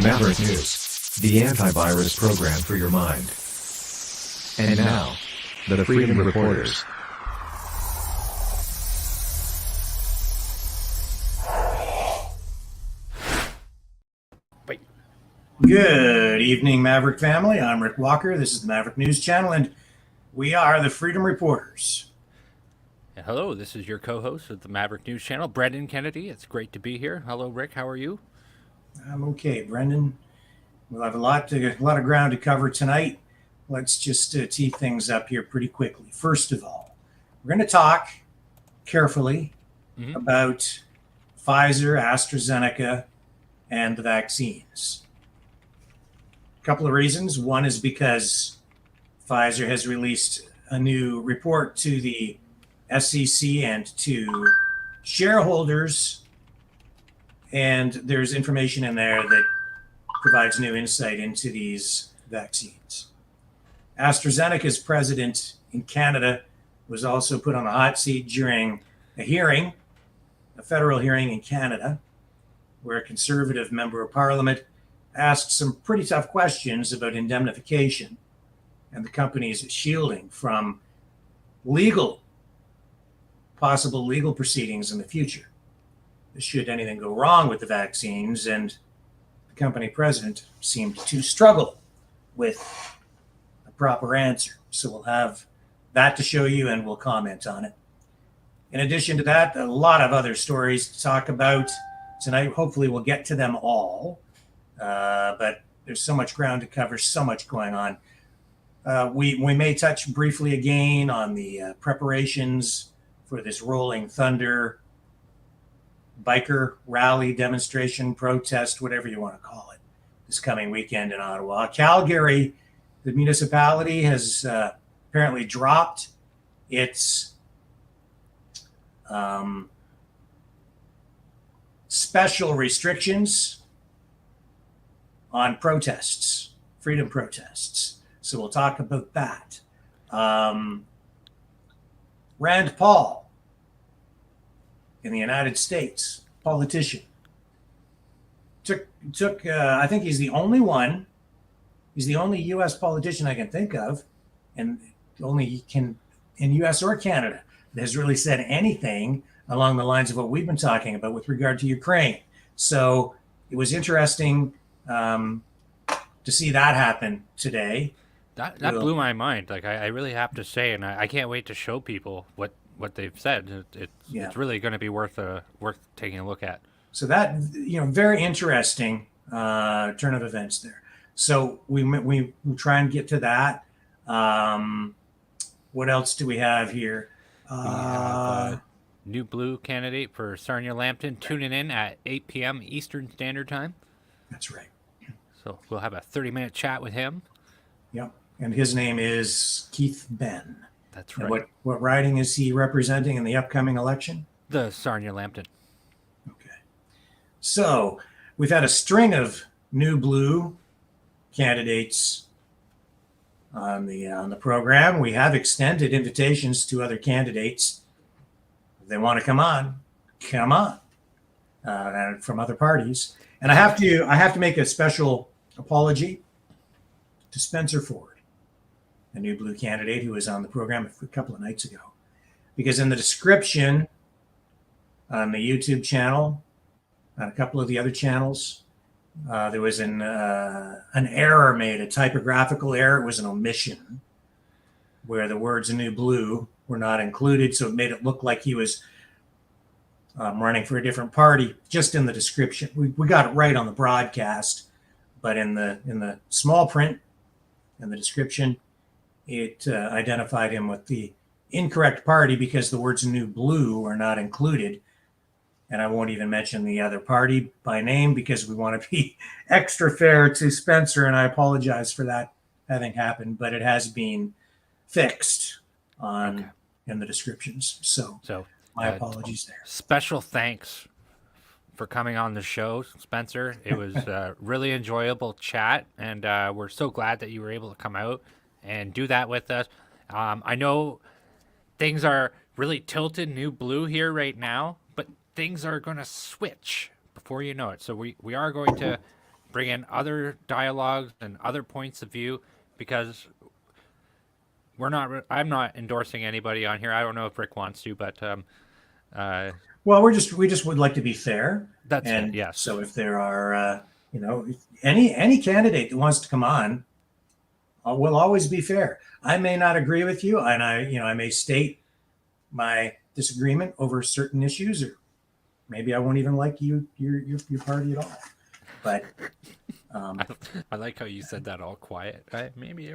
Maverick News, the antivirus program for your mind. And now, the Freedom Reporters. Good evening, Maverick family. I'm Rick Walker. This is the Maverick News Channel, and we are the Freedom Reporters. And hello, this is your co-host of the Maverick News Channel, Brendan Kennedy. It's great to be here. Hello, Rick. How are you? I'm okay, Brendan. We'll have a lot of ground to cover tonight. Let's just tee things up here pretty quickly. First of all, we're going to talk carefully about Pfizer, Astra Zeneca, and the vaccines. A couple of reasons. One is because Pfizer has released a new report to the SEC and to shareholders, and there's information in there that provides new insight into these vaccines. AstraZeneca's president in Canada was also put on the hot seat during a federal hearing in Canada, where a Conservative member of Parliament asked some pretty tough questions about indemnification and the company's shielding from possible legal proceedings in the future should anything go wrong with the vaccines. And the company president seemed to struggle with a proper answer. So we'll have that to show you and we'll comment on it. In addition to that, a lot of other stories to talk about tonight. Hopefully we'll get to them all. But there's so much ground to cover, so much going on. We may touch briefly again on the preparations for this Rolling Thunder biker rally, demonstration, protest, whatever you want to call it, this coming weekend in Ottawa. Calgary, the municipality, has apparently dropped its special restrictions on protests, freedom protests. So we'll talk about that. Rand Paul in the United States, politician, took I think he's the only U.S. politician I can think of, and only can in U.S. or Canada, that has really said anything along the lines of what we've been talking about with regard to Ukraine. So it was interesting to see that happen today. That blew my mind. Like I really have to say, and I can't wait to show people what they've said. It's really going to be worth taking a look at. So that, very interesting turn of events there. So we try and get to that. What else do we have here? We have new blue candidate for Sarnia Lambton tuning in at 8 p.m. Eastern Standard Time. That's right. So we'll have a 30-minute chat with him. Yep. And his name is Keith Benn. That's right. And what riding is he representing in the upcoming election? The Sarnia Lambton. Okay. So we've had a string of new blue candidates on the program. We have extended invitations to other candidates. If they want to come on, from other parties. And I have to make a special apology to Spencer Ford, a new blue candidate who was on the program a couple of nights ago, because in the description on the YouTube channel, on a couple of the other channels, there was an error made, a typographical error. It was an omission where the words "new blue" were not included, so it made it look like he was running for a different party. Just in the description, we got it right on the broadcast, but in the small print in the description, it identified him with the incorrect party because the words "new blue" are not included. And I won't even mention the other party by name because we want to be extra fair to Spencer, and I apologize for that having happened, but it has been fixed in the descriptions. So my apologies there. Special thanks for coming on the show, Spencer. It was a really enjoyable chat, and we're so glad that you were able to come out and do that with us. I know things are really tilted new blue here right now, but things are going to switch before you know it. So we are going to bring in other dialogues and other points of view, because I'm not endorsing anybody on here. I don't know if Rick wants to, but well, we just would like to be fair. That's it. Yes. So if there are, any candidate that wants to come on, will always be fair. I may not agree with you, and I may state my disagreement over certain issues, or maybe I won't even like your party at all. But I like how you said that all quiet. Maybe.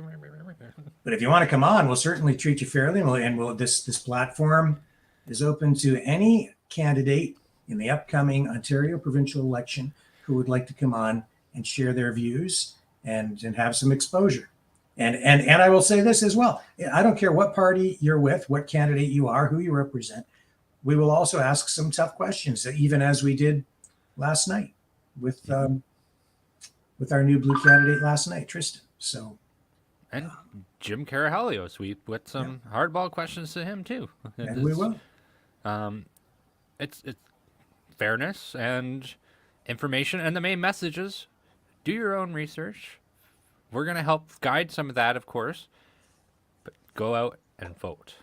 But if you want to come on, we'll certainly treat you fairly, and this platform is open to any candidate in the upcoming Ontario provincial election who would like to come on and share their views and have some exposure. And I will say this as well. I don't care what party you're with, what candidate you are, who you represent. We will also ask some tough questions, even as we did last night with our new blue candidate last night, Tristan. So, and Jim Carahalios, we put some hardball questions to him too. And we will. It's fairness and information, and the main message is do your own research. We're going to help guide some of that, of course, but go out and vote.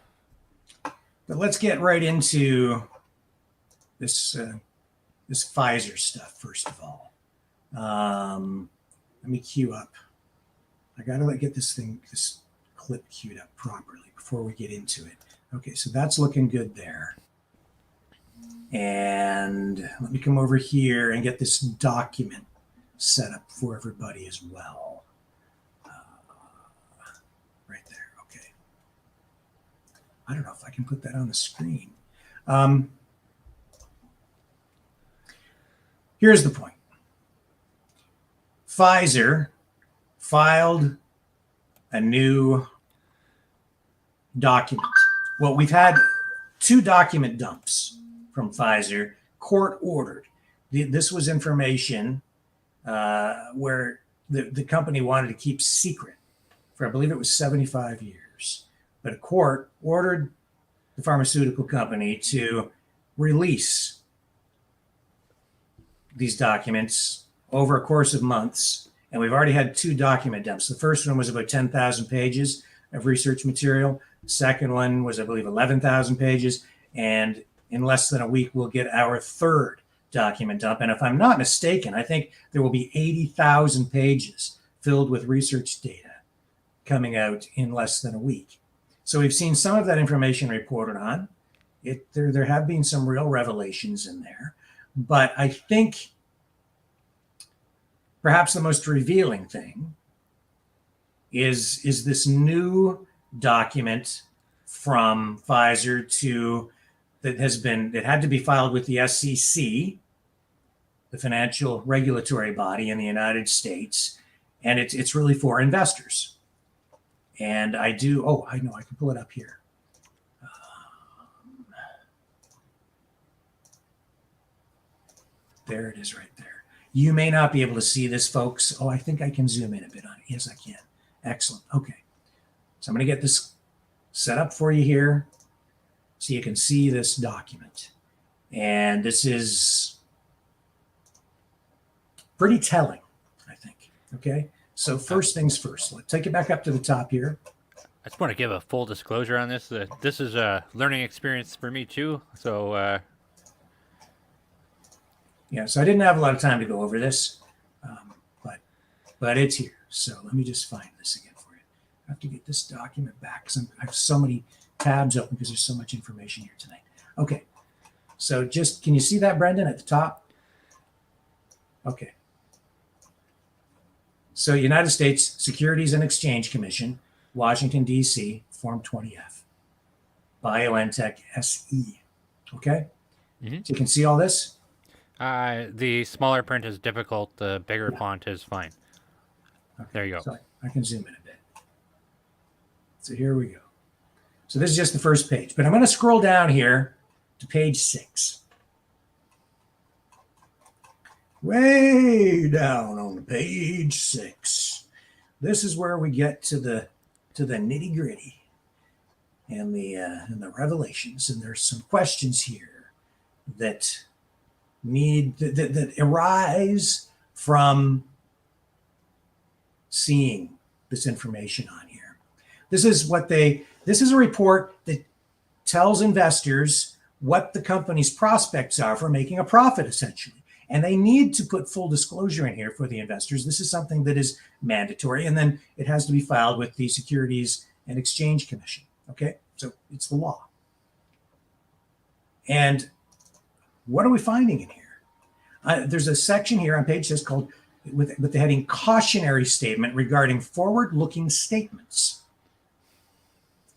But let's get right into this Pfizer stuff first of all. Let me queue up. I got to get this clip queued up properly before we get into it. Okay, so that's looking good there. And let me come over here and get this document set up for everybody as well. Right there. Okay. I don't know if I can put that on the screen. Here's the point. Pfizer filed a new document. Well, we've had 2 document dumps from Pfizer, court ordered. This was information where the company wanted to keep secret for, I believe it was 75 years. But a court ordered the pharmaceutical company to release these documents over a course of months. And we've already had 2 document dumps. The first one was about 10,000 pages of research material. The second one was, I believe, 11,000 pages. And in less than a week, we'll get our 3rd document dump. And if I'm not mistaken, I think there will be 80,000 pages filled with research data coming out in less than a week. So we've seen some of that information reported on. There have been some real revelations in there. But I think perhaps the most revealing thing is this new document from Pfizer that had to be filed with the SEC, the financial regulatory body in the United States, and it's really for investors. And I know I can pull it up here. There it is right there. You may not be able to see this, folks. Oh, I think I can zoom in a bit on it. Yes, I can. Excellent. Okay. So I'm going to get this set up for you here so you can see this document. And this is pretty telling, I think. Okay. So first things first, let's take it back up to the top here. I just want to give a full disclosure on this. This is a learning experience for me too. So, so I didn't have a lot of time to go over this, but it's here. So let me just find this again for you. I have to get this document back because I have so many tabs open because there's so much information here tonight. Okay, so can you see that, Brendan, at the top? Okay. So United States Securities and Exchange Commission, Washington, D.C., Form 20F, BioNTech SE. Okay? Mm-hmm. So you can see all this? The smaller print is difficult. The bigger font is fine. Okay. There you go. So I can zoom in a bit. So here we go. So this is just the first page. But I'm going to scroll down here to page 6. Way down on page 6. This is where we get to the nitty-gritty and the revelations. And there's some questions here that arise from seeing this information on here. This is a report that tells investors what the company's prospects are for making a profit, essentially. And they need to put full disclosure in here for the investors. This is something that is mandatory, and then it has to be filed with the Securities and Exchange Commission. Okay, so it's the law. And what are we finding in here? There's a section here on page 6 called with the heading "Cautionary Statement Regarding Forward-Looking Statements."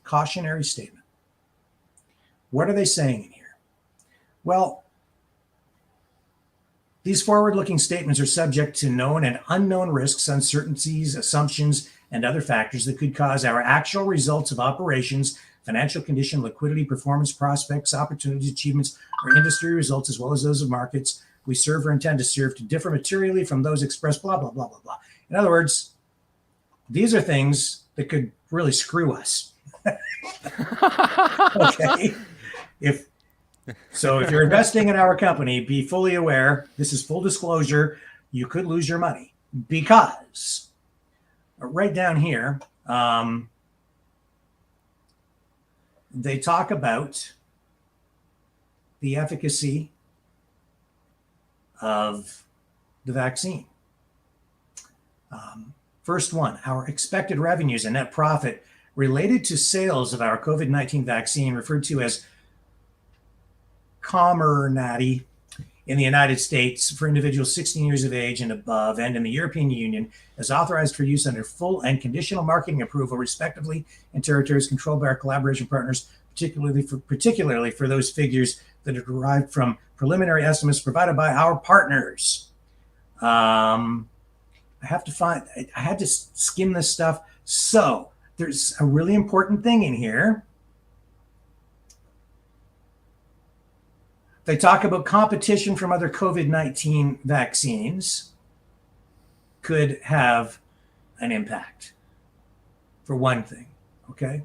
Cautionary statement. What are they saying in here? Well, these forward-looking statements are subject to known and unknown risks, uncertainties, assumptions, and other factors that could cause our actual results of operations, financial condition, liquidity, performance, prospects, opportunities, achievements, or industry results, as well as those of markets we serve or intend to serve, to differ materially from those expressed, blah, blah, blah, blah, blah. In other words, these are things that could really screw us. Okay. If you're investing in our company, be fully aware, this is full disclosure, you could lose your money, because right down here, they talk about the efficacy of the vaccine. First one, our expected revenues and net profit related to sales of our COVID-19 vaccine, referred to as Comirnaty in the United States for individuals 16 years of age and above, and in the European Union, is authorized for use under full and conditional marketing approval, respectively, in territories controlled by our collaboration partners, particularly for those figures that are derived from preliminary estimates provided by our partners. I had to skim this stuff. So there's a really important thing in here. They talk about competition from other COVID-19 vaccines could have an impact, for one thing, okay?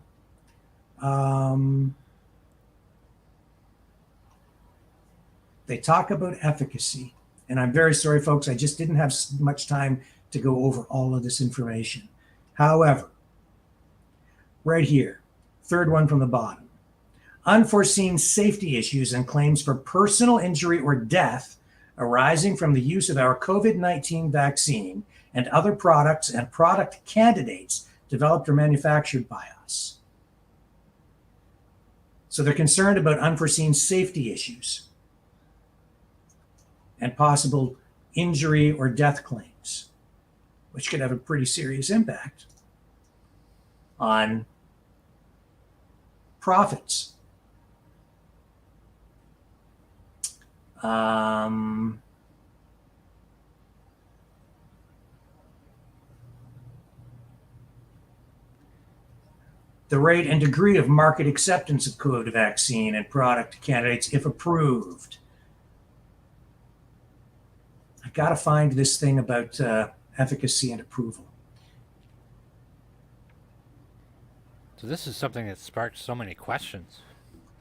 They talk about efficacy, and I'm very sorry, folks, I just didn't have much time to go over all of this information. However, right here, third one from the bottom, unforeseen safety issues and claims for personal injury or death arising from the use of our COVID-19 vaccine and other products and product candidates developed or manufactured by us. So they're concerned about unforeseen safety issues and possible injury or death claims, which could have a pretty serious impact on profits. The rate and degree of market acceptance of COVID vaccine and product candidates, if approved. I got to find this thing about efficacy and approval. So this is something that sparked so many questions.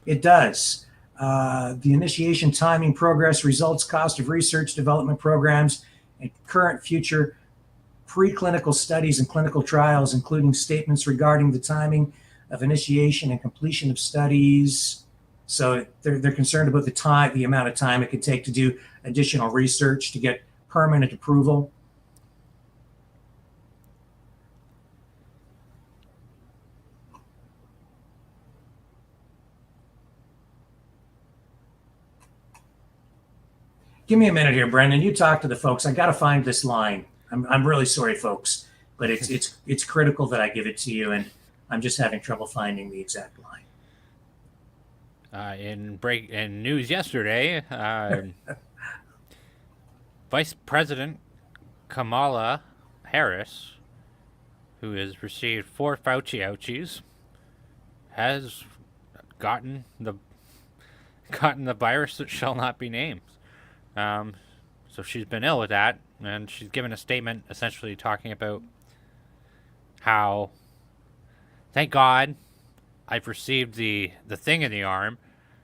It does. The initiation, timing, progress, results, cost of research, development programs, and current future preclinical studies and clinical trials, including statements regarding the timing of initiation and completion of studies. So they're concerned about the amount of time it could take to do additional research to get permanent approval. Give me a minute here, Brendan. You talk to the folks. I got to find this line. I'm really sorry, folks, but it's critical that I give it to you, and I'm just having trouble finding the exact line. In news yesterday, Vice President Kamala Harris, who has received 4 Fauci ouchies, has gotten the virus that shall not be named. So she's been ill with that, and she's given a statement essentially talking about how, thank God, I've received the thing in the arm,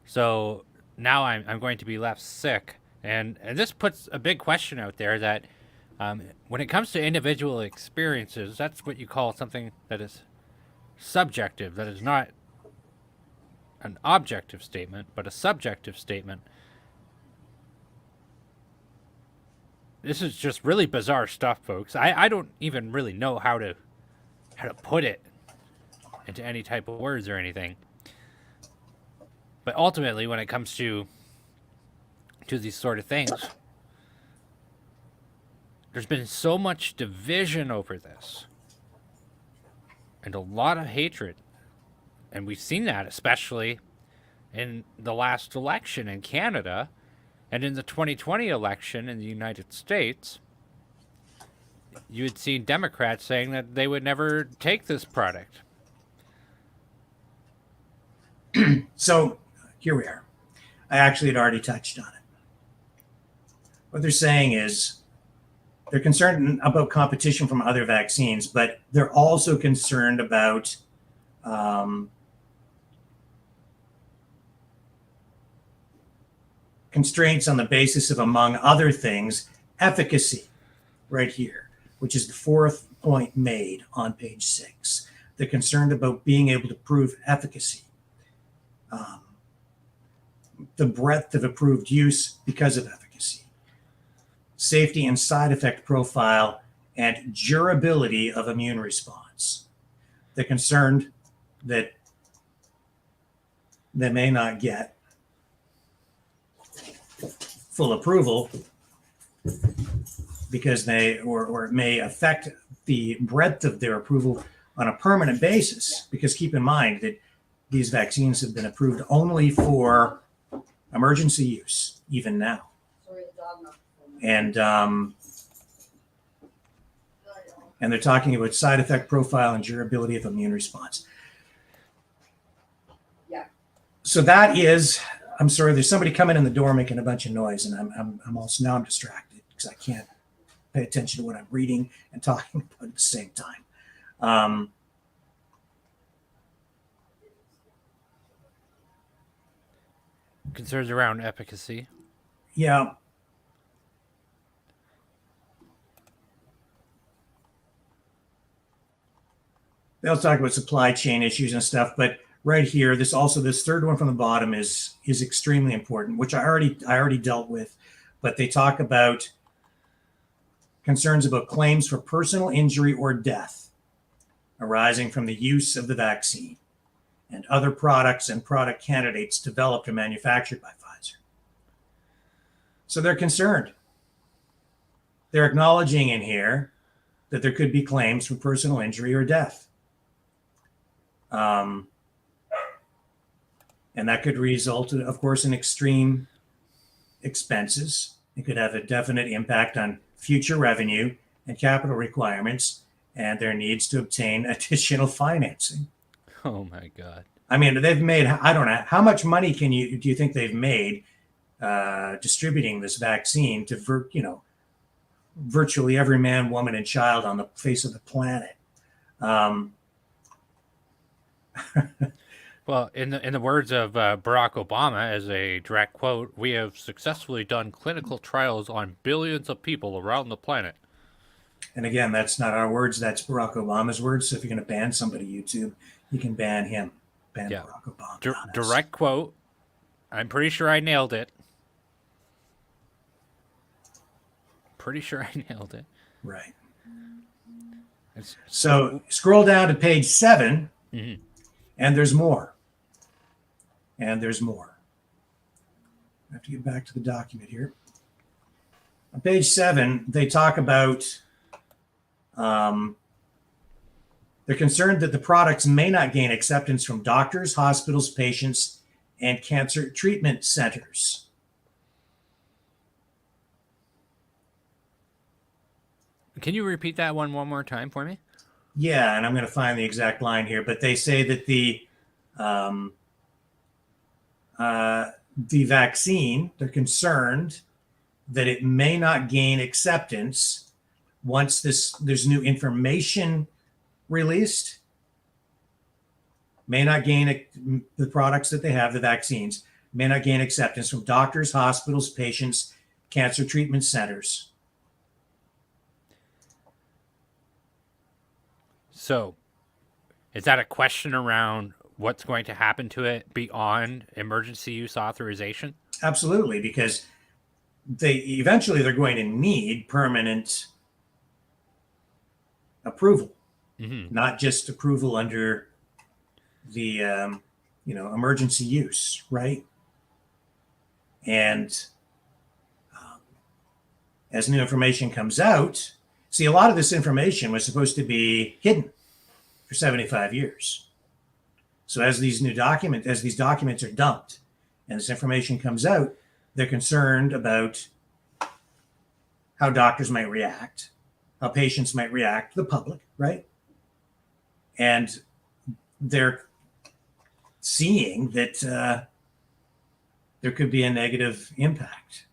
so now I'm going to be left sick. And this puts a big question out there that When it comes to individual experiences, that's what you call something that is subjective, that is not an objective statement, but a subjective statement. This is just really bizarre stuff, folks. I don't even really know how to put it into any type of words or anything. But ultimately, when it comes to these sort of things, there's been so much division over this and a lot of hatred. And we've seen that especially in the last election in Canada and in the 2020 election in the United States. You had seen Democrats saying that they would never take this product. So here we are. I actually had already touched on it. What they're saying is they're concerned about competition from other vaccines, but they're also concerned about constraints on the basis of, among other things, efficacy, right here, which is the fourth point made on page 6. They're concerned about being able to prove efficacy, the breadth of approved use because of efficacy, safety and side effect profile, and durability of immune response. They're concerned that they may not get full approval because or it may affect the breadth of their approval on a permanent basis, because keep in mind that these vaccines have been approved only for emergency use, even now. And they're talking about side effect profile and durability of immune response. Yeah. So that is, I'm sorry, there's somebody coming in the door making a bunch of noise, and I'm also, now I'm distracted because I can't pay attention to what I'm reading and talking about at the same time. Concerns around efficacy. Yeah. They'll talk about supply chain issues and stuff, but right here, this third one from the bottom is extremely important, which I already dealt with, but they talk about concerns about claims for personal injury or death arising from the use of the vaccine and other products and product candidates developed or manufactured by Pfizer. So they're concerned. They're acknowledging in here that there could be claims for personal injury or death. And that could result, of course, in extreme expenses. It could have a definite impact on future revenue and capital requirements and their needs to obtain additional financing. Oh my God. I mean, they've made, I don't know, how much money do you think they've made distributing this vaccine to, virtually every man, woman, and child on the face of the planet? Well, in the words of Barack Obama, as a direct quote, "We have successfully done clinical trials on billions of people around the planet." And again, that's not our words, that's Barack Obama's words. So if you're going to ban somebody, YouTube, you can ban him. Ban Barack Obama. Direct quote. I'm pretty sure I nailed it. Right. So scroll down to page 7, mm-hmm. and there's more. I have to get back to the document here. On page 7, they talk about they're concerned that the products may not gain acceptance from doctors, hospitals, patients, and cancer treatment centers. Can you repeat that one more time for me? Yeah, and I'm going to find the exact line here, but they say that the vaccine, they're concerned that it may not gain acceptance once there's new information released, may not gain the products that they have, the vaccines, may not gain acceptance from doctors, hospitals, patients, cancer treatment centers. So, is that a question around what's going to happen to it beyond emergency use authorization? Absolutely, because they're going to need permanent approval, not just approval under the emergency use, right? And as new information comes out, see, a lot of this information was supposed to be hidden for 75 years. So as these documents are dumped and this information comes out, they're concerned about how doctors might react, how patients might react, the public, right? And they're seeing that there could be a negative impact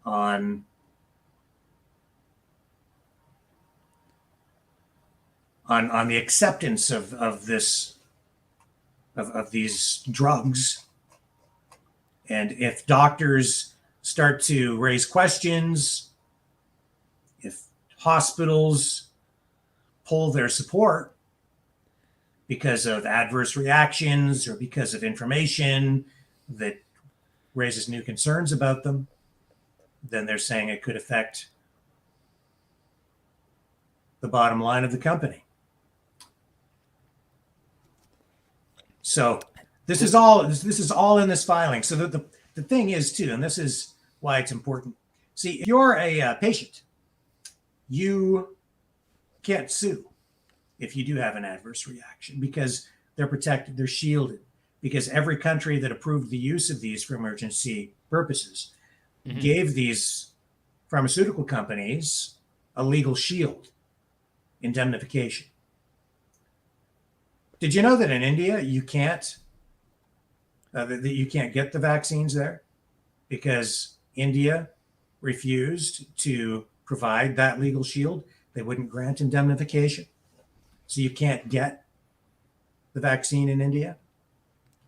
on the acceptance of these drugs. And if doctors start to raise questions, if hospitals pull their support because of adverse reactions or because of information that raises new concerns about them, then they're saying it could affect the bottom line of the company. So this is all in this filing. So the thing is too, and this is why it's important. See, if you're a patient, you can't sue if you do have an adverse reaction because they're protected, they're shielded, because every country that approved the use of these for emergency purposes gave these pharmaceutical companies a legal shield, indemnification. Did you know that in India you can't get the vaccines there because India refused to provide that legal shield? They wouldn't grant indemnification, so you can't get the vaccine in India.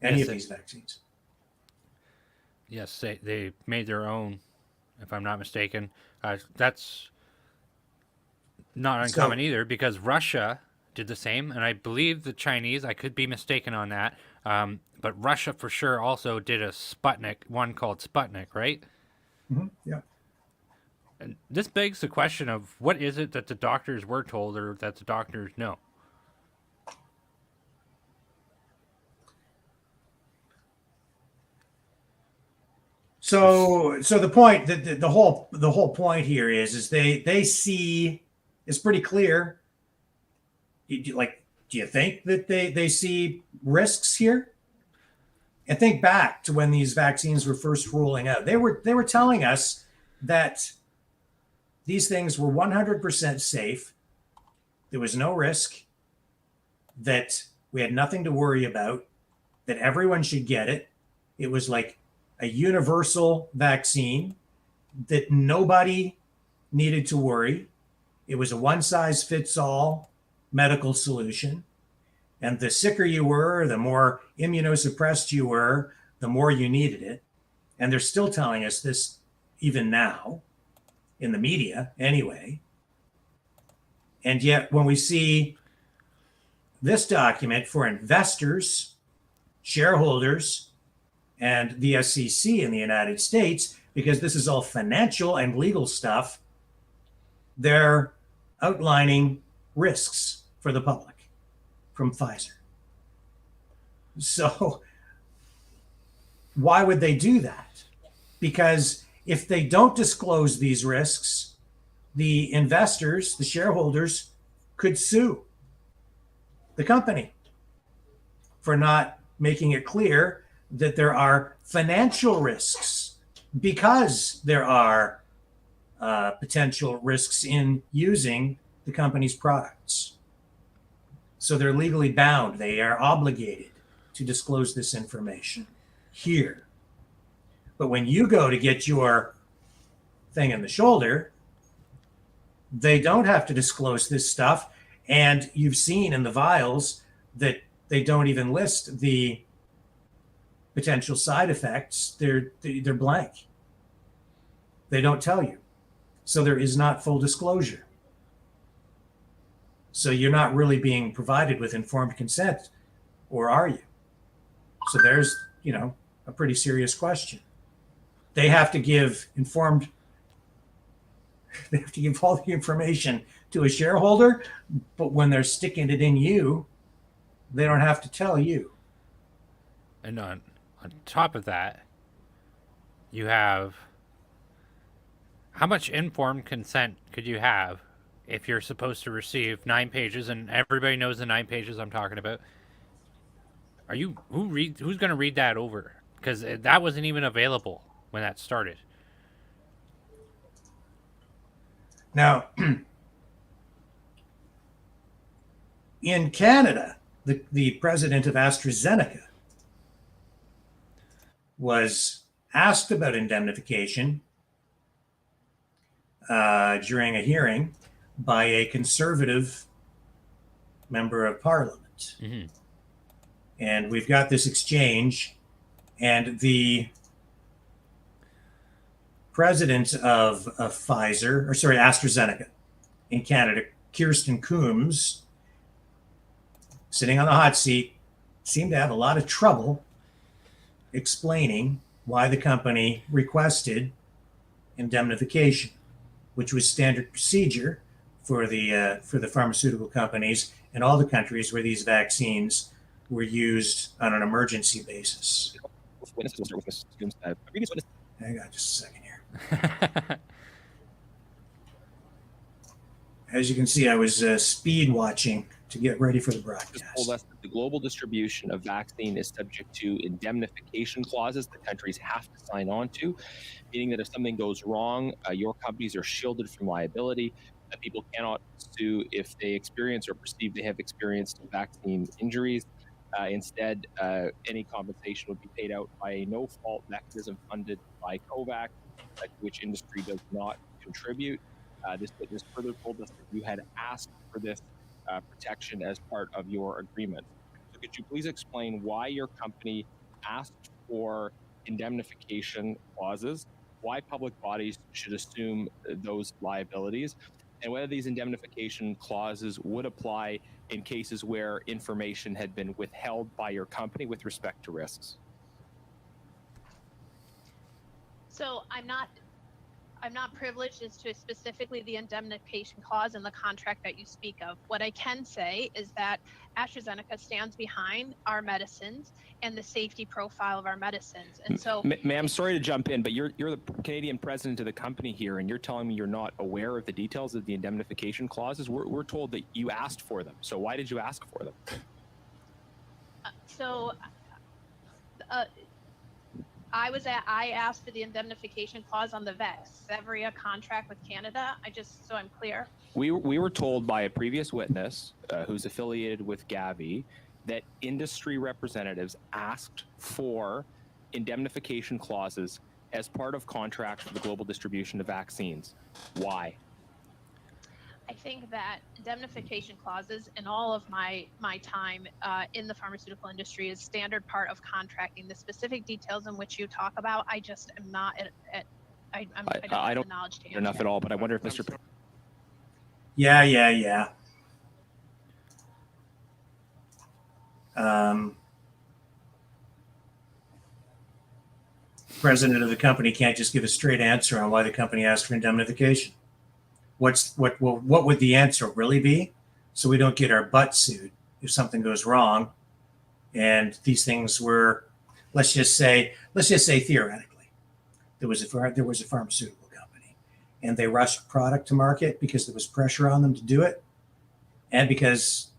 Any of these vaccines. Yes, they made their own, if I'm not mistaken. That's not uncommon either, because Russia did the same, and I believe the Chinese, I could be mistaken on that, but Russia for sure also did a one called Sputnik, right? Yeah. And this begs the question of what is it that the doctors were told or that the doctors know? So the point that the whole point here is they see, it's pretty clear. Do you think that they see risks here? And think back to when these vaccines were first rolling out. They were telling us that these things were 100% safe. There was no risk, that we had nothing to worry about, that everyone should get it. It was like a universal vaccine, that nobody needed to worry. It was a one-size-fits-all medical solution. And the sicker you were, the more immunosuppressed you were, the more you needed it. And they're still telling us this even now, in the media anyway. And yet when we see this document for investors, shareholders, and the SEC in the United States, because this is all financial and legal stuff, they're outlining risks for the public from Pfizer. So why would they do that? Because if they don't disclose these risks, the investors, the shareholders, could sue the company for not making it clear that there are financial risks, because there are potential risks in using the company's products. So they're legally bound. They are obligated to disclose this information here. But when you go to get your thing in the shoulder, they don't have to disclose this stuff. And you've seen in the vials that they don't even list the potential side effects. They're blank. They don't tell you. So there is not full disclosure. So you're not really being provided with informed consent, or are you? So there's, a pretty serious question. They have to give all the information to a shareholder, but when they're sticking it in you, they don't have to tell you. And on top of that, you have, how much informed consent could you have if you're supposed to receive 9 pages, and everybody knows the 9 pages I'm talking about? Who's going to read that over? Because that wasn't even available when that started. Now, in Canada, the president of Astra Zeneca was asked about indemnification during a hearing by a conservative member of parliament. Mm-hmm. And we've got this exchange, and the president of Astra Zeneca in Canada, Kirsten Coombs, sitting on the hot seat, seemed to have a lot of trouble explaining why the company requested indemnification, which was standard procedure for the pharmaceutical companies in all the countries where these vaccines were used on an emergency basis. Hang on just a second here. As you can see, I was speed watching to get ready for the broadcast. Told us that the global distribution of vaccine is subject to indemnification clauses the countries have to sign on to, meaning that if something goes wrong, your companies are shielded from liability. That people cannot sue if they experience or perceive they have experienced vaccine injuries. Instead, any compensation would be paid out by a no-fault mechanism funded by COVAX, to which industry does not contribute. This witness further told us that you had asked for this protection as part of your agreement. So could you please explain why your company asked for indemnification clauses, why public bodies should assume those liabilities, and whether these indemnification clauses would apply in cases where information had been withheld by your company with respect to risks? So I'm not privileged as to specifically the indemnification clause in the contract that you speak of. What I can say is that AstraZeneca stands behind our medicines and the safety profile of our medicines. And so, ma'am, sorry to jump in, but you're the Canadian president of the company here, and you're telling me you're not aware of the details of the indemnification clauses. We're told that you asked for them. So why did you ask for them? I asked for the indemnification clause on the Vaxzevria contract with Canada. So I'm clear. We were told by a previous witness who's affiliated with Gavi that industry representatives asked for indemnification clauses as part of contracts for the global distribution of vaccines. Why? I think that indemnification clauses in all of my time in the pharmaceutical industry is standard part of contracting. The specific details in which you talk about, I just am not I don't have the knowledge to answer enough at all, but I wonder if Mr. Yeah. President of the company can't just give a straight answer on why the company asked for indemnification. What would the answer really be? So we don't get our butt sued if something goes wrong. And these things were, let's just say theoretically, there was a pharmaceutical company, and they rushed product to market because there was pressure on them to do it, and because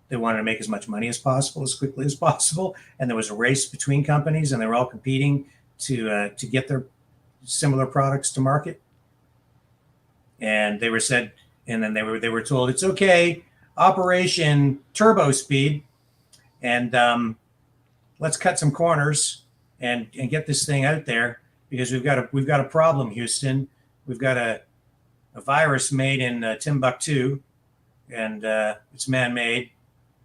they wanted to make as much money as possible, as quickly as possible, and there was a race between companies, and they were all competing to get their similar products to market. And they were said, and then they were told, it's okay, Operation Turbo Speed, and let's cut some corners and get this thing out there, because we've got a problem, Houston. We've got a virus made in Timbuktu, and it's man-made.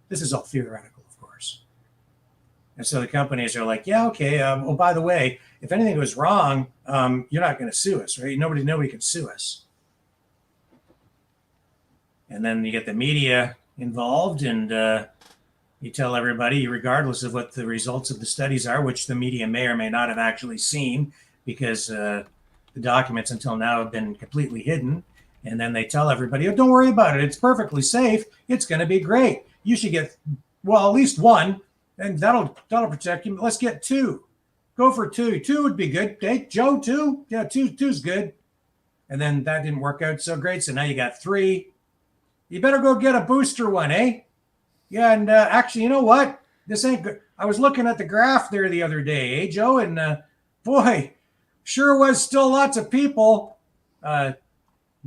This is all theoretical, of course. And so the companies are like, yeah, okay. Oh, by the way, if anything goes wrong, you're not going to sue us, right? Nobody can sue us. And then you get the media involved, and you tell everybody, regardless of what the results of the studies are, which the media may or may not have actually seen, because the documents until now have been completely hidden. And then they tell everybody, oh, don't worry about it. It's perfectly safe. It's going to be great. You should get, well, at least one, and that'll protect you. Let's get two. Go for two. Two would be good. Hey, Joe, two? Yeah, two's good. And then that didn't work out so great. So now you got three. You better go get a booster one, eh? Yeah, and actually, you know what? This ain't good. I was looking at the graph there the other day, eh, Joe? And boy, sure was still lots of people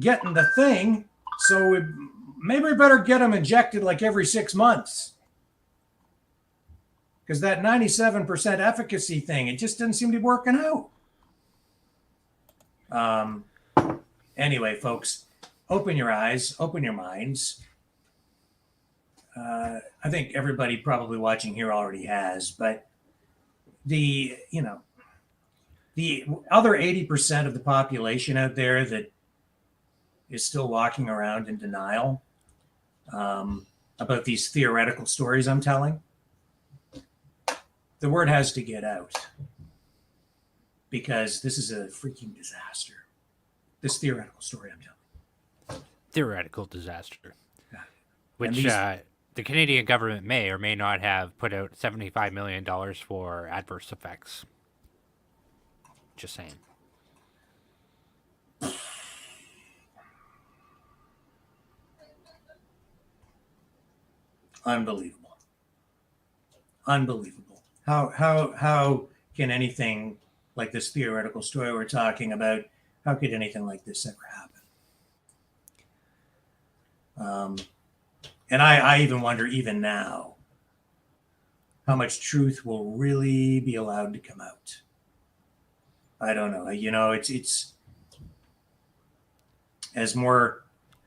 getting the thing. So maybe we better get them injected like every 6 months. Because that 97% efficacy thing, it just doesn't seem to be working out. Anyway, folks, open your eyes, open your minds. I think everybody probably watching here already has, but the other 80% of the population out there that is still walking around in denial about these theoretical stories I'm telling, the word has to get out, because this is a freaking disaster. This theoretical story I'm telling. Theoretical disaster. Yeah. Which the Canadian government may or may not have put out $75 million for adverse effects. Just saying. Unbelievable. How can anything like this theoretical story we're talking about, how could anything like this ever happen? And I even wonder, even now, how much truth will really be allowed to come out. I don't know. It's as more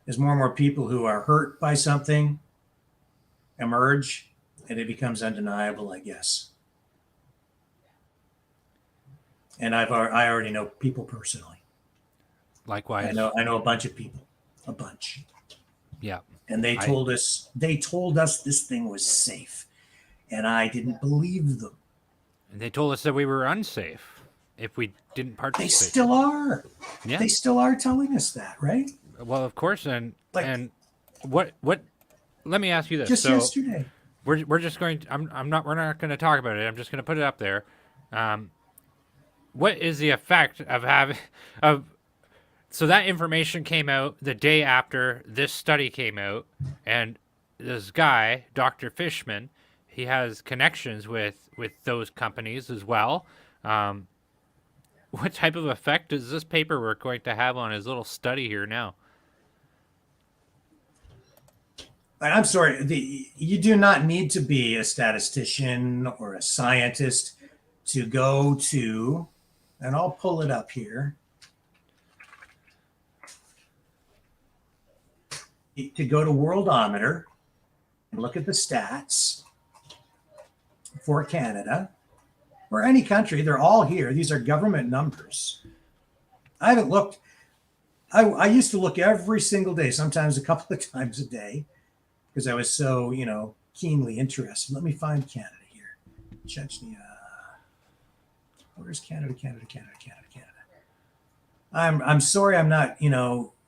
and more people who are hurt by something emerge, and it becomes undeniable, I guess. And I already know people personally. Likewise. I know a bunch of people, a bunch. Yeah. And they told us this thing was safe, and I didn't believe them. And they told us that we were unsafe if we didn't participate. They still are. Yeah. They still are telling us that, right? Well, of course. And what? Let me ask you this. Just yesterday. We're just going to, we're not going to talk about it. I'm just going to put it up there. What is the effect of so that information came out the day after this study came out, and this guy, Dr. Fishman, he has connections with those companies as well. What type of effect is this paperwork going to have on his little study here now? I'm sorry, you do not need to be a statistician or a scientist to go to, and I'll pull it up here, to go to Worldometer and look at the stats for Canada or any country. They're all here. These are government numbers. I haven't looked. I used to look every single day, sometimes a couple of times a day, because I was so, keenly interested. Let me find Canada here. Chechnya. Where's Canada? I'm sorry I'm not,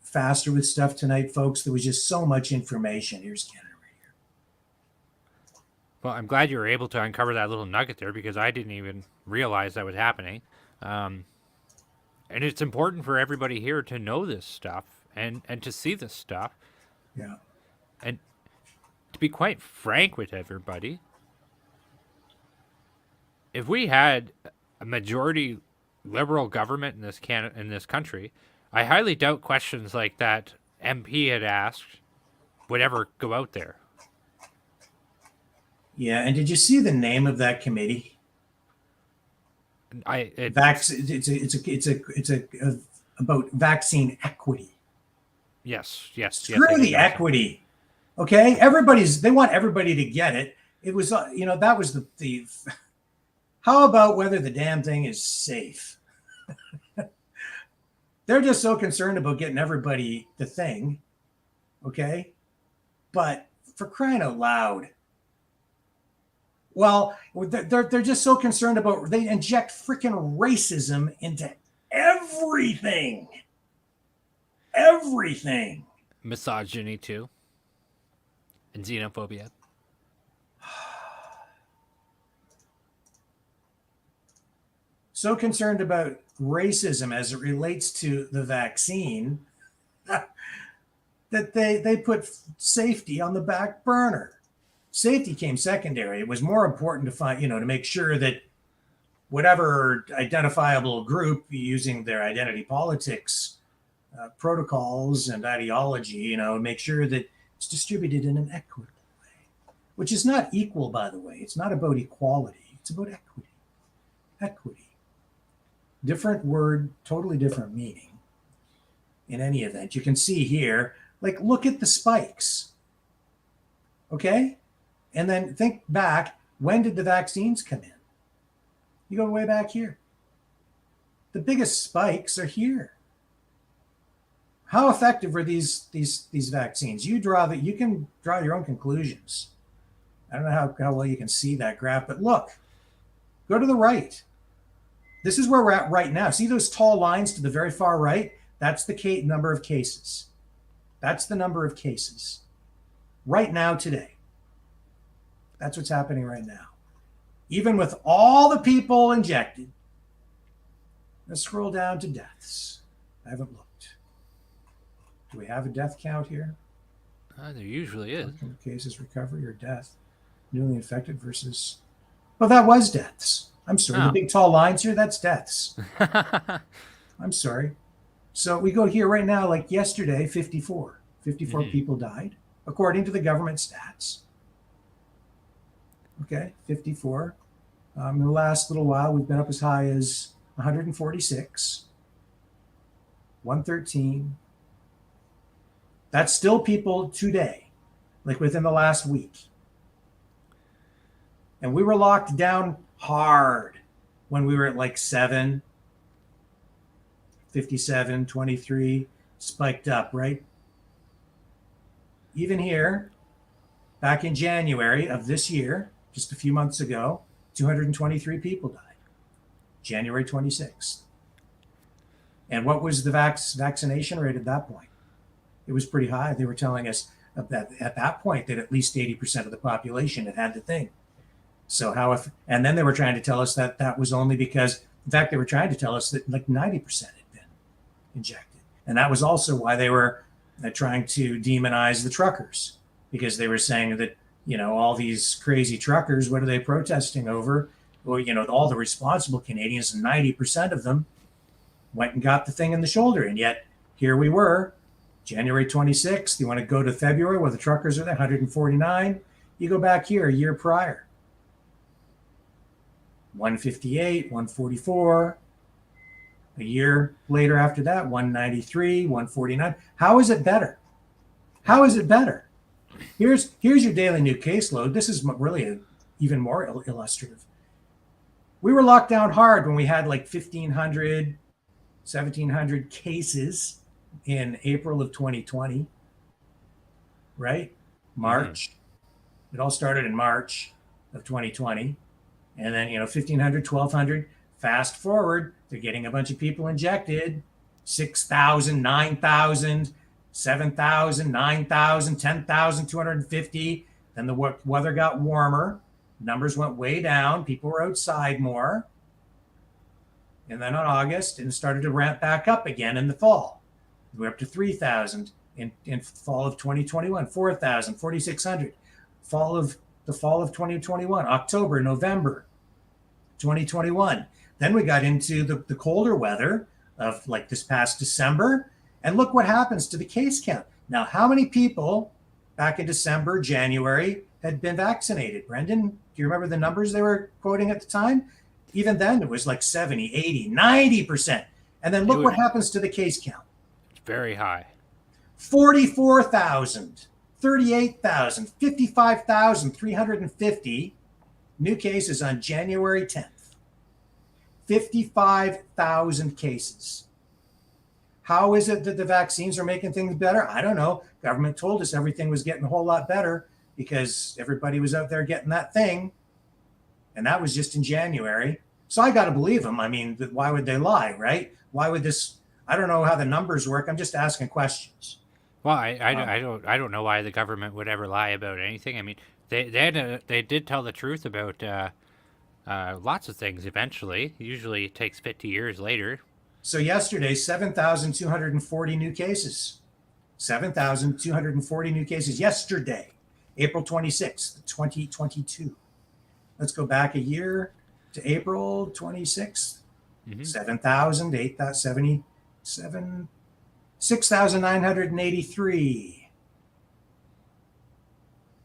faster with stuff tonight, folks. There was just so much information. Here's Canada right here. Well, I'm glad you were able to uncover that little nugget there, because I didn't even realize that was happening. And it's important for everybody here to know this stuff and to see this stuff. Yeah. And to be quite frank with everybody, if we had a majority liberal government in this country, I highly doubt questions like that MP had asked would ever go out there. Yeah, and did you see the name of that committee? It's about vaccine equity. Yes. Screw the equity. Okay, they want everybody to get it. It was, that was the. How about whether the damn thing is safe? They're just so concerned about getting everybody the thing. Okay, But for crying out loud, well, they're just so concerned about, they inject freaking racism into everything. Everything. Misogyny too. And xenophobia. So concerned about racism as it relates to the vaccine that they put safety on the back burner. Safety came secondary. It was more important to find, to make sure that whatever identifiable group using their identity politics protocols and ideology, make sure that it's distributed in an equitable way, which is not equal, by the way. It's not about equality. It's about equity. Equity. Different word, totally different meaning. In any event, you can see here, look at the spikes. Okay? And then think back, when did the vaccines come in? You go way back here. The biggest spikes are here. How effective are these vaccines? You can draw your own conclusions. I don't know how well you can see that graph, but look, go to the right. This is where we're at right now. See those tall lines to the very far right? That's the number of cases. That's the number of cases right now today. That's what's happening right now. Even with all the people injected. Let's scroll down to deaths. I haven't looked. Do we have a death count here? There usually is. Cases, recovery, or death. Newly infected versus... Well, that was deaths. I'm sorry. The big tall lines here, that's deaths. I'm sorry. So we go here right now, like yesterday, 54. 54 people died, according to the government stats. Okay, 54. In the last little while, we've been up as high as 146, 113. That's still people today, within the last week. And we were locked down hard when we were at 7, 57, 23, spiked up, right? Even here, back in January of this year, just a few months ago, 223 people died. January 26th. And what was the vaccination rate at that point? It was pretty high. They were telling us that at that point that at least 80% of the population had the thing. So and then they were trying to tell us that was only because, in fact, they were trying to tell us that 90% had been injected. And that was also why they were trying to demonize the truckers, because they were saying that, all these crazy truckers, what are they protesting over? Well, all the responsible Canadians, and 90% of them went and got the thing in the shoulder. And yet here we were, January 26th. You want to go to February where the truckers are there, 149. You go back here a year prior. 158, 144. A year later after that, 193, 149. How is it better? How is it better? Here's your daily new caseload. This is really even more illustrative. We were locked down hard when we had 1,500, 1,700 cases in April of 2020, right? March. It all started in March of 2020. And then, 1,500, 1,200. Fast forward, they're getting a bunch of people injected. 6,000, 9,000, 7,000, 9,000, 10,250. Then the weather got warmer. Numbers went way down. People were outside more. And then on August, it started to ramp back up again in the fall. We're up to 3,000 in fall of 2021, 4,000, 4,600. The fall of 2021, October, November 2021. Then we got into the colder weather of this past December. And look what happens to the case count. Now, how many people back in December, January had been vaccinated? Brendan, do you remember the numbers they were quoting at the time? Even then, it was 70, 80, 90%. And then look what happens to the case count. Very high. 44,000, 38,000, 55,350 new cases on January 10th. 55,000 cases. How is it that the vaccines are making things better? I don't know. Government told us everything was getting a whole lot better because everybody was out there getting that thing. And that was just in January. So I got to believe them. I mean, why would they lie, right? Why would this? I don't know how the numbers work. I'm just asking questions. Well, I don't know why the government would ever lie about anything. I mean, they did tell the truth about lots of things eventually. Usually it takes 50 years later. So yesterday, 7,240 new cases. 7,240 new cases yesterday, April 26th, 2022. Let's go back a year to April 26th. 7,000, 8,077, 6,983,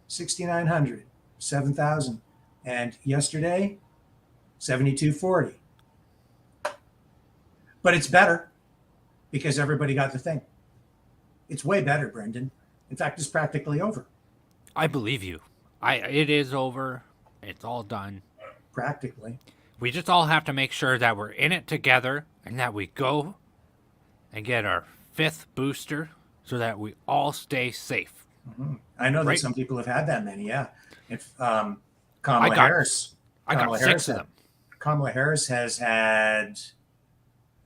6,900, 7,000. And yesterday, 7,240. But it's better because everybody got the thing. It's way better, Brendan. In fact, it's practically over. I believe you. It is over. It's all done. Practically. We just all have to make sure that we're in it together and that we go and get our 5th booster so that we all stay safe. Mm-hmm. I know that some people have had that many, yeah. If Kamala Harris. I got 6 of them. Kamala Harris has had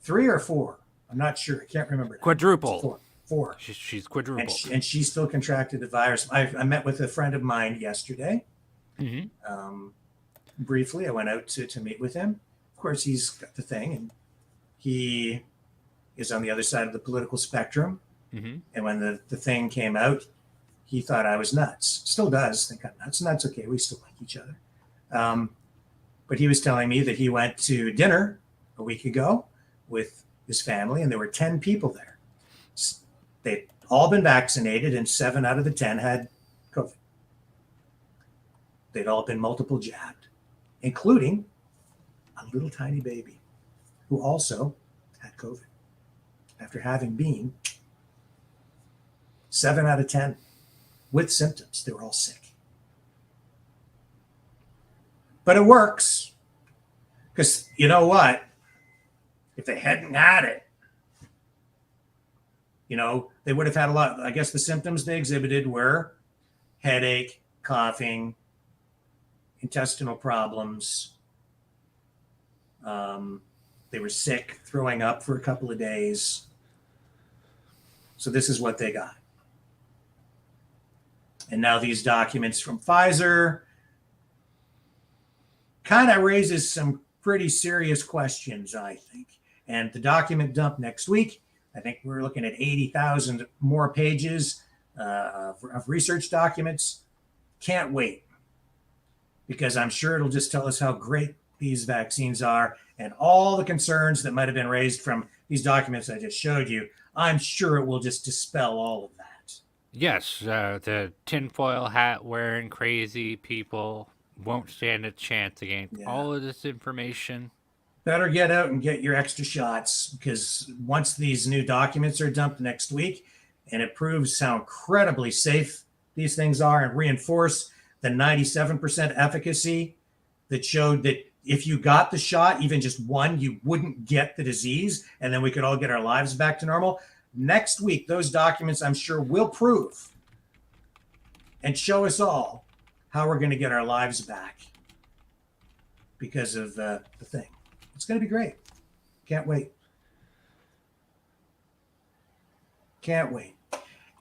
3 or 4. I'm not sure. I can't remember. Quadruple. 4. She's quadruple. And she still contracted the virus. I met with a friend of mine yesterday. Briefly, I went out to meet with him. Of course, he's got the thing, and he is on the other side of the political spectrum. And when the thing came out, he thought I was nuts. Still does think I'm nuts, and that's okay. We still like each other. But he was telling me that he went to dinner a week ago with his family, and there were 10 people there. They'd all been vaccinated, and 7 out of the 10 had COVID. They'd all been multiple jabbed, including a little tiny baby who also had COVID after having been 7 out of 10 with symptoms. They were all sick. But it works because you know what? If they hadn't had it, they would have had a lot. I guess the symptoms they exhibited were headache, coughing, intestinal problems. They were sick, throwing up for a couple of days. So this is what they got. And now these documents from Pfizer kind of raises some pretty serious questions, I think. And the document dump next week, I think we're looking at 80,000 more pages of research documents. Can't wait, because I'm sure it'll just tell us how great these vaccines are and all the concerns that might have been raised from these documents I just showed you. I'm sure it will just dispel all of that. Yes, the tinfoil hat wearing crazy people won't stand a chance against all of this information. Better get out and get your extra shots, because once these new documents are dumped next week and it proves how incredibly safe these things are and reinforce the 97% efficacy that showed that if you got the shot, even just one, you wouldn't get the disease, and then we could all get our lives back to normal. Next week, those documents, I'm sure, will prove and show us all how we're going to get our lives back because of the thing. It's going to be great. Can't wait. Can't wait.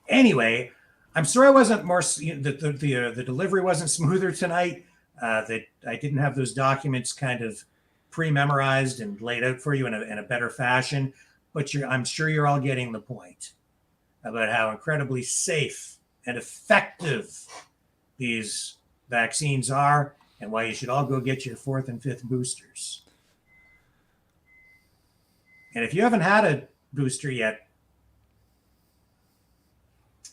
Anyway, I'm sorry I wasn't more, the delivery wasn't smoother tonight, that I didn't have those documents kind of pre-memorized and laid out for you in a better fashion, but I'm sure you're all getting the point about how incredibly safe and effective these vaccines are and why you should all go get your 4th and 5th boosters. And if you haven't had a booster yet,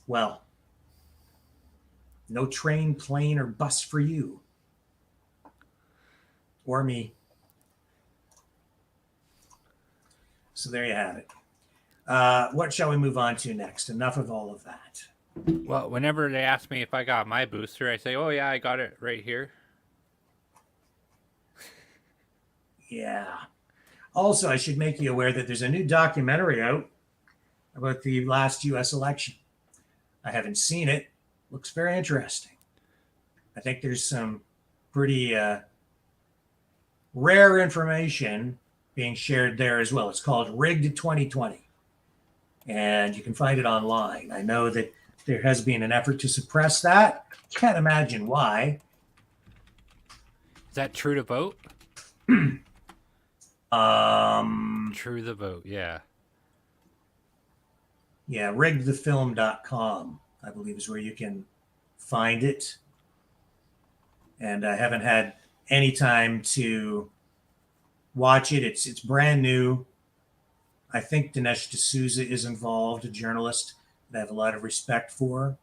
well, no train, plane, or bus for you. Or me. So there you have it. What shall we move on to next? Enough of all of that. Well, whenever they ask me if I got my booster, I say, oh, yeah, I got it right here. Yeah. Also, I should make you aware that there's a new documentary out about the last U.S. election. I haven't seen it. Looks very interesting. I think there's some pretty rare information being shared there as well. It's called Rigged 2020, and you can find it online. I know that there has been an effort to suppress that. Can't imagine why. Is that True to Vote? True the Vote, yeah. Yeah, riggedthefilm.com, I believe, is where you can find it. And I haven't had any time to watch it. It's brand new. I think Dinesh D'Souza is involved, a journalist that I have a lot of respect for.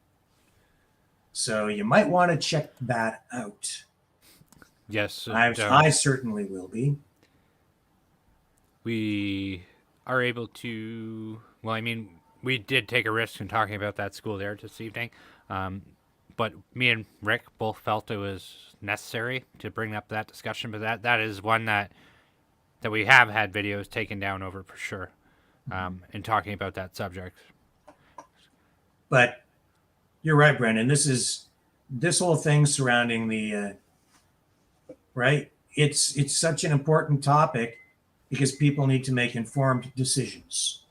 So you might want to check that out. Yes. I certainly will be. We are able to, well, I mean, we did take a risk in talking about that school there this evening. But me and Rick both felt it was necessary to bring up that discussion. But that is one that we have had videos taken down over for sure, in talking about that subject. But you're right, Brendan. This whole thing surrounding the right. It's such an important topic because people need to make informed decisions,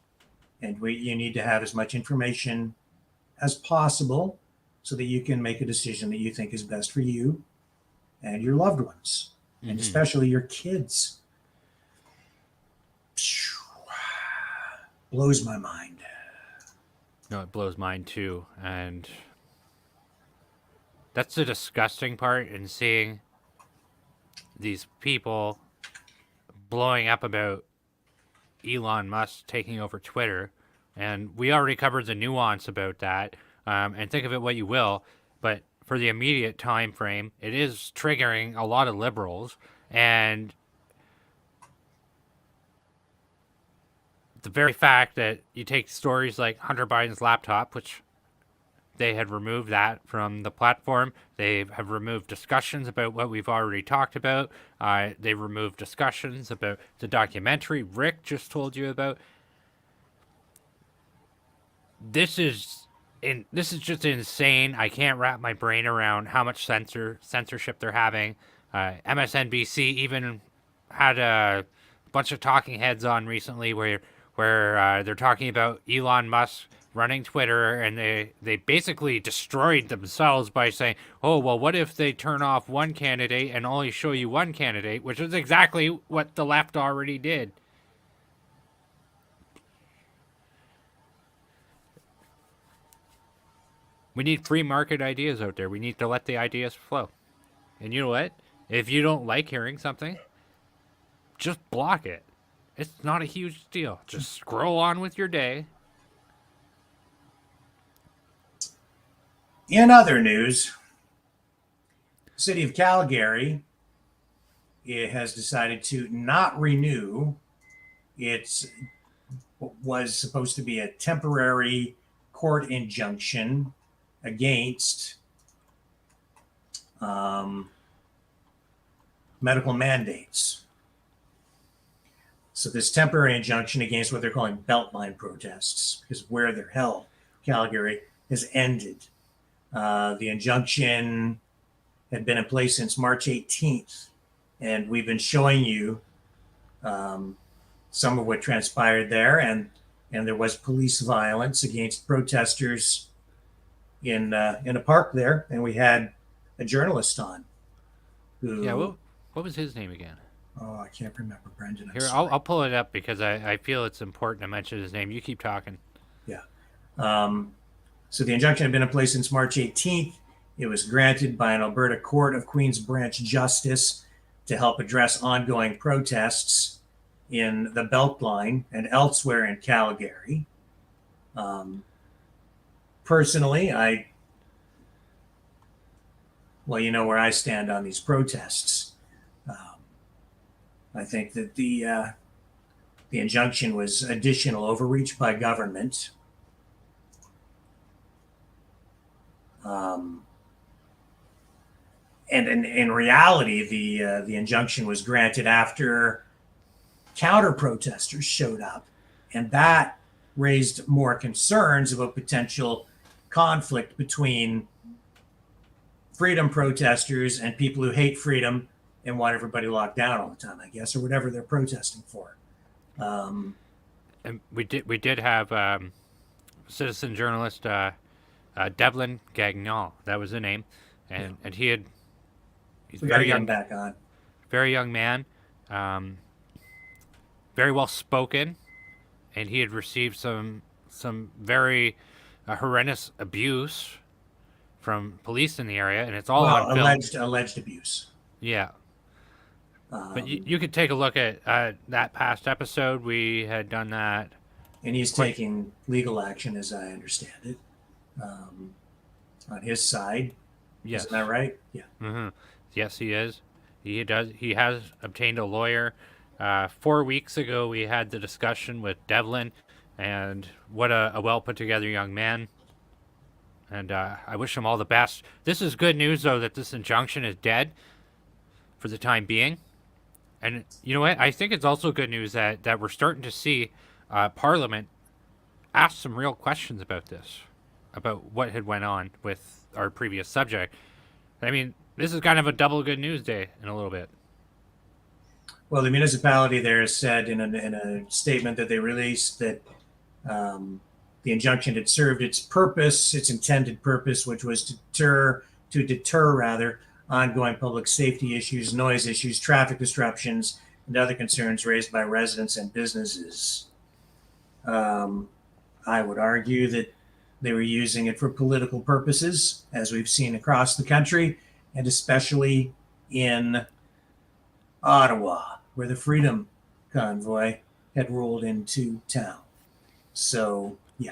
and you need to have as much information as possible so that you can make a decision that you think is best for you and your loved ones, and especially your kids. Blows my mind. No, it blows mine too. And that's the disgusting part in seeing these people blowing up about Elon Musk taking over Twitter. And we already covered the nuance about that. And think of it what you will, but for the immediate time frame, it is triggering a lot of liberals. And the very fact that you take stories like Hunter Biden's laptop, which they had removed that from the platform. They have removed discussions about what we've already talked about. They removed discussions about the documentary Rick just told you about. This is just insane. I can't wrap my brain around how much censorship they're having. MSNBC even had a bunch of talking heads on recently where they're talking about Elon Musk running Twitter, and they basically destroyed themselves by saying, oh, well, what if they turn off one candidate and only show you one candidate, which is exactly what the left already did. We need free market ideas out there. We need to let the ideas flow. And you know what? If you don't like hearing something, just block it. It's not a huge deal. Just scroll on with your day. In other news, the city of Calgary has decided to not renew its what was supposed to be a temporary court injunction against medical mandates. So this temporary injunction against what they're calling beltline protests, because where they're held, Calgary, has ended. The injunction had been in place since March 18th, and we've been showing you some of what transpired there, and there was police violence against protesters in a park there, and we had a journalist on. What was his name again? Oh, I can't remember, Brendan. Here, I'll pull it up because I feel it's important to mention his name. You keep talking. Yeah. So the injunction had been in place since March 18th. It was granted by an Alberta Court of Queen's Branch Justice to help address ongoing protests in the Beltline and elsewhere in Calgary. Personally, you know where I stand on these protests. I think that the injunction was additional overreach by government. And in reality, the injunction was granted after counter protesters showed up, and that raised more concerns about potential conflict between freedom protesters and people who hate freedom and want everybody locked down all the time, I guess, or whatever they're protesting for. And we did have citizen journalist Devlin Gagnon, that was the name, and he's very young, back on. Very young man, very well spoken, and he had received some very horrendous abuse from police in the area, and it's all on film. Alleged abuse. Yeah. But you could take a look at that past episode. We had done that. And he's taking legal action, as I understand it, on his side. Yes. Isn't that right? Yeah. Mm-hmm. Yes, he is. He does. He has obtained a lawyer. 4 weeks ago, we had the discussion with Devlin, and what a well put together young man. And I wish him all the best. This is good news, though, that this injunction is dead for the time being. And you know what? I think it's also good news that we're starting to see Parliament ask some real questions about this, about what had went on with our previous subject. I mean, this is kind of a double good news day in a little bit. Well, the municipality there has said in a statement that they released that the injunction had served its purpose, its intended purpose, which was to deter ongoing public safety issues, noise issues, traffic disruptions, and other concerns raised by residents and businesses. I would argue that they were using it for political purposes, as we've seen across the country, and especially in Ottawa, where the Freedom Convoy had rolled into town. So, yeah.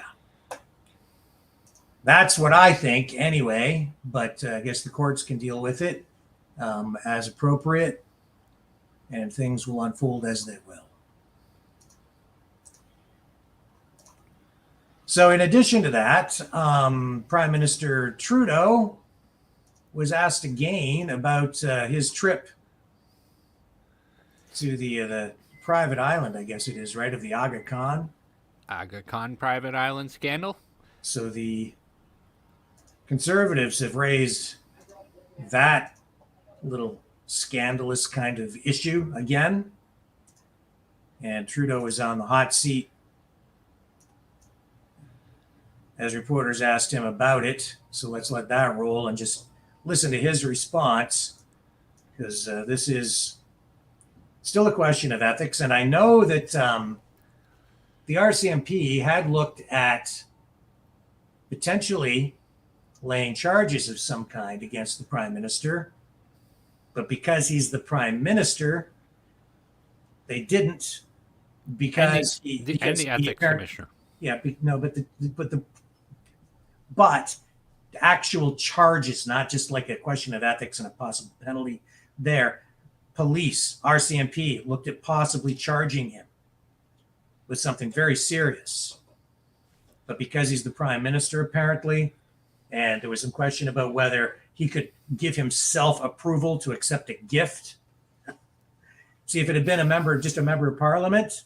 That's what I think anyway, but I guess the courts can deal with it as appropriate, and things will unfold as they will. So in addition to that, Prime Minister Trudeau was asked again about his trip to the private island, I guess it is, right, of the Aga Khan. Aga Khan private island scandal? So the Conservatives have raised that little scandalous kind of issue again. And Trudeau is on the hot seat as reporters asked him about it. So let's let that roll and just listen to his response, because this is still a question of ethics. And I know that the RCMP had looked at potentially laying charges of some kind against the Prime Minister, but because he's the Prime Minister, they didn't, because the ethics commissioner. Yeah, but the actual charges, not just like a question of ethics and a possible penalty there. Police, RCMP looked at possibly charging him with something very serious, but because he's the Prime Minister, apparently, and there was some question about whether he could give himself approval to accept a gift. See, if it had been just a member of Parliament,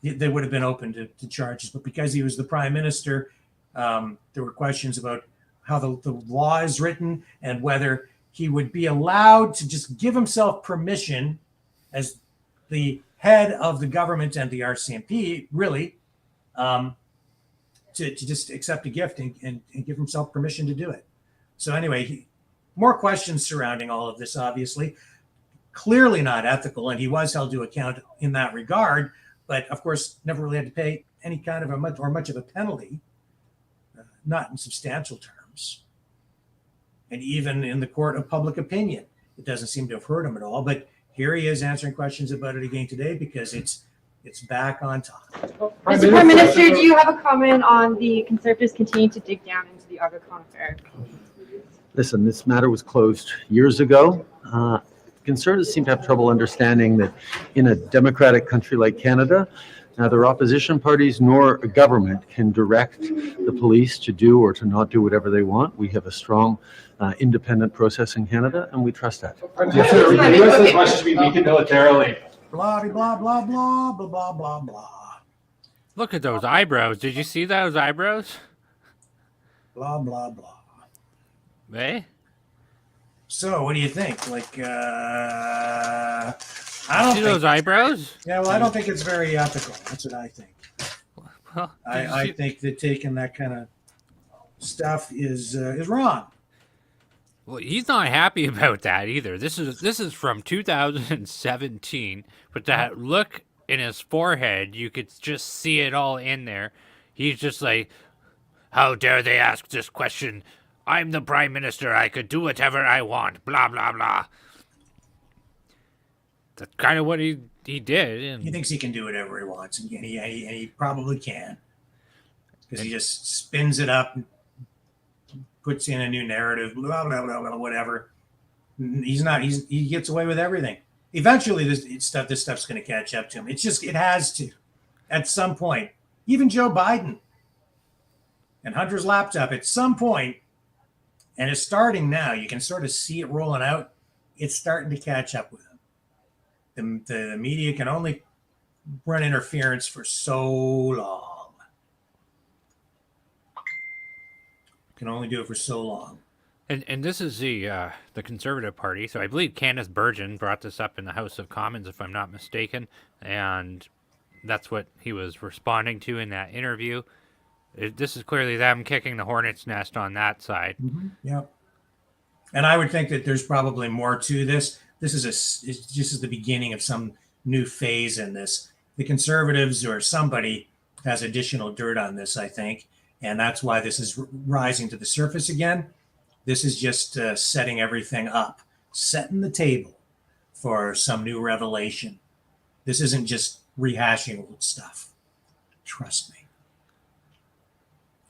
they would have been open to charges. But because he was the Prime Minister, there were questions about how the law is written and whether he would be allowed to just give himself permission as the head of the government and the RCMP, really, to just accept a gift and give himself permission to do it. So anyway, more questions surrounding all of this, obviously. Clearly not ethical, and he was held to account in that regard, but of course never really had to pay any kind of much of a penalty, not in substantial terms. And even in the court of public opinion, it doesn't seem to have hurt him at all. But here he is answering questions about it again today, because it's back on top. Mr. Prime Minister, do you have a comment on the Conservatives continuing to dig down into the Aga Khan affair? Listen, this matter was closed years ago. Conservatives seem to have trouble understanding that in a democratic country like Canada, neither opposition parties nor a government can direct the police to do or to not do whatever they want. We have a strong independent process in Canada, and we trust that. Yes, sir. The U.S. has much to be weakened militarily. Blah, blah, blah, blah, blah, blah, blah, blah. Look at those eyebrows. Did you see those eyebrows? Blah, blah, blah. Eh? So, what do you think? Like, I don't See think those eyebrows? Yeah, well, I don't think it's very ethical. That's what I think. Well, I think that taking that kind of stuff is wrong. Well, he's not happy about that either. This is from 2017, but that look in his forehead, you could just see it all in there. He's just like, how dare they ask this question? I'm the prime minister. I could do whatever I want. Blah, blah, blah. That's kind of what he did. And he thinks he can do whatever he wants, and he probably can. Because he just spins it up, puts in a new narrative, blah, blah, blah, blah, whatever. He gets away with everything. Eventually, this stuff's going to catch up to him. It has to. At some point. Even Joe Biden and Hunter's laptop, at some point, and it's starting now, you can sort of see it rolling out, it's starting to catch up with him. The media can only run interference for so long. Can only do it for so long. And this is the Conservative Party. So I believe Candace Bergen brought this up in the House of Commons, if I'm not mistaken. And that's what he was responding to in that interview. This is clearly them kicking the hornet's nest on that side. Mm-hmm. Yep. And I would think that there's probably more to this. This is the beginning of some new phase in this. The Conservatives or somebody has additional dirt on this, I think. And that's why this is rising to the surface again. This is just setting everything up, setting the table for some new revelation. This isn't just rehashing old stuff. Trust me.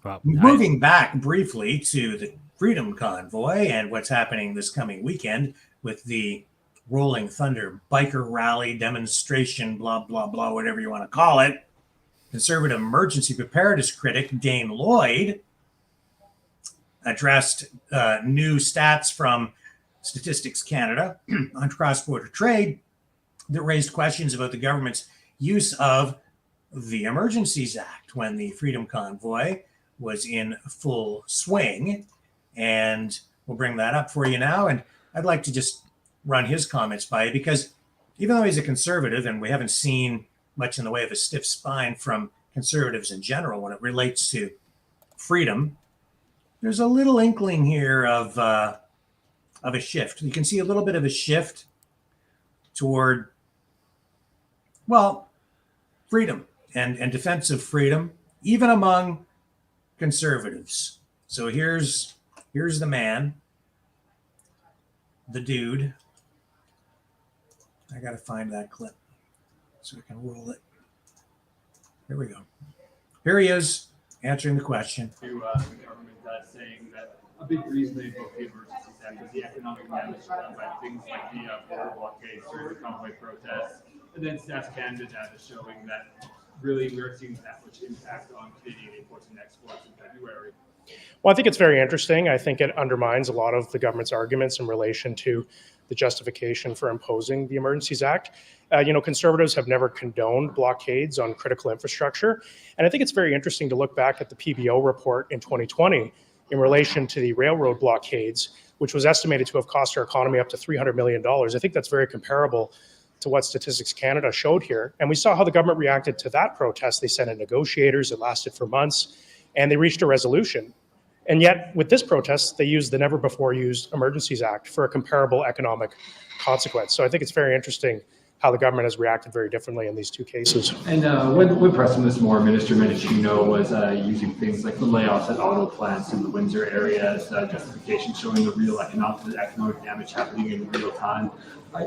Well, moving back briefly to the Freedom Convoy and what's happening this coming weekend with the Rolling Thunder biker rally demonstration, blah, blah, blah, whatever you want to call it. Conservative emergency preparedness critic Dane Lloyd addressed new stats from Statistics Canada on cross-border trade that raised questions about the government's use of the Emergencies Act when the Freedom Convoy was in full swing. And we'll bring that up for you now. And I'd like to just run his comments by you, because even though he's a conservative and we haven't seen much in the way of a stiff spine from conservatives in general when it relates to freedom, there's a little inkling here of a shift. You can see a little bit of a shift toward, well, freedom and defense of freedom, even among conservatives. So here's the man, the dude. I got to find that clip so I can roll it. Here we go. Here he is answering the question. To the government saying that a big reason they booked the emergency act was the economic damage done by things like the border blockades during the convoy protests, and then Stats Canada data showing that really we're seeing that much impact on Canadian imports and exports in February. Well, I think it's very interesting. I think it undermines a lot of the government's arguments in relation to the justification for imposing the Emergencies Act. Conservatives have never condoned blockades on critical infrastructure. And I think it's very interesting to look back at the PBO report in 2020 in relation to the railroad blockades, which was estimated to have cost our economy up to $300 million. I think that's very comparable to what Statistics Canada showed here. And we saw how the government reacted to that protest. They sent in negotiators, it lasted for months, and they reached a resolution. And yet, with this protest, they used the never-before-used Emergencies Act for a comparable economic consequence. So I think it's very interesting how the government has reacted very differently in these two cases. And when pressing this more, Minister Mendicino was using things like the layoffs at auto plants in the Windsor area as justification, showing the real economic damage happening in real time.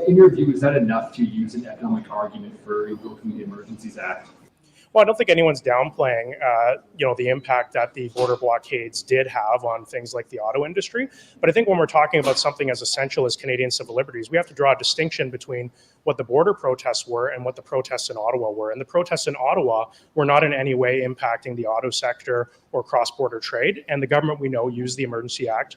In your view, is that enough to use an economic argument for invoking the Emergencies Act? Well, I don't think anyone's downplaying, the impact that the border blockades did have on things like the auto industry. But I think when we're talking about something as essential as Canadian civil liberties, we have to draw a distinction between what the border protests were and what the protests in Ottawa were. And the protests in Ottawa were not in any way impacting the auto sector or cross-border trade. And the government, we know, used the Emergency Act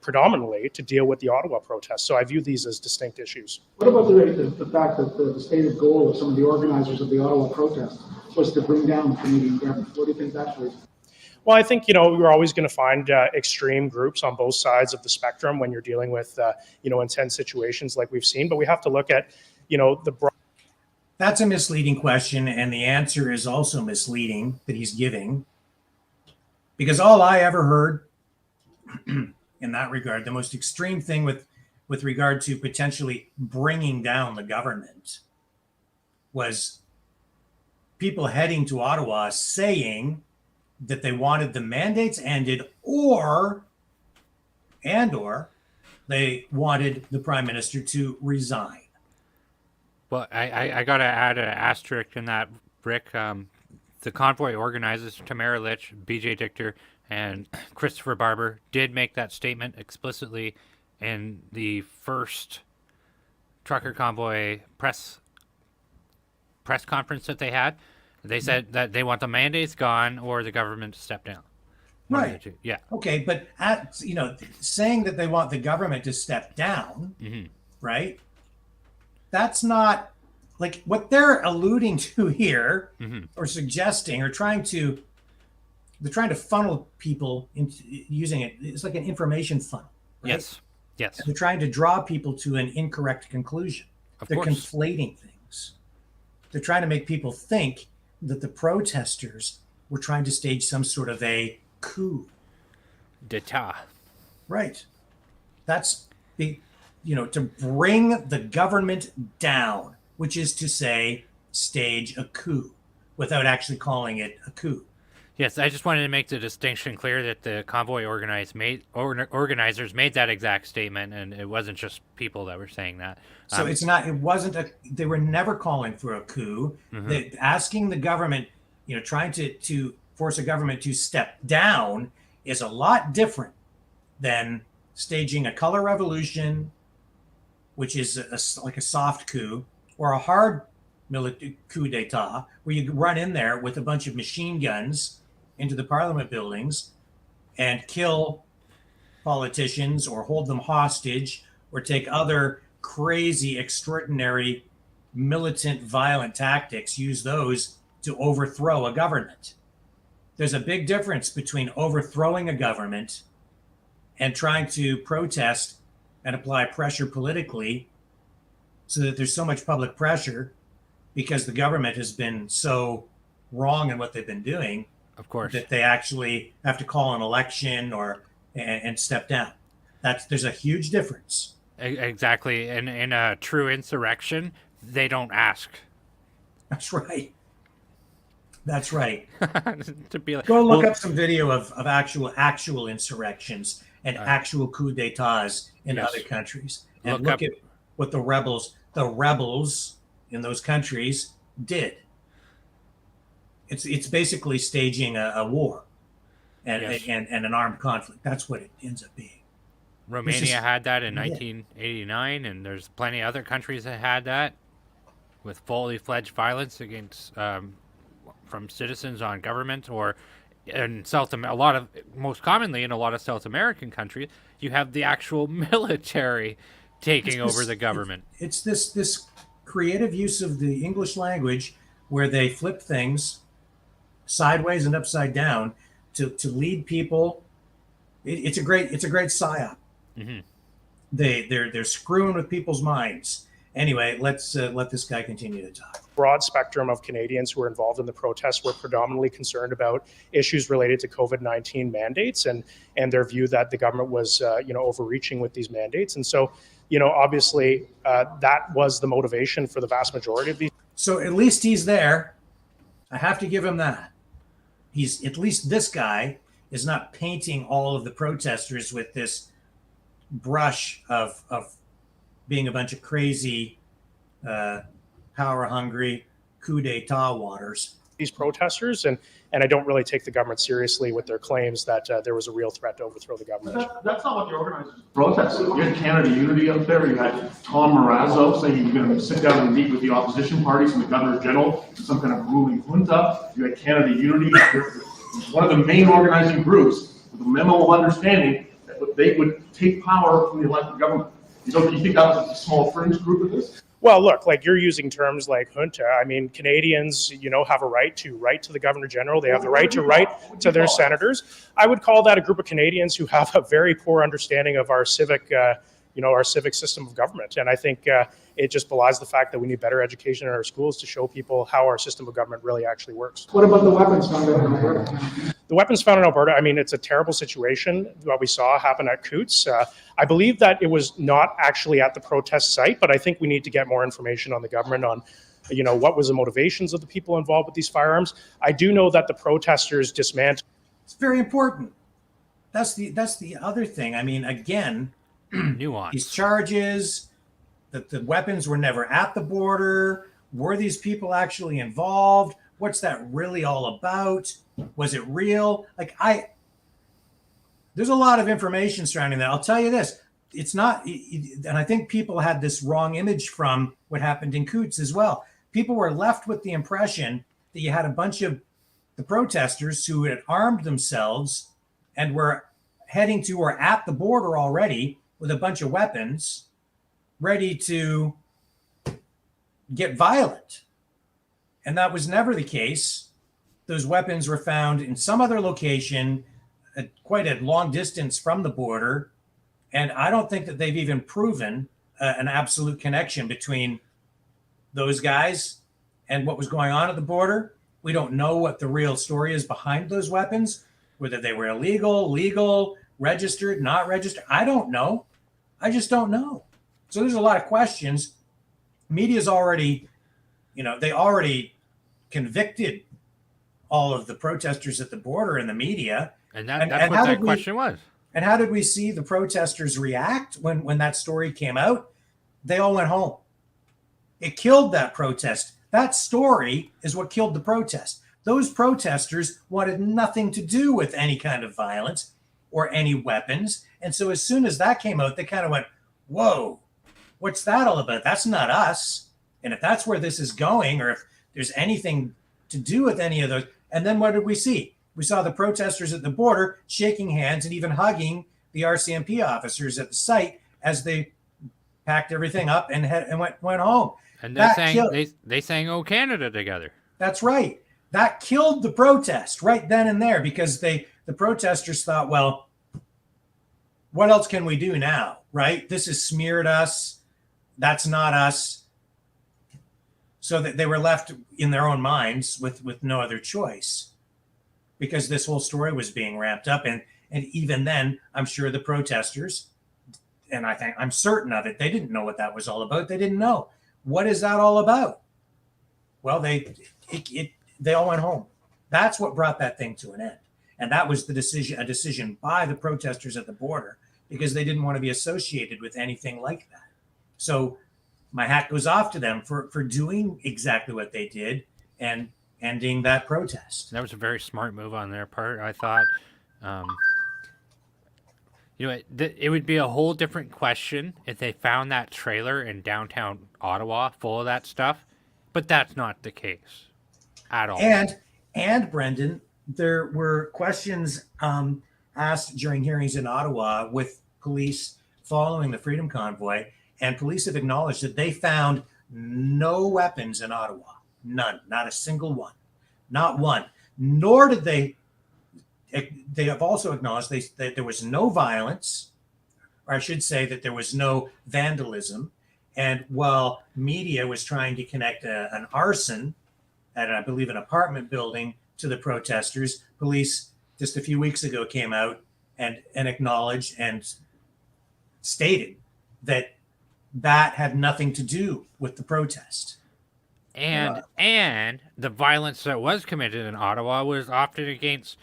predominantly to deal with the Ottawa protests. So I view these as distinct issues. What about the fact that the stated goal of some of the organizers of the Ottawa protests was to bring down the Canadian government. What do you think that was? Well, I think, you're always going to find extreme groups on both sides of the spectrum when you're dealing with, intense situations like we've seen. But we have to look at, the broad. That's a misleading question, and the answer is also misleading that he's giving. Because all I ever heard in that regard, the most extreme thing with regard to potentially bringing down the government was people heading to Ottawa saying that they wanted the mandates ended or they wanted the prime minister to resign. Well, I got to add an asterisk in that, Rick. The convoy organizers, Tamara Litch, BJ Dichter, and Christopher Barber did make that statement explicitly in the first trucker convoy press conference that they had. They said that they want the mandates gone or the government to step down. Right. Yeah. Okay, but saying that they want the government to step down, right? That's not like what they're alluding to here, or suggesting, or trying to funnel people into using it. It's like an information funnel. Right? Yes. And they're trying to draw people to an incorrect conclusion. They're conflating things. They're trying to make people think that the protesters were trying to stage some sort of a coup d'etat. Right. That's to bring the government down, which is to say, stage a coup without actually calling it a coup. Yes, I just wanted to make the distinction clear that the convoy organizers made that exact statement, and it wasn't just people that were saying that. So they were never calling for a coup. Asking the government, trying to force a government to step down is a lot different than staging a color revolution, which is like a soft coup, or a hard military coup d'etat, where you run in there with a bunch of machine guns into the parliament buildings and kill politicians or hold them hostage or take other crazy, extraordinary, militant, violent tactics, use those to overthrow a government. There's a big difference between overthrowing a government and trying to protest and apply pressure politically so that there's so much public pressure because the government has been so wrong in what they've been doing, of course, that they actually have to call an election and step down. There's a huge difference. Exactly. And in a true insurrection, they don't ask. That's right. That's right. To be like, go look up some video of actual insurrections and actual coup d'etats in other countries, and look at what the rebels in those countries did. It's basically staging a war and an armed conflict. That's what it ends up being. Romania had that in 1989, and there's plenty of other countries that had that with fully fledged violence against from citizens on government, or in most commonly in a lot of South American countries, you have the actual military taking over the government. It's this creative use of the English language where they flip things sideways and upside down to lead people. It's a great psyop. They're screwing with people's minds. Anyway, let's let this guy continue to talk. Broad spectrum of Canadians who were involved in the protests were predominantly concerned about issues related to COVID-19 mandates and their view that the government was overreaching with these mandates. And so, obviously that was the motivation for the vast majority of these. So at least he's there. I have to give him that. At least this guy is not painting all of the protesters with this brush of being a bunch of crazy, power-hungry coup d'etat waters. These protesters, and I don't really take the government seriously with their claims that there was a real threat to overthrow the government. That's not what the organizers protested. You had Canada Unity out there. You had Tom Marazzo saying he was going to sit down and meet with the opposition parties and the Governor General, some kind of ruling junta. You had Canada Unity, one of the main organizing groups, with a memo of understanding that they would take power from the elected government. You think that was a small fringe group of this? Well, look, like you're using terms like junta. I mean, Canadians, have a right to write to the Governor General. They have the right to write to their senators. I would call that a group of Canadians who have a very poor understanding of our civic, our civic system of government. And I think it just belies the fact that we need better education in our schools to show people how our system of government really actually works. What about the weapons found in Alberta? The weapons found in Alberta, I mean, it's a terrible situation, what we saw happen at Coots. I believe that it was not actually at the protest site, but I think we need to get more information on the government on, what was the motivations of the people involved with these firearms. I do know that the protesters dismantled. It's very important. That's the other thing. I mean, again, nuance. These charges that the weapons were never at the border. Were these people actually involved? What's that really all about? Was it real? There's a lot of information surrounding that. I'll tell you this, it's not, and I think people had this wrong image from what happened in Coots as well. People were left with the impression that you had a bunch of the protesters who had armed themselves and were heading to or at the border already with a bunch of weapons ready to get violent. And that was never the case. Those weapons were found in some other location at quite a long distance from the border. And I don't think that they've even proven an absolute connection between those guys and what was going on at the border. We don't know what the real story is behind those weapons, whether they were illegal, legal, registered, not registered. I don't know. I just don't know. So there's a lot of questions. Media's already, they already convicted all of the protesters at the border in the media. And that's what that question was. And how did we see the protesters react when that story came out? They all went home. It killed that protest. That story is what killed the protest. Those protesters wanted nothing to do with any kind of violence or any weapons. And so as soon as that came out, they kind of went, whoa, what's that all about? That's not us. And if that's where this is going, or if there's anything to do with any of those. And then what did we see? We saw the protesters at the border shaking hands and even hugging the RCMP officers at the site as they packed everything up and went home. And they sang "Oh Canada" together. That's right. That killed the protest right then and there, because the protesters thought, well, what else can we do now, right? This has smeared us. That's not us. So that they were left in their own minds with no other choice, because this whole story was being ramped up. And even then, I'm sure the protesters, and I'm certain of it, they didn't know what that was all about. They didn't know. What is that all about? Well, they all went home. That's what brought that thing to an end. And that was a decision by the protesters at the border, because they didn't want to be associated with anything like that. So my hat goes off to them for doing exactly what they did and ending that protest. That was a very smart move on their part, I thought. It would be a whole different question if they found that trailer in downtown Ottawa full of that stuff, but that's not the case at all. And Brendan, there were questions asked during hearings in Ottawa with police following the Freedom Convoy, and police have acknowledged that they found no weapons in Ottawa. None, not a single one, not one. Nor did they have also acknowledged that there was no violence, or I should say that there was no vandalism. And while media was trying to connect an arson at, I believe, an apartment building to the protesters, police just a few weeks ago came out and acknowledged and stated that had nothing to do with the protest. And the violence that was committed in Ottawa was often against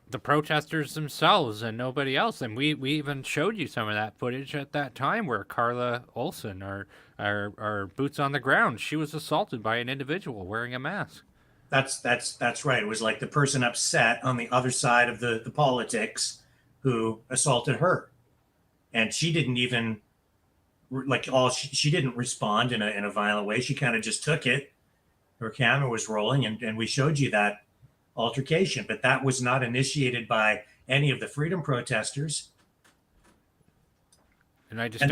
the protesters themselves and nobody else. And we even showed you some of that footage at that time where Carla Olson, our boots on the ground, she was assaulted by an individual wearing a mask. That's right. It was like the person upset on the other side of the politics who assaulted her. And she didn't even she didn't respond in a violent way. She kind of just took it. Her camera was rolling and we showed you that altercation, but that was not initiated by any of the freedom protesters. And I just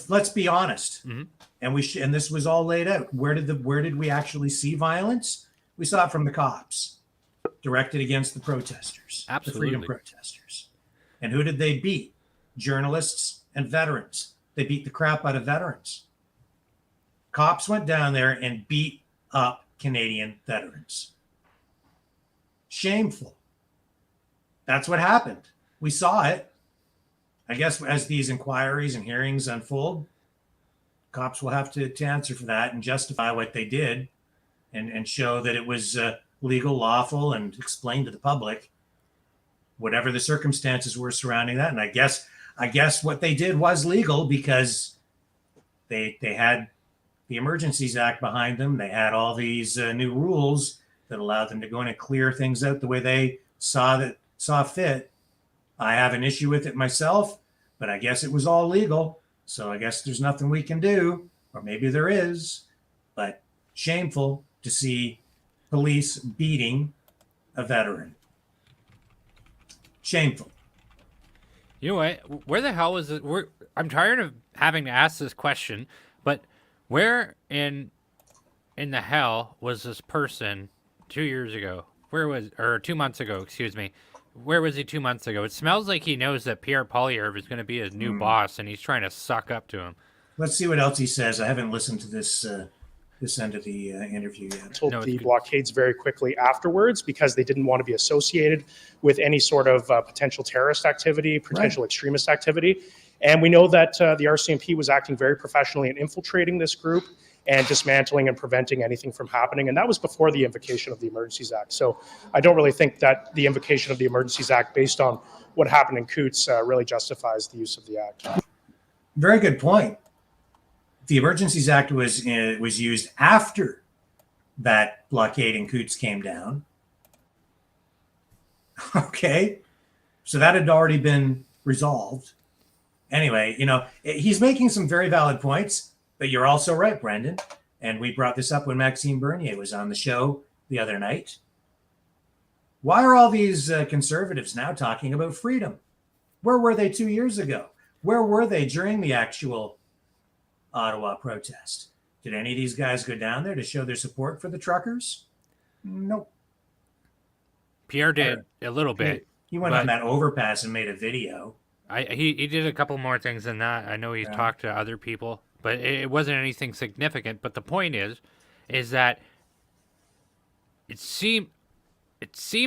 let's be honest. Mm-hmm. And this was all laid out. Where did we actually see violence? We saw it from the cops, directed against the protesters, absolutely, the freedom protesters. And who did they beat? Journalists and veterans. They beat the crap out of veterans. Cops went down there and beat up Canadian veterans. Shameful. That's what happened. We saw it. I guess as these inquiries and hearings unfold, cops will have to answer for that and justify what they did and show that it was legal, lawful, and explain to the public whatever the circumstances were surrounding that. And I guess what they did was legal because they had the Emergencies Act behind them. They had all these new rules that allowed them to go in and clear things out the way they saw fit. I have an issue with it myself, but I guess it was all legal. So I guess there's nothing we can do, or maybe there is, but shameful to see police beating a veteran. Shameful. You know what? Where the hell was it? I'm tired of having to ask this question, but where in the hell was this person 2 years ago? Or 2 months ago, excuse me. Where was he 2 months ago? It smells like he knows that Pierre Poilievre is going to be his new boss, and he's trying to suck up to him. Let's see what else he says. I haven't listened to this end of the interview yet. Told the blockades very quickly afterwards because they didn't want to be associated with any sort of potential terrorist activity, potential extremist activity. And we know that the RCMP was acting very professionally in infiltrating this group and dismantling and preventing anything from happening. And that was before the invocation of the Emergencies Act. So I don't really think that the invocation of the Emergencies Act based on what happened in Coutts really justifies the use of the act. Very good point. The Emergencies Act was used after that blockade in Coutts came down. Okay. So that had already been resolved. Anyway, he's making some very valid points. But you're also right, Brendan. And we brought this up when Maxime Bernier was on the show the other night. Why are all these conservatives now talking about freedom? Where were they 2 years ago? Where were they during the actual Ottawa protest? Did any of these guys go down there to show their support for the truckers? Nope. Pierre did a little bit. He went on that overpass and made a video. He did a couple more things than that. I know he talked to other people. But it wasn't anything significant. But the point is that it seemed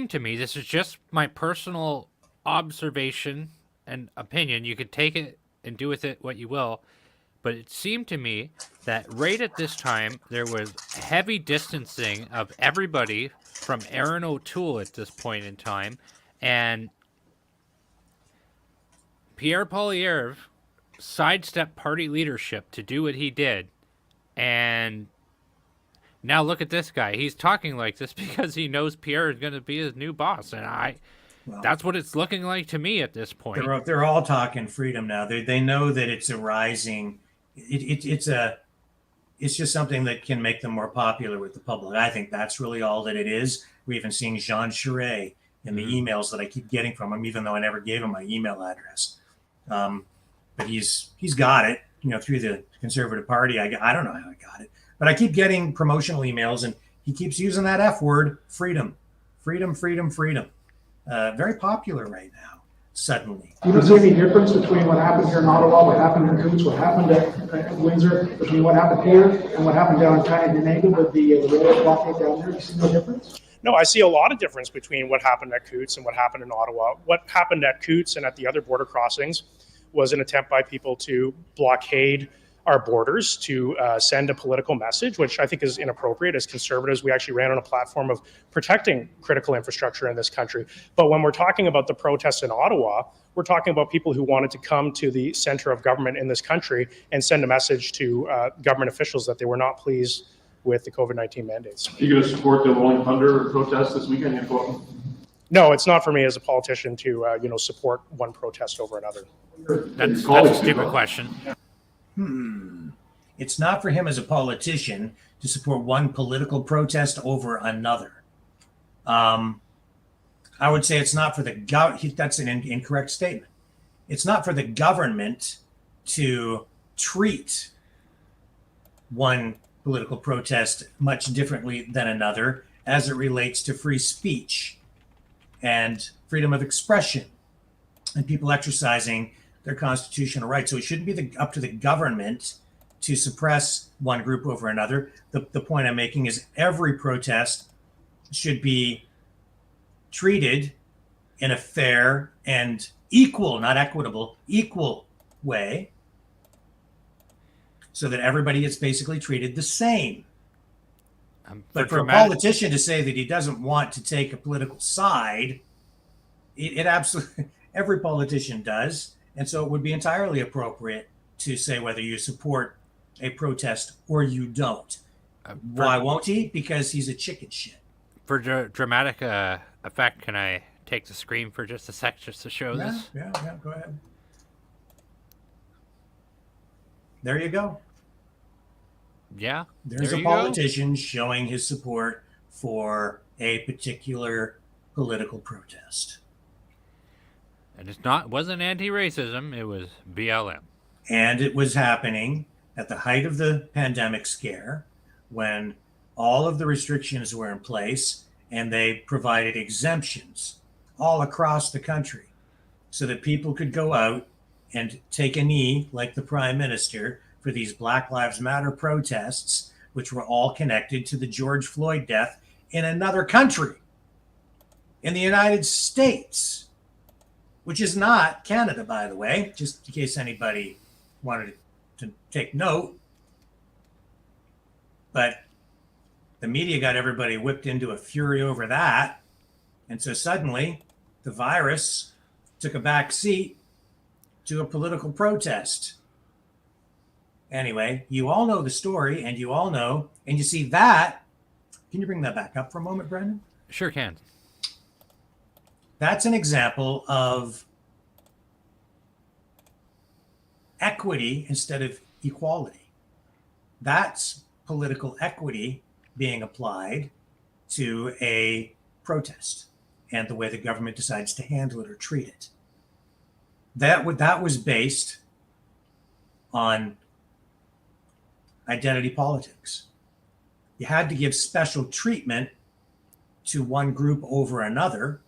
to me, this is just my personal observation and opinion. You could take it and do with it what you will. But it seemed to me that right at this time, there was heavy distancing of everybody from Aaron O'Toole at this point in time. And Pierre Poilievre sidestep party leadership to do what he did, and now look at this guy. He's talking like this because he knows Pierre is going to be his new boss, and that's what it's looking like to me at this point. They're all talking freedom now. They know that it's a rising. It's just something that can make them more popular with the public. I think that's really all that it is. We even seen Jean Charest in the emails that I keep getting from him, even though I never gave him my email address. But he's got it, through the Conservative Party. I don't know how I got it, but I keep getting promotional emails, and he keeps using that F word, freedom, freedom, freedom, freedom. Very popular right now, suddenly. You don't see any difference between what happened here in Ottawa, what happened in Coutts, what happened at Windsor, between what happened here and what happened down in Chatham-Sarnia with the railroad blockade down there? You see no difference? No, I see a lot of difference between what happened at Coutts and what happened in Ottawa. What happened at Coutts and at the other border crossings was an attempt by people to blockade our borders, to send a political message, which I think is inappropriate. As Conservatives, we actually ran on a platform of protecting critical infrastructure in this country. But when we're talking about the protests in Ottawa, we're talking about people who wanted to come to the center of government in this country and send a message to government officials that they were not pleased with the COVID-19 mandates. Are you going to support the Rolling Thunder protest this weekend? No, it's not for me as a politician to support one protest over another. That's a stupid question. It's not for him as a politician to support one political protest over another. I would say it's not for the that's an incorrect statement. It's not for the government to treat one political protest much differently than another as it relates to free speech and freedom of expression and people exercising their constitutional rights. So it shouldn't be up to the government to suppress one group over another. The point I'm making is every protest should be treated in a fair and equal, not equitable, equal way, so that everybody is basically treated the same. But for a politician to say that he doesn't want to take a political side, it absolutely, every politician does. And so it would be entirely appropriate to say whether you support a protest or you don't. Why won't he? Because he's a chicken shit. For dramatic effect, can I take the screen for just a sec just to show this? Yeah, go ahead. There you go. Yeah. There's a politician showing his support for a particular political protest. And wasn't anti-racism, it was BLM. And it was happening at the height of the pandemic scare when all of the restrictions were in place and they provided exemptions all across the country so that people could go out and take a knee like the Prime Minister for these Black Lives Matter protests, which were all connected to the George Floyd death in another country, in the United States, which is not Canada, by the way, just in case anybody wanted to take note. But the media got everybody whipped into a fury over that. And so suddenly the virus took a back seat to a political protest. Anyway, you all know the story, and you all know, and you see that. Can you bring that back up for a moment, Brendan? Sure can. That's an example of equity instead of equality. That's political equity being applied to a protest and the way the government decides to handle it or treat it. That was based on identity politics. You had to give special treatment to one group over another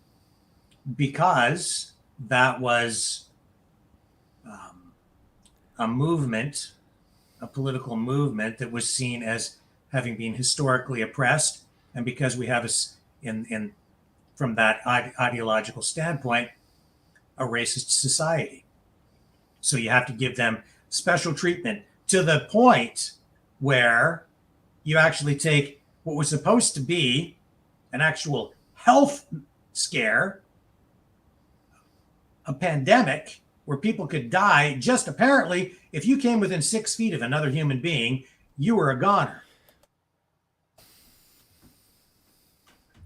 because that was a movement, a political movement that was seen as having been historically oppressed, and because we have from that ideological standpoint, a racist society. So you have to give them special treatment to the point where you actually take what was supposed to be an actual health scare, a pandemic where people could die, just apparently, if you came within 6 feet of another human being, you were a goner.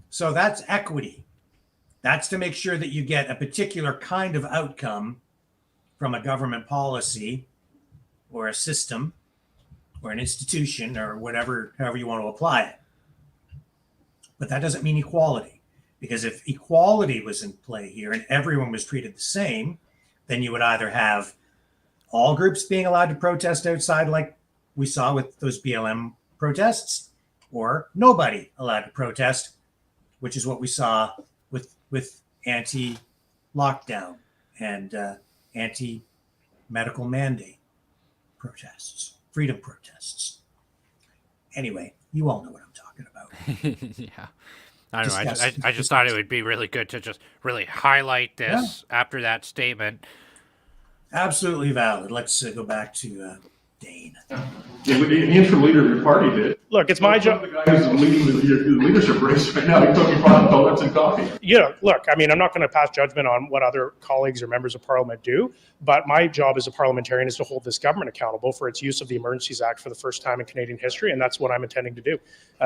So that's equity. That's to make sure that you get a particular kind of outcome from a government policy or a system or an institution or however you want to apply it. But that doesn't mean equality, because if equality was in play here and everyone was treated the same, then you would either have all groups being allowed to protest outside like we saw with those BLM protests, or nobody allowed to protest, which is what we saw with anti-lockdown and anti-medical mandate protests, freedom protests. Anyway, you all know what I'm talking about. Yeah. I don't know. I just thought it would be really good to just really highlight this after that statement. Absolutely valid. Let's go back to Dane. Yeah, the interim leader of your party did. Look, it's my job. The guy who's leading the leadership race right now, he's talking about donuts and coffee. Look, I mean, I'm not going to pass judgment on what other colleagues or members of parliament do, but my job as a parliamentarian is to hold this government accountable for its use of the Emergencies Act for the first time in Canadian history, and that's what I'm intending to do.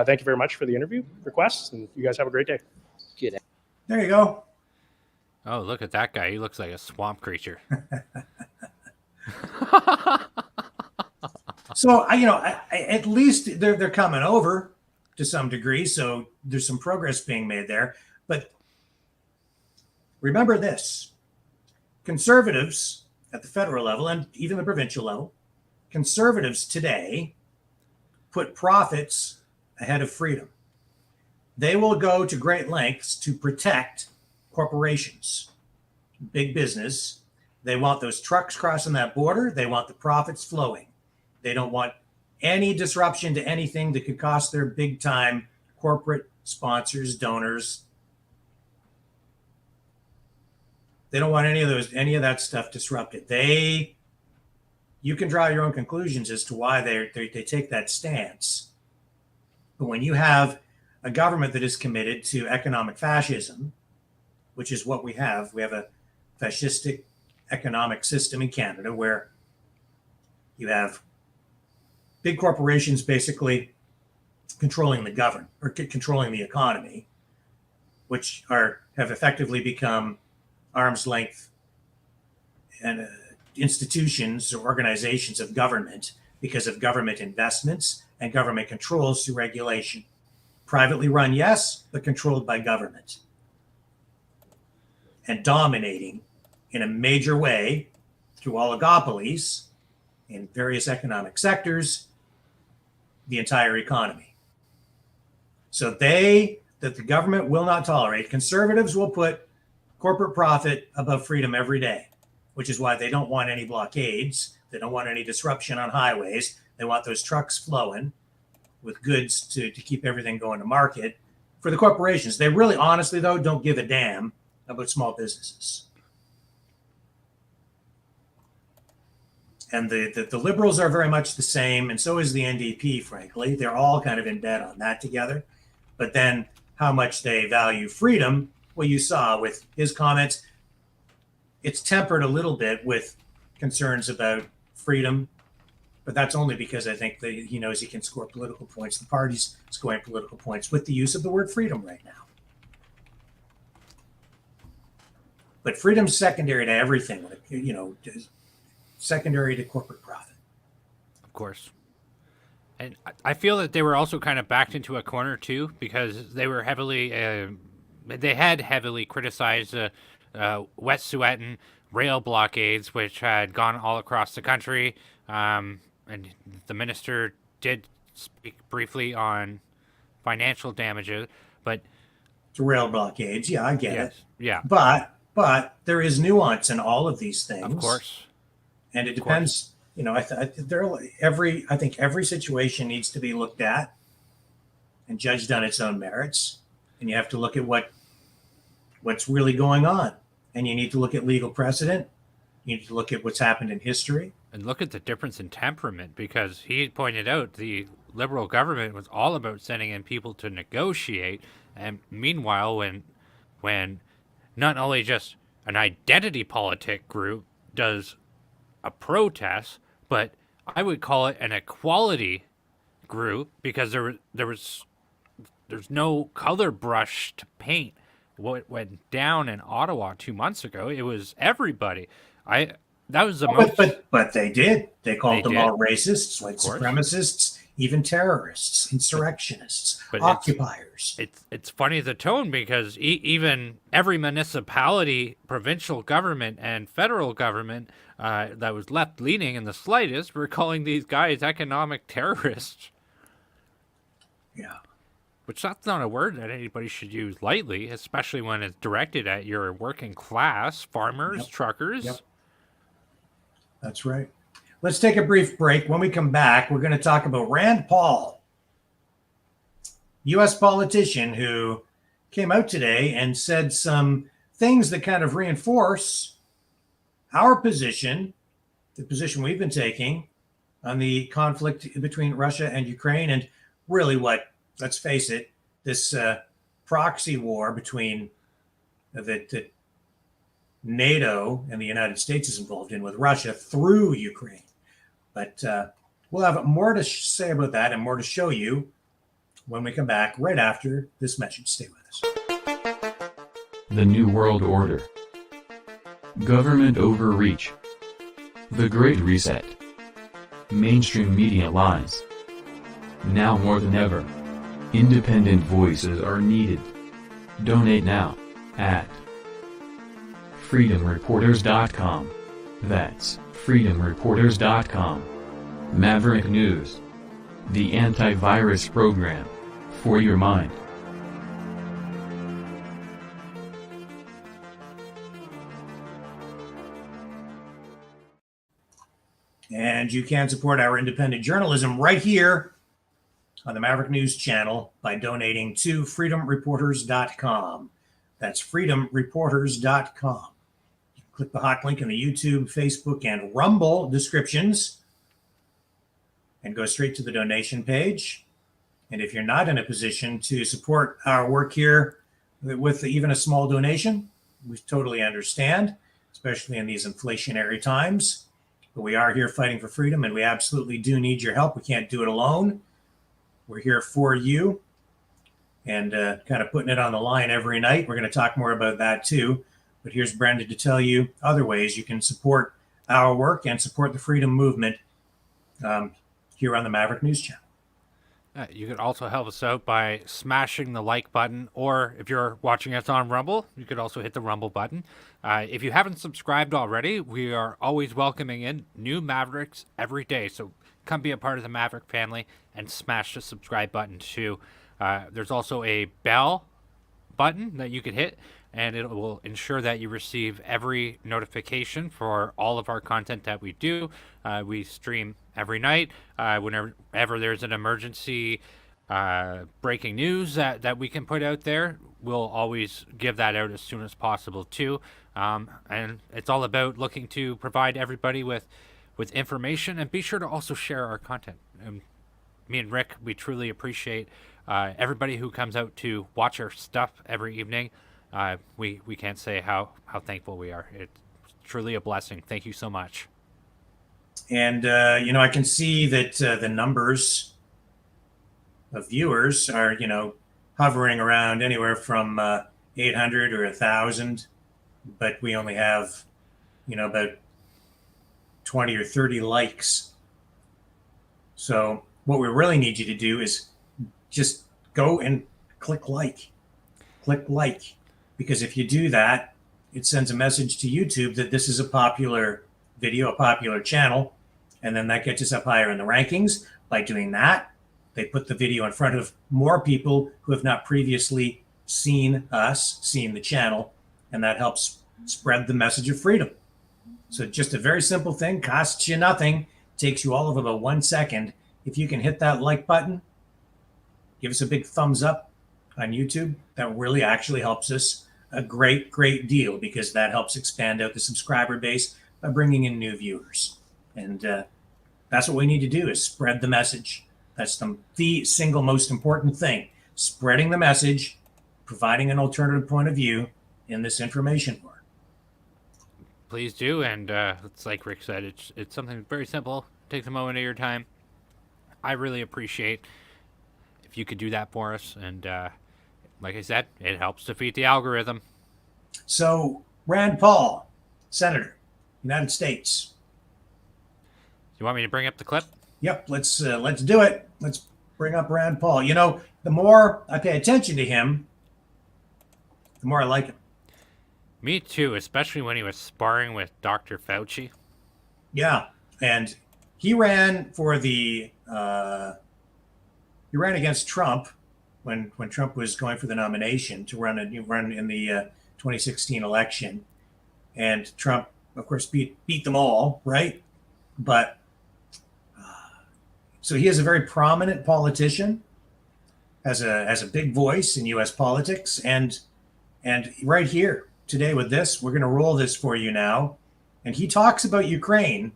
Thank you very much for the interview requests, and you guys have a great day. Good. There you go. Oh, look at that guy. He looks like a swamp creature. So, at least they're coming over to some degree. So there's some progress being made there. But remember this: conservatives at the federal level and even the provincial level, conservatives today put profits ahead of freedom. They will go to great lengths to protect corporations, big business. They want those trucks crossing that border. They want the profits flowing. They don't want any disruption to anything that could cost their big time corporate sponsors, donors. They don't want any of that stuff disrupted. You can draw your own conclusions as to why they take that stance. But when you have a government that is committed to economic fascism, which is what we have a fascistic economic system in Canada where you have big corporations basically controlling controlling the economy, which have effectively become arm's length and institutions or organizations of government because of government investments and government controls through regulation. Privately run, yes, but controlled by government and dominating in a major way through oligopolies in various economic sectors the entire economy. So that the government will not tolerate. Conservatives will put corporate profit above freedom every day, which is why they don't want any blockades. They don't want any disruption on highways. They want those trucks flowing with goods to keep everything going to market for the corporations. They really, honestly, though, don't give a damn about small businesses. And the Liberals are very much the same, and so is the NDP, frankly. They're all kind of in bed on that together. But then how much they value freedom, well, you saw with his comments, it's tempered a little bit with concerns about freedom. But that's only because I think that he knows he can score political points. The party's scoring political points with the use of the word freedom right now. But freedom's secondary to everything, secondary to corporate profit. Of course. And I feel that they were also kind of backed into a corner too, because they were they had heavily criticized Wet'suwet'en rail blockades, which had gone all across the country. And the minister did speak briefly on financial damages, but to rail blockades, yeah, I get it. Yeah. But there is nuance in all of these things. Of course. And it depends, I think every situation needs to be looked at and judged on its own merits. And you have to look at what's really going on. And you need to look at legal precedent. You need to look at what's happened in history. And look at the difference in temperament, because he pointed out the Liberal government was all about sending in people to negotiate. And meanwhile, when not only just an identity politic group does a protest, but I would call it an equality group, because there's no color brush to paint what went down in Ottawa 2 months ago. It was everybody. That was the most. But they did. They called them all racists, white supremacists, even terrorists, insurrectionists, occupiers. It's funny the tone, because even every municipality, provincial government, and federal government that was left leaning in the slightest were calling these guys economic terrorists. Yeah. Which that's not a word that anybody should use lightly, especially when it's directed at your working class, farmers, truckers. Yep. That's right. Let's take a brief break. When we come back, we're going to talk about Rand Paul, U.S. politician who came out today and said some things that kind of reinforce our position, the position we've been taking on the conflict between Russia and Ukraine, and really let's face it, this proxy war between that NATO and the United States is involved in with Russia through Ukraine. But we'll have more to say about that and more to show you when we come back right after this message. Stay with us. The New World Order. Government overreach. The Great Reset. Mainstream media lies. Now more than ever, independent voices are needed. Donate now at freedomreporters.com. That's freedomreporters.com. Maverick News, the antivirus program for your mind. And you can support our independent journalism right here on the Maverick News channel by donating to freedomreporters.com. That's freedomreporters.com. Click the hot link in the YouTube, Facebook, and Rumble descriptions and go straight to the donation page. And if you're not in a position to support our work here with even a small donation, we totally understand, especially in these inflationary times. But we are here fighting for freedom, and we absolutely do need your help. We can't do it alone. We're here for you and kind of putting it on the line every night. We're going to talk more about that too. But here's Brendan to tell you other ways you can support our work and support the freedom movement here on the Maverick News channel. You could also help us out by smashing the like button, or if you're watching us on Rumble, you could also hit the Rumble button. If you haven't subscribed already, we are always welcoming in new Mavericks every day, so come be a part of the Maverick family and smash the subscribe button too. There's also a bell button that you could hit, and it will ensure that you receive every notification for all of our content that we do. We stream every night. Whenever there's an emergency breaking news that we can put out there, we'll always give that out as soon as possible too. And it's all about looking to provide everybody with information, and be sure to also share our content. Me and Rick, we truly appreciate everybody who comes out to watch our stuff every evening. We can't say how thankful we are. It's truly a blessing. Thank you so much. And, I can see that the numbers of viewers are, hovering around anywhere from 800 or 1,000, but we only have, about 20 or 30 likes. So what we really need you to do is just go and click like. Because if you do that, it sends a message to YouTube that this is a popular video, a popular channel, and then that gets us up higher in the rankings. By doing that, they put the video in front of more people who have not previously seen the channel, and that helps spread the message of freedom. So just a very simple thing, costs you nothing, takes you all of about 1 second. If you can hit that like button, give us a big thumbs up on YouTube. That really actually helps us a great deal, because that helps expand out the subscriber base by bringing in new viewers. And that's what we need to do, is spread the message. That's the single most important thing, spreading the message, providing an alternative point of view in this information war. Please do. And it's like Rick said, it's something very simple. Takes a moment of your time. I really appreciate if you could do that for us. And like I said, it helps defeat the algorithm. So Rand Paul, Senator, United States. You want me to bring up the clip? Yep, let's do it. Let's bring up Rand Paul. The more I pay attention to him, the more I like him. Me too, especially when he was sparring with Dr. Fauci. Yeah, and he ran for he ran against Trump when Trump was going for the nomination to run in the 2016 election, and Trump, of course, beat them all, right? But so he is a very prominent politician, has a big voice in U.S. politics, and right here today with this, we're going to roll this for you now, and he talks about Ukraine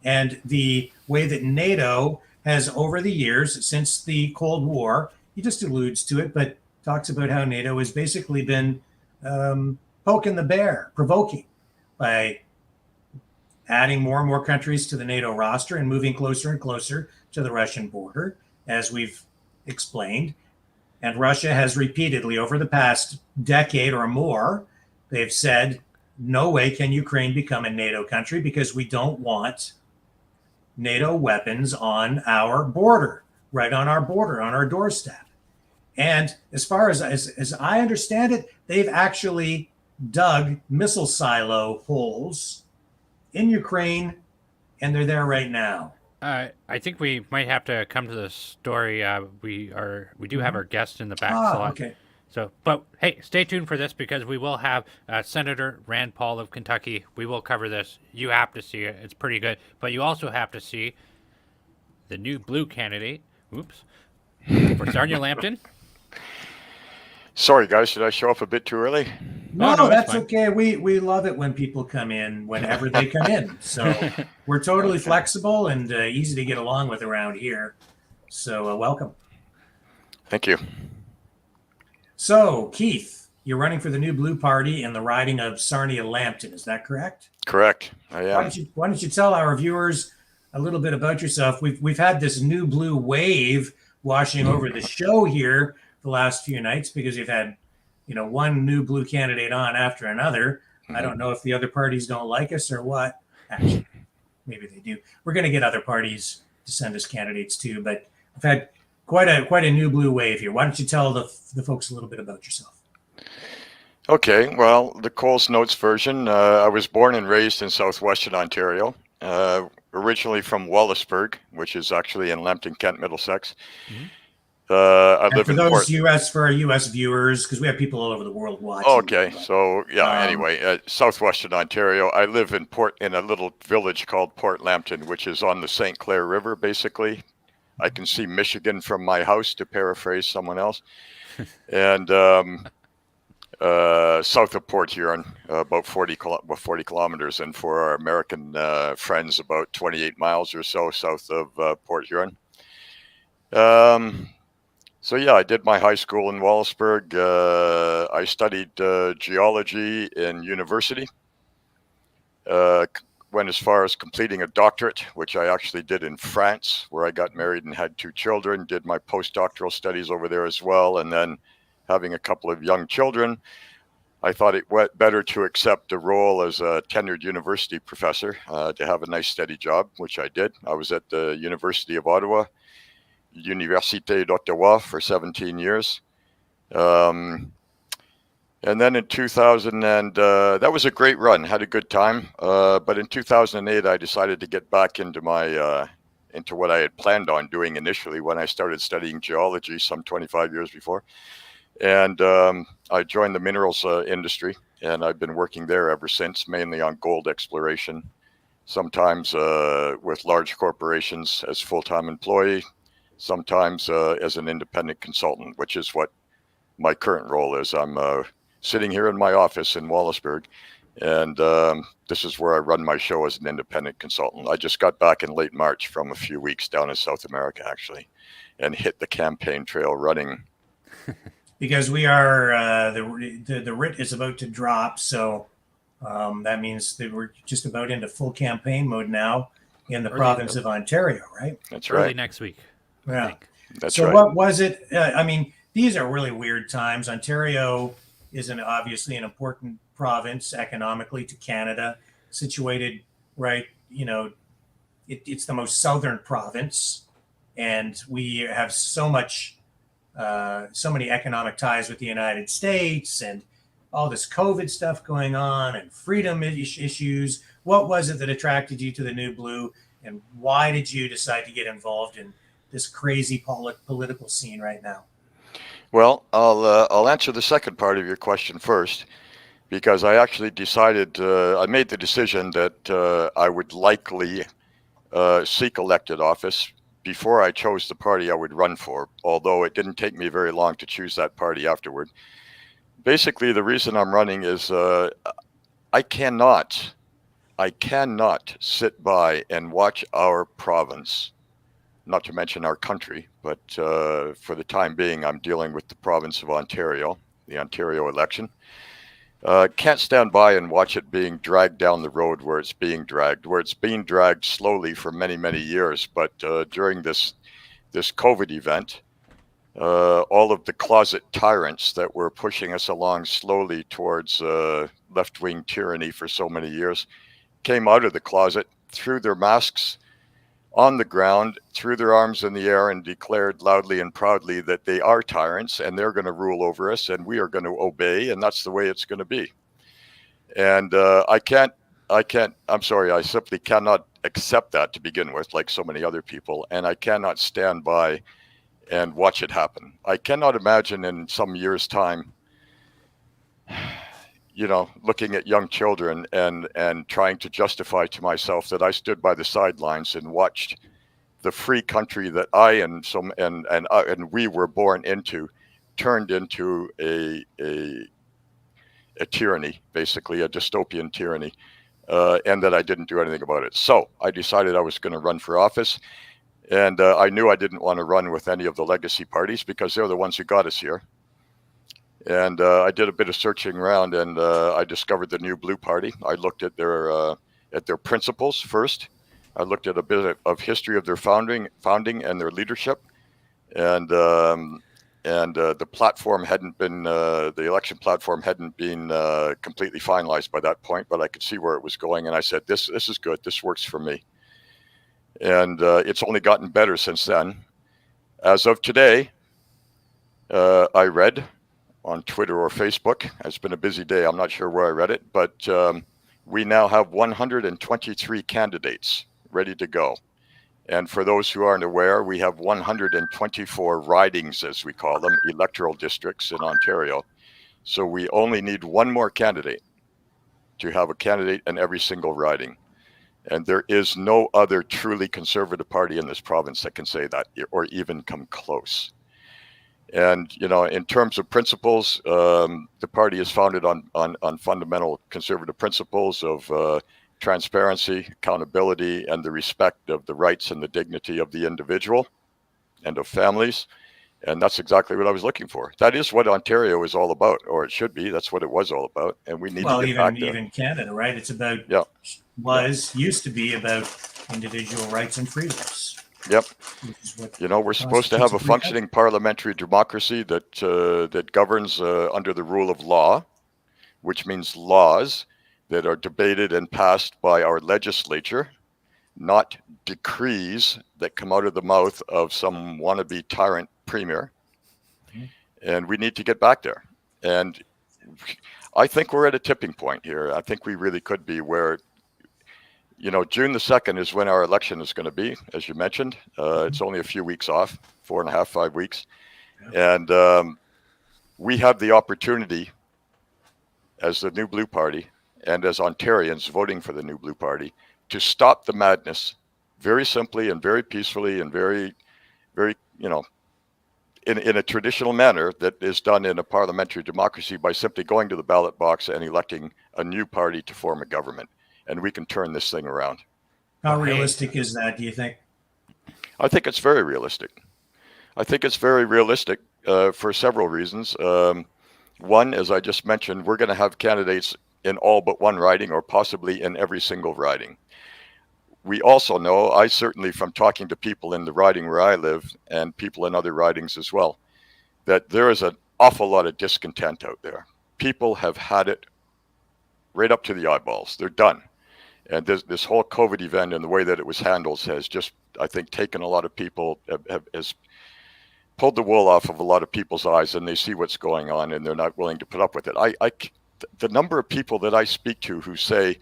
and the way that NATO has, over the years since the Cold War, he just alludes to it, but talks about how NATO has basically been poking the bear, provoking, by adding more and more countries to the NATO roster and moving closer and closer to the Russian border, as we've explained. And Russia has repeatedly, over the past decade or more, they've said, no way can Ukraine become a NATO country because we don't want NATO weapons on our border, right on our border, on our doorstep. And as far as I understand it, they've actually dug missile silo holes in Ukraine, and they're there right now. I think we might have to come to the story. We do have our guest in the back slot. Okay. So, but hey, stay tuned for this because we will have Senator Rand Paul of Kentucky. We will cover this. You have to see it. It's pretty good. But you also have to see the new blue candidate. Oops. For Sarnia Lambton. Sorry, guys. Did I show up a bit too early? No, that's okay. We love it when people come in whenever they come in. So we're totally flexible and easy to get along with around here. So welcome. Thank you. So, Keith, you're running for the new Blue Party in the riding of Sarnia-Lambton. Is that correct? Correct. I am. Why don't you tell our viewers a little bit about yourself? We've had this new blue wave washing over the show here the last few nights because you've had, one new blue candidate on after another. I don't know if the other parties don't like us or what. Actually, maybe they do. We're going to get other parties to send us candidates too, but I've had quite a new blue wave here. Why don't you tell the folks a little bit about yourself? Okay, well, the Coles Notes version. I was born and raised in southwestern Ontario, originally from Wallaceburg, which is actually in Lambton, Kent, Middlesex. Mm-hmm. I live in for our U.S. viewers, because we have people all over the world watching. Okay, so anyway, southwestern Ontario. I live in a little village called Port Lambton, which is on the St. Clair River, basically. I can see Michigan from my house, to paraphrase someone else, and south of Port Huron, about 40 kilometers, and for our American friends, about 28 miles or so south of Port Huron. So yeah, I did my high school in Wallaceburg. I studied geology in university. Went as far as completing a doctorate, which I actually did in France, where I got married and had 2 children, did my postdoctoral studies over there as well. And then having a couple of young children, I thought it went better to accept a role as a tenured university professor to have a nice steady job, which I did. I was at the University of Ottawa, Université d'Ottawa, for 17 years. And then in 2000, that was a great run, had a good time. But in 2008, I decided to get back into into what I had planned on doing initially when I started studying geology some 25 years before. And I joined the minerals industry, and I've been working there ever since, mainly on gold exploration, sometimes with large corporations as full-time employee, sometimes as an independent consultant, which is what my current role is. I'm sitting here in my office in Wallaceburg, and this is where I run my show as an independent consultant. I just got back in late March from a few weeks down in South America, actually, and hit the campaign trail running. Because we are, the writ is about to drop, so that means that we're just about into full campaign mode now in the province of Ontario, right? That's right. Early next week. Yeah. That's so right. What was it? These are really weird times. Ontario is obviously an important province economically to Canada, situated right, it's the most southern province, and we have so many economic ties with the United States, and all this COVID stuff going on, and freedom issues. What was it that attracted you to the New Blue, and why did you decide to get involved in this crazy political scene right now? Well, I'll answer the second part of your question first, because I actually decided, I made the decision that I would likely seek elected office before I chose the party I would run for, although it didn't take me very long to choose that party afterward. Basically, the reason I'm running is I cannot sit by and watch our province, not to mention our country, but for the time being, I'm dealing with the province of Ontario, the Ontario election. Can't stand by and watch it being dragged down the road where it's being dragged slowly for many, many years. But during this COVID event, all of the closet tyrants that were pushing us along slowly towards left-wing tyranny for so many years came out of the closet, threw their masks on the ground, threw their arms in the air, and declared loudly and proudly that they are tyrants and they're going to rule over us and we are going to obey, and that's the way it's going to be. And I can't I'm sorry, I simply cannot accept that to begin with, like so many other people, and I cannot stand by and watch it happen. I cannot imagine in some years' time, looking at young children and trying to justify to myself that I stood by the sidelines and watched the free country that I and we were born into turned into a tyranny, basically a dystopian tyranny, and that I didn't do anything about it. So I decided I was going to run for office, and I knew I didn't want to run with any of the legacy parties because they're the ones who got us here. And I did a bit of searching around, and I discovered the New Blue Party. I looked at their principles first. I looked at a bit of history of their founding and their leadership, and the platform hadn't been the election platform hadn't been completely finalized by that point, but I could see where it was going, and I said, "This is good. This works for me." And it's only gotten better since then. As of today, I read on Twitter or Facebook. It's been a busy day. I'm not sure where I read it, but we now have 123 candidates ready to go. And for those who aren't aware, we have 124 ridings, as we call them, electoral districts in Ontario. So we only need one more candidate to have a candidate in every single riding. And there is no other truly conservative party in this province that can say that or even come close. And, in terms of principles, the party is founded on fundamental conservative principles of transparency, accountability, and the respect of the rights and the dignity of the individual and of families. And that's exactly what I was looking for. That is what Ontario is all about, or it should be. That's what it was all about. And we need to get back there. Even Canada, right? It's about, used to be about individual rights and freedoms. Yep. We're supposed to have a functioning parliamentary democracy that governs under the rule of law, which means laws that are debated and passed by our legislature, not decrees that come out of the mouth of some wannabe tyrant premier. And we need to get back there. And I think we're at a tipping point here. I think we really could be where, June the 2nd is when our election is going to be, as you mentioned. It's only a few weeks off, 4.5, 5 weeks. And we have the opportunity as the New Blue Party and as Ontarians voting for the New Blue Party to stop the madness very simply and very peacefully and very, very, in a traditional manner that is done in a parliamentary democracy by simply going to the ballot box and electing a new party to form a government. And we can turn this thing around. How realistic is that, do you think? I think it's very realistic. I think it's very realistic for several reasons. One, as I just mentioned, we're going to have candidates in all but one riding or possibly in every single riding. We also know, I certainly from talking to people in the riding where I live and people in other ridings as well, that there is an awful lot of discontent out there. People have had it right up to the eyeballs. They're done. And this whole COVID event and the way that it was handled has just, I think, taken a lot of people, has pulled the wool off of a lot of people's eyes, and they see what's going on and they're not willing to put up with it. The number of people that I speak to who say,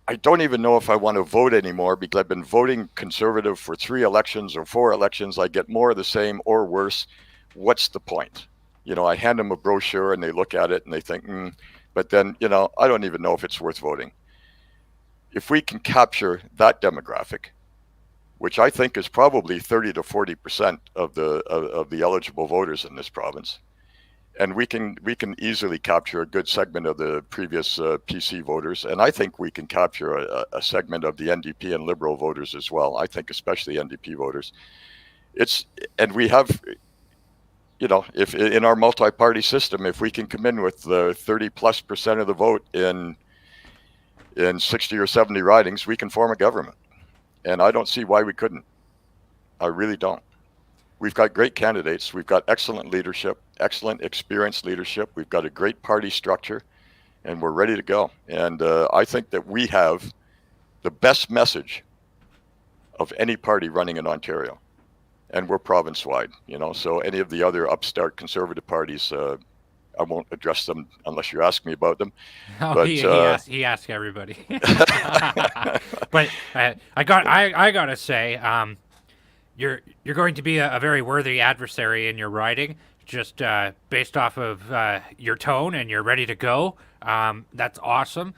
I don't even know if I want to vote anymore because I've been voting conservative for 3 elections or 4 elections. I get more of the same or worse. What's the point? I hand them a brochure and they look at it and they think, but then, I don't even know if it's worth voting. If we can capture that demographic, which I think is probably 30 to 40% of the eligible voters in this province, and we can easily capture a good segment of the previous PC voters, and I think we can capture a segment of the NDP and Liberal voters as well. I think especially NDP voters. And we have, if in our multi-party system, if we can come in with the 30+% of the vote in 60 or 70 ridings, we can form a government. And I don't see why we couldn't. I really don't. We've got great candidates. We've got excellent leadership, excellent experienced leadership. We've got a great party structure, and we're ready to go. And I think that we have the best message of any party running in Ontario. And we're province-wide, so any of the other upstart conservative parties, I won't address them unless you ask me about them. Oh, but, he asked everybody. But I gotta say, you're going to be a very worthy adversary in your writing, just based off of your tone, and you're ready to go. That's awesome.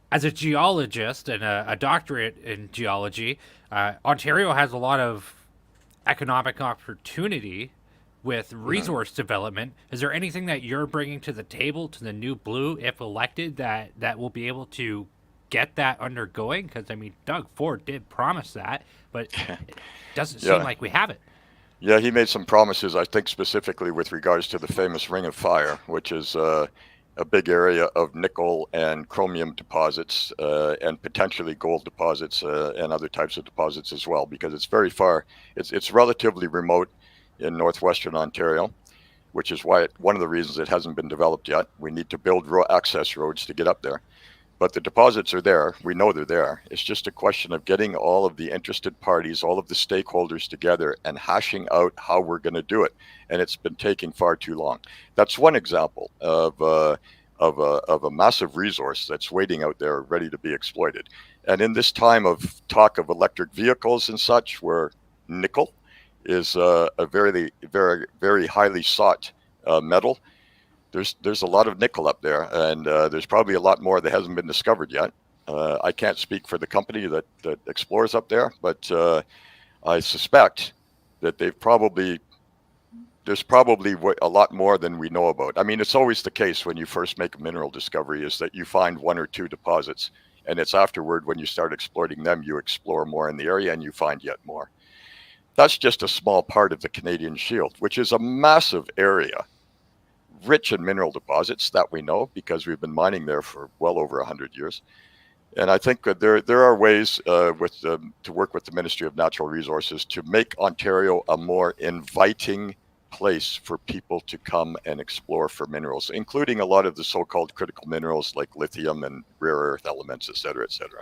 As a geologist and a doctorate in geology, Ontario has a lot of economic opportunity with resource development. Is there anything that you're bringing to the table to the New Blue, if elected, that will be able to get that undergoing? Because, I mean, Doug Ford did promise that, but it doesn't seem like we have it. Yeah, he made some promises, I think, specifically with regards to the famous Ring of Fire, which is a big area of nickel and chromium deposits, and potentially gold deposits, and other types of deposits as well, because it's very far. It's relatively remote in northwestern Ontario, which is why one of the reasons it hasn't been developed yet. We need to build access roads to get up there. But the deposits are there. We know they're there. It's just a question of getting all of the interested parties, all of the stakeholders together and hashing out how we're going to do it. And it's been taking far too long. That's one example of a massive resource that's waiting out there ready to be exploited. And in this time of talk of electric vehicles and such, where nickel is a very, very, very highly sought metal, there's a lot of nickel up there, and there's probably a lot more that hasn't been discovered yet. I can't speak for the company that explores up there, but I suspect that there's probably a lot more than we know about. I mean, it's always the case when you first make a mineral discovery, is that you find one or two deposits, and it's afterward when you start exploiting them, you explore more in the area and you find yet more. That's just a small part of the Canadian Shield, which is a massive area, rich in mineral deposits that we know because we've been mining there for well over 100 years. And I think that there are ways to work with the Ministry of Natural Resources to make Ontario a more inviting place for people to come and explore for minerals, including a lot of the so-called critical minerals like lithium and rare earth elements, et cetera, et cetera.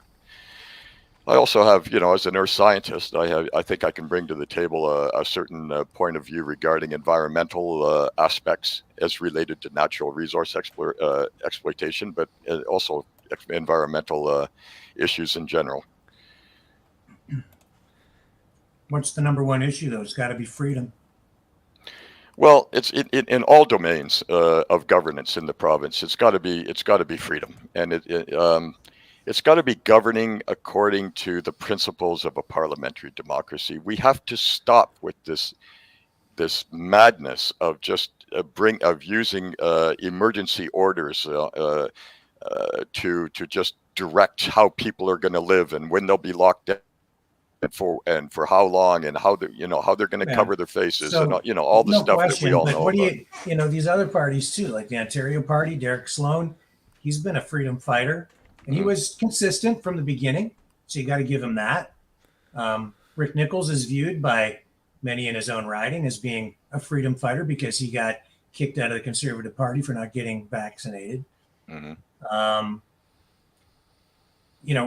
I also have, as an earth scientist, I think I can bring to the table a certain point of view regarding environmental aspects as related to natural resource exploitation, but also environmental issues in general. What's the number one issue, though? It's got to be freedom. Well, it's in all domains of governance in the province. It's got to be freedom, and it's got to be governing according to the principles of a parliamentary democracy. We have to stop with this madness of just using emergency orders to just direct how people are going to live and when they'll be locked down and for how long and how they're going to cover their faces, and all the stuff that we all know. What do these other parties too, like the Ontario Party, Derek Sloan, he's been a freedom fighter. And he was consistent from the beginning, so you got to give him that. Rick Nichols is viewed by many in his own riding as being a freedom fighter because he got kicked out of the Conservative Party for not getting vaccinated. Mm-hmm.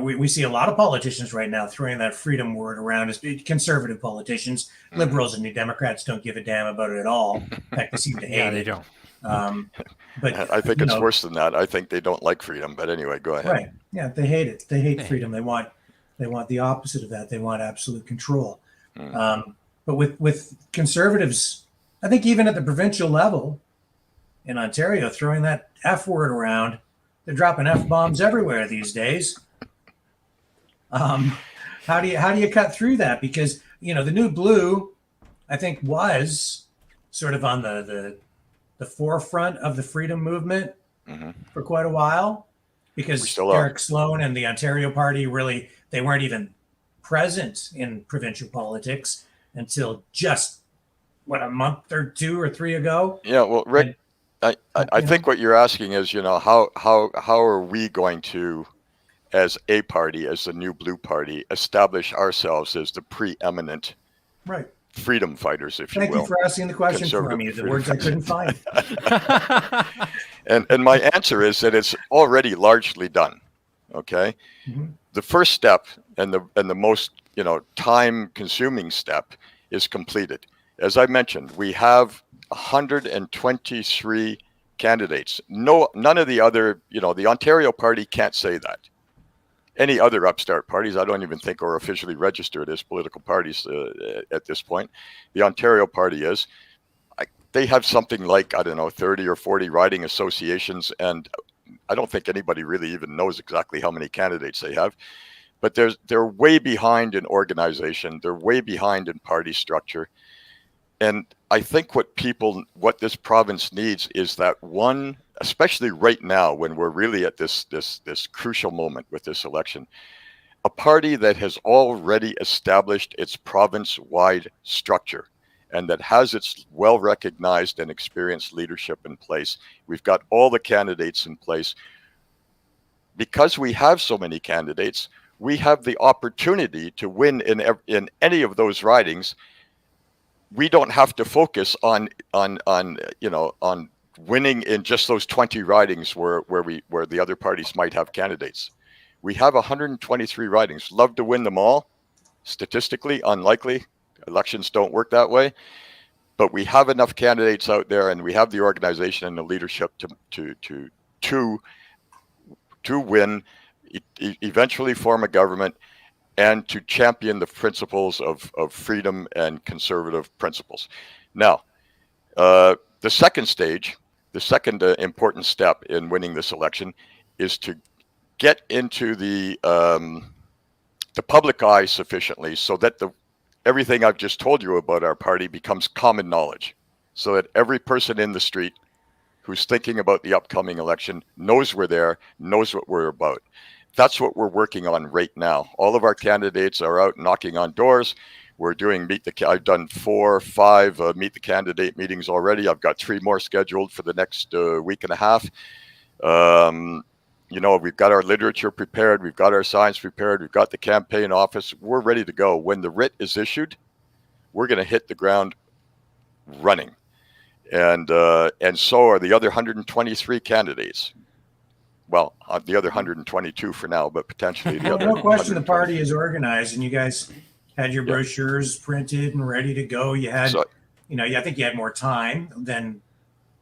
We see a lot of politicians right now throwing that freedom word around as conservative politicians. Mm-hmm. Liberals and New Democrats don't give a damn about it at all. In fact, they seem to hate it. They don't. But I think it's worse than that. I think they don't like freedom. But anyway, go ahead. Right? Yeah, they hate it. They hate freedom. They want the opposite of that. They want absolute control. But with conservatives, I think even at the provincial level in Ontario, throwing that F word around, they're dropping F bombs everywhere these days. How do you cut through that? Because the New Blue, I think, was sort of on the forefront of the freedom movement for quite a while, because Derek Sloan and the Ontario Party they weren't even present in provincial politics until just a month or two or three ago. Yeah, well, Rick, I think what you're asking is, how are we going to, as a party, as the New Blue Party, establish ourselves as the preeminent freedom fighters, if you will. Thank you for asking the question for me. The words I couldn't find. And my answer is that it's already largely done. Okay, the first step and the most time-consuming step is completed. As I mentioned, we have 123 candidates. No, none of the other, the Ontario Party can't say that. Any other upstart parties, I don't even think are officially registered as political parties at this point. The Ontario Party is. They have something like, 30 or 40 riding associations, and I don't think anybody really even knows exactly how many candidates they have. But they're way behind in organization. They're way behind in party structure. And I think what this province needs is that one, especially right now when we're really at this crucial moment with this election, a party that has already established its province-wide structure and that has its well-recognized and experienced leadership in place. We've got all the candidates in place. Because we have so many candidates, we have the opportunity to win in any of those ridings. We don't have to focus on winning in just those 20 ridings where the other parties might have candidates. We have 123 ridings. Love to win them all. Statistically, unlikely. Elections don't work that way. But we have enough candidates out there, and we have the organization and the leadership to win, eventually form a government, and to champion the principles of freedom and conservative principles. Now, the second stage, the second important step in winning this election is to get into the public eye sufficiently so that everything I've just told you about our party becomes common knowledge, so that every person in the street who's thinking about the upcoming election knows we're there, knows what we're about. That's what we're working on right now. All of our candidates are out knocking on doors. We're doing I've done 4 or 5 meet the candidate meetings already. I've got 3 more scheduled for the next week and a half. We've got our literature prepared. We've got our signs prepared. We've got the campaign office. We're ready to go. When the writ is issued, we're going to hit the ground running. And so are the other 123 candidates. Well, the other 122 for now, but potentially the other. No question the party is organized, and you guys had your brochures printed and ready to go. You had, I think you had more time than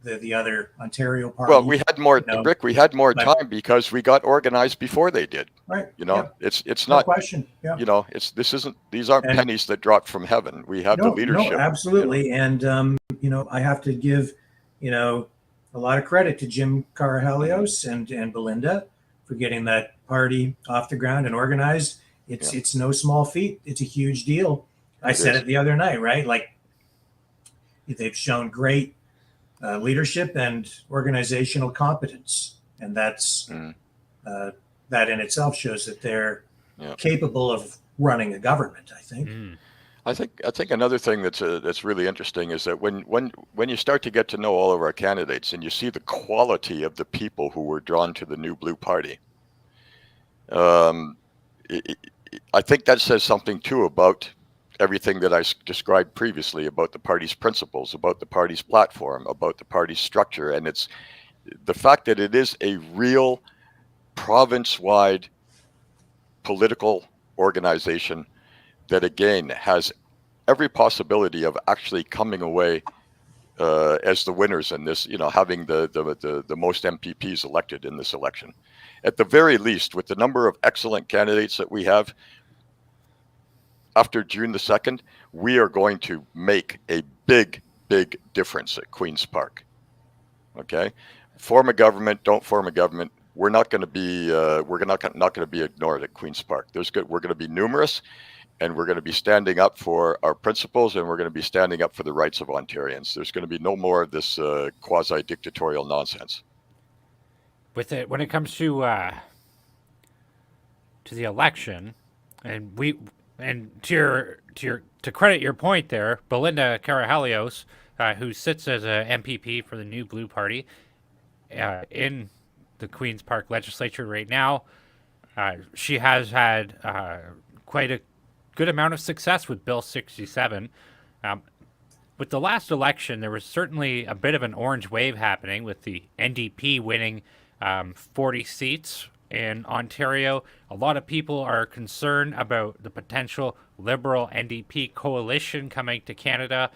the other Ontario party. Well, we had more, Rick, we had more time because we got organized before they did. Right. It's not, no question. Yeah. These aren't pennies that dropped from heaven. We have the leadership. No, absolutely. And, I have to give, a lot of credit to Jim Carahalios and Belinda for getting that party off the ground and organized. It's no small feat. It's a huge deal. I said it the other night, right? Like, they've shown great leadership and organizational competence, and that's that in itself shows that they're capable of running a government, I think. I think another thing that's really interesting is that when you start to get to know all of our candidates and you see the quality of the people who were drawn to the New Blue Party, I think that says something too about everything that I described previously about the party's principles, about the party's platform, about the party's structure, and it's the fact that it is a real province-wide political organization that again has every possibility of actually coming away as the winners in this, having the most MPPs elected in this election. At the very least, with the number of excellent candidates that we have, after June the 2nd, we are going to make a big, big difference at Queen's Park. Okay? Form a government, don't form a government. We're not going to be not going to be ignored at Queen's Park. We're going to be numerous, and we're going to be standing up for our principles, and we're going to be standing up for the rights of Ontarians. There's going to be no more of this quasi-dictatorial nonsense. With it, when it comes to the election, and to credit your point there, Belinda Carahalios, who sits as a MPP for the New Blue Party in the Queen's Park legislature right now, she has had quite a good amount of success with Bill 67. With the last election, there was certainly a bit of an orange wave happening with the NDP winning 40 seats in Ontario. A lot of people are concerned about the potential Liberal NDP coalition coming to Canada.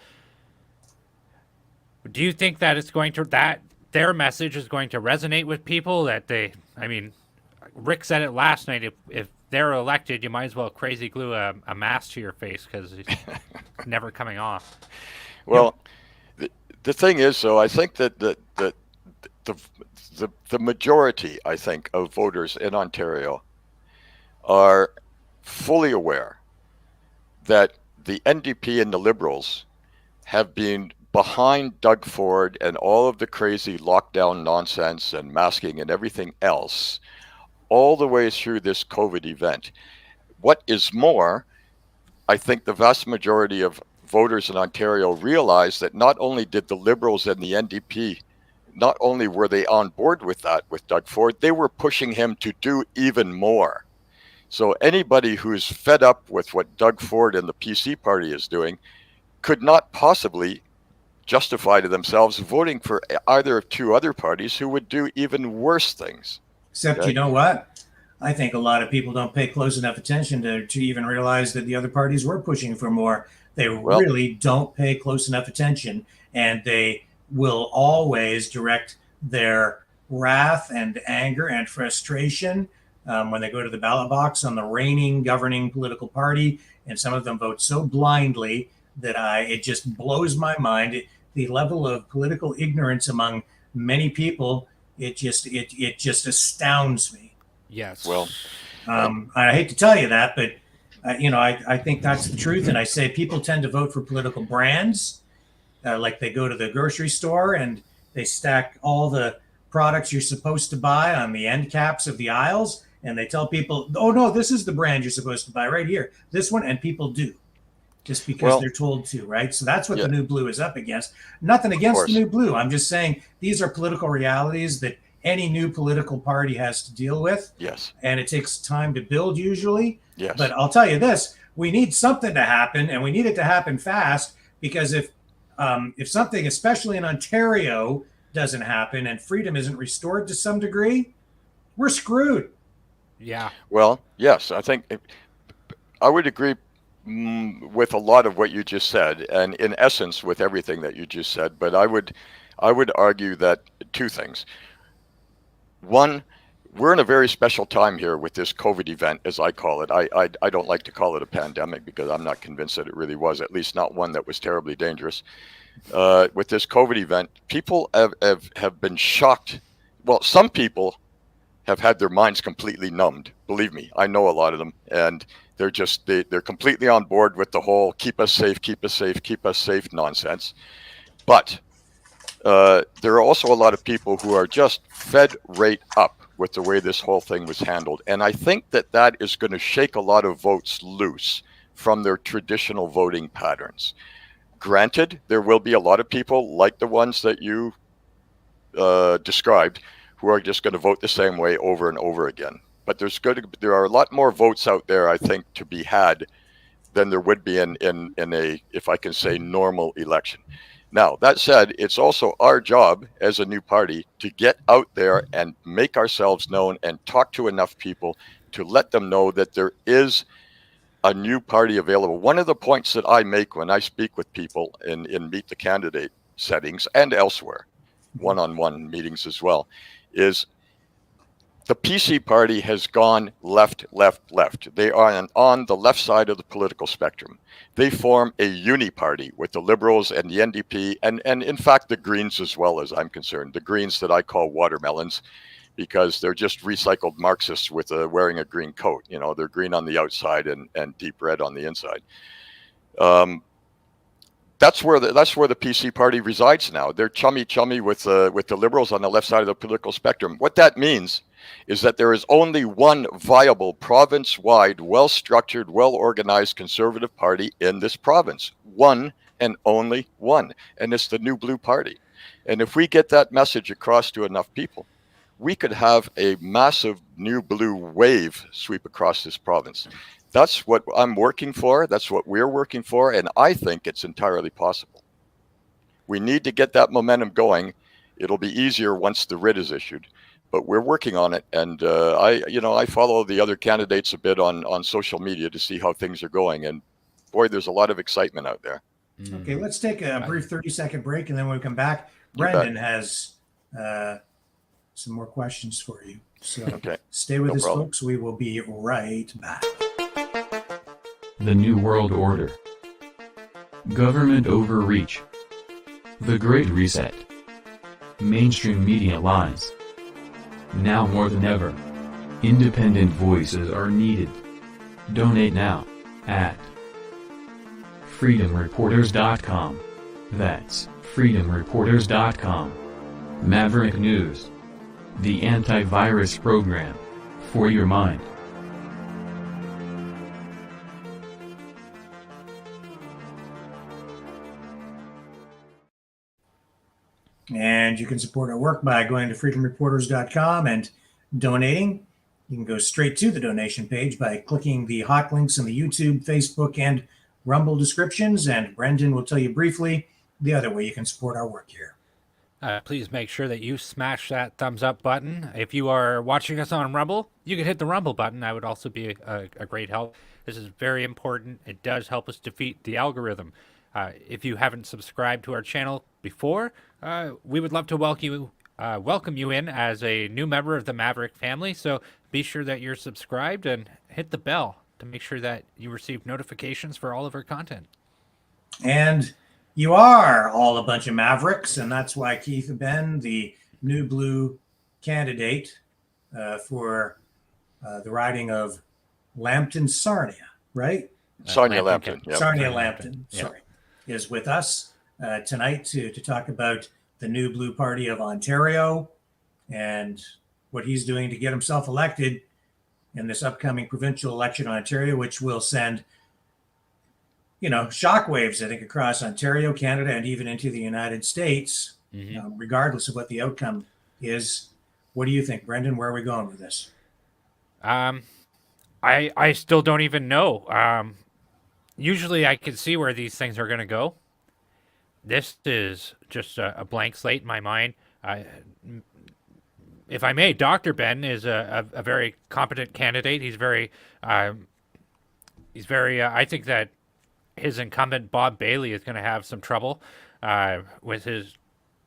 Do you think that it's going to, that their message is going to resonate with people. Rick said it last night. If they're elected, you might as well crazy glue a mask to your face because it's never coming off. Well, the thing is, though, I think that the majority, I think, of voters in Ontario are fully aware that the NDP and the Liberals have been behind Doug Ford and all of the crazy lockdown nonsense and masking and everything else all the way through this COVID event. What is more, I think the vast majority of voters in Ontario realize that not only did the Liberals and the NDP, not only were they on board with that with Doug Ford, they were pushing him to do even more. So anybody who's fed up with what Doug Ford and the PC party is doing could not possibly justify to themselves voting for either of two other parties who would do even worse things. Except, you know what? I think a lot of people don't pay close enough attention to even realize that the other parties were pushing for more. They really don't pay close enough attention, and they will always direct their wrath and anger and frustration when they go to the ballot box on the reigning governing political party. And some of them vote so blindly that it just blows my mind. The level of political ignorance among many people, it just astounds me. Yes. Well, I hate to tell you that, but I think that's the truth. And I say people tend to vote for political brands, like they go to the grocery store and they stack all the products you're supposed to buy on the end caps of the aisles, and they tell people, "Oh no, this is the brand you're supposed to buy right here, this one," and people do, just because they're told to, right? So that's what the New Blue is up against. Nothing against the New Blue. I'm just saying these are political realities that any new political party has to deal with. Yes. And it takes time to build usually. Yes. But I'll tell you this, we need something to happen, and we need it to happen fast, because if something, especially in Ontario, doesn't happen and freedom isn't restored to some degree, we're screwed. Yeah. Well, yes, I think I would agree with a lot of what you just said, and in essence with everything that you just said. But I would argue that two things. One, we're in a very special time here with this COVID event, as I call it. I don't like to call it a pandemic because I'm not convinced that it really was, at least not one that was terribly dangerous. With this COVID event, people have been shocked. Well, some people have had their minds completely numbed. Believe me, I know a lot of them, and they're completely on board with the whole keep us safe, keep us safe, keep us safe nonsense. But there are also a lot of people who are just fed right up with the way this whole thing was handled. And I think that is going to shake a lot of votes loose from their traditional voting patterns. Granted, there will be a lot of people like the ones that you described who are just going to vote the same way over and over again. But there are a lot more votes out there, I think, to be had than there would be in a, if I can say, normal election. Now, that said, it's also our job as a new party to get out there and make ourselves known and talk to enough people to let them know that there is a new party available. One of the points that I make when I speak with people in Meet the Candidate settings and elsewhere, one-on-one meetings as well, is the PC party has gone left, left, left. They are on the left side of the political spectrum. They form a uni-party with the Liberals and the NDP, and in fact the Greens as well, as I'm concerned. The Greens that I call watermelons, because they're just recycled Marxists with wearing a green coat. You know, they're green on the outside and deep red on the inside. That's where the PC party resides now. They're chummy with the Liberals on the left side of the political spectrum. What that means is that there is only one viable province-wide, well-structured, well-organized Conservative party in this province. One and only one, and it's the New Blue Party. And if we get that message across to enough people, we could have a massive New Blue wave sweep across this province. That's what I'm working for. That's what we're working for. And I think it's entirely possible. We need to get that momentum going. It'll be easier once the writ is issued, but we're working on it. And I follow the other candidates a bit on social media to see how things are going. And boy, there's a lot of excitement out there. Okay, let's take a brief 30-second break. And then when we come back, Brendan has some more questions for you. So Okay. Stay with No us, problem. folks. We will be right back. The New World Order. Government overreach. The Great Reset. Mainstream media lies. Now more than ever, independent voices are needed. Donate now at freedomreporters.com. That's freedomreporters.com. Maverick News. The antivirus program for your mind. And you can support our work by going to freedomreporters.com and donating. You can go straight to the donation page by clicking the hot links in the YouTube, Facebook, and Rumble descriptions. And Brendan will tell you briefly the other way you can support our work here. Please make sure that you smash that thumbs up button. If you are watching us on Rumble, you can hit the Rumble button. That would also be a great help. This is very important. It does help us defeat the algorithm. If you haven't subscribed to our channel before, we would love to welcome you in as a new member of the Maverick family. So be sure that you're subscribed and hit the bell to make sure that you receive notifications for all of our content. And you are all a bunch of Mavericks, and that's why Keith Ben, the new blue candidate for the riding of Lambton-Sarnia, right? Sarnia-Lambton. Yep. Sarnia-Lambton, sorry, is with us tonight to talk about the new blue party of Ontario and what he's doing to get himself elected in this upcoming provincial election in Ontario, which will send shockwaves, I think, across Ontario, Canada, and even into the United States, regardless of what the outcome is. What do you think, Brendan? Where are we going with this? I still don't even know. Usually I can see where these things are going to go. This is just a blank slate in my mind. If I may, Dr. Ben is a very competent candidate. He's very, I think that his incumbent Bob Bailey is going to have some trouble with his.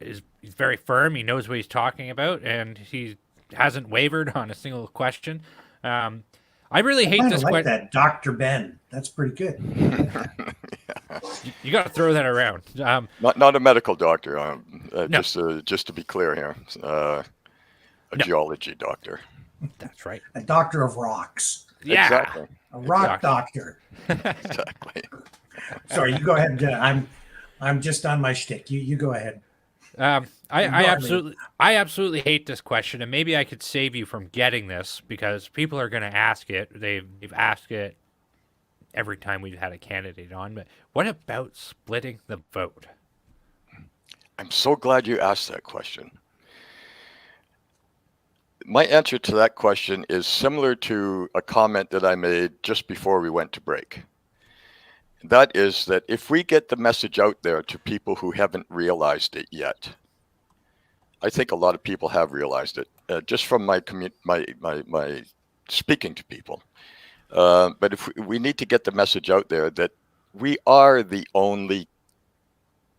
He's very firm. He knows what he's talking about, and he hasn't wavered on a single question. I really hate this question. That Dr. Ben. That's pretty good. You got to throw that around. Not a medical doctor. No. Just to be clear here, a geology doctor. That's right. A doctor of rocks. Yeah. Exactly. A rock doctor. Exactly. Sorry, you go ahead. I'm just on my shtick. You go ahead. I absolutely hate this question, and maybe I could save you from getting this because people are going to ask it. They've asked it every time we've had a candidate on. But what about splitting the vote? I'm so glad you asked that question. My answer to that question is similar to a comment that I made just before we went to break. That is that if we get the message out there to people who haven't realized it yet, I think a lot of people have realized it just from my speaking to people. But if we need to get the message out there that we are the only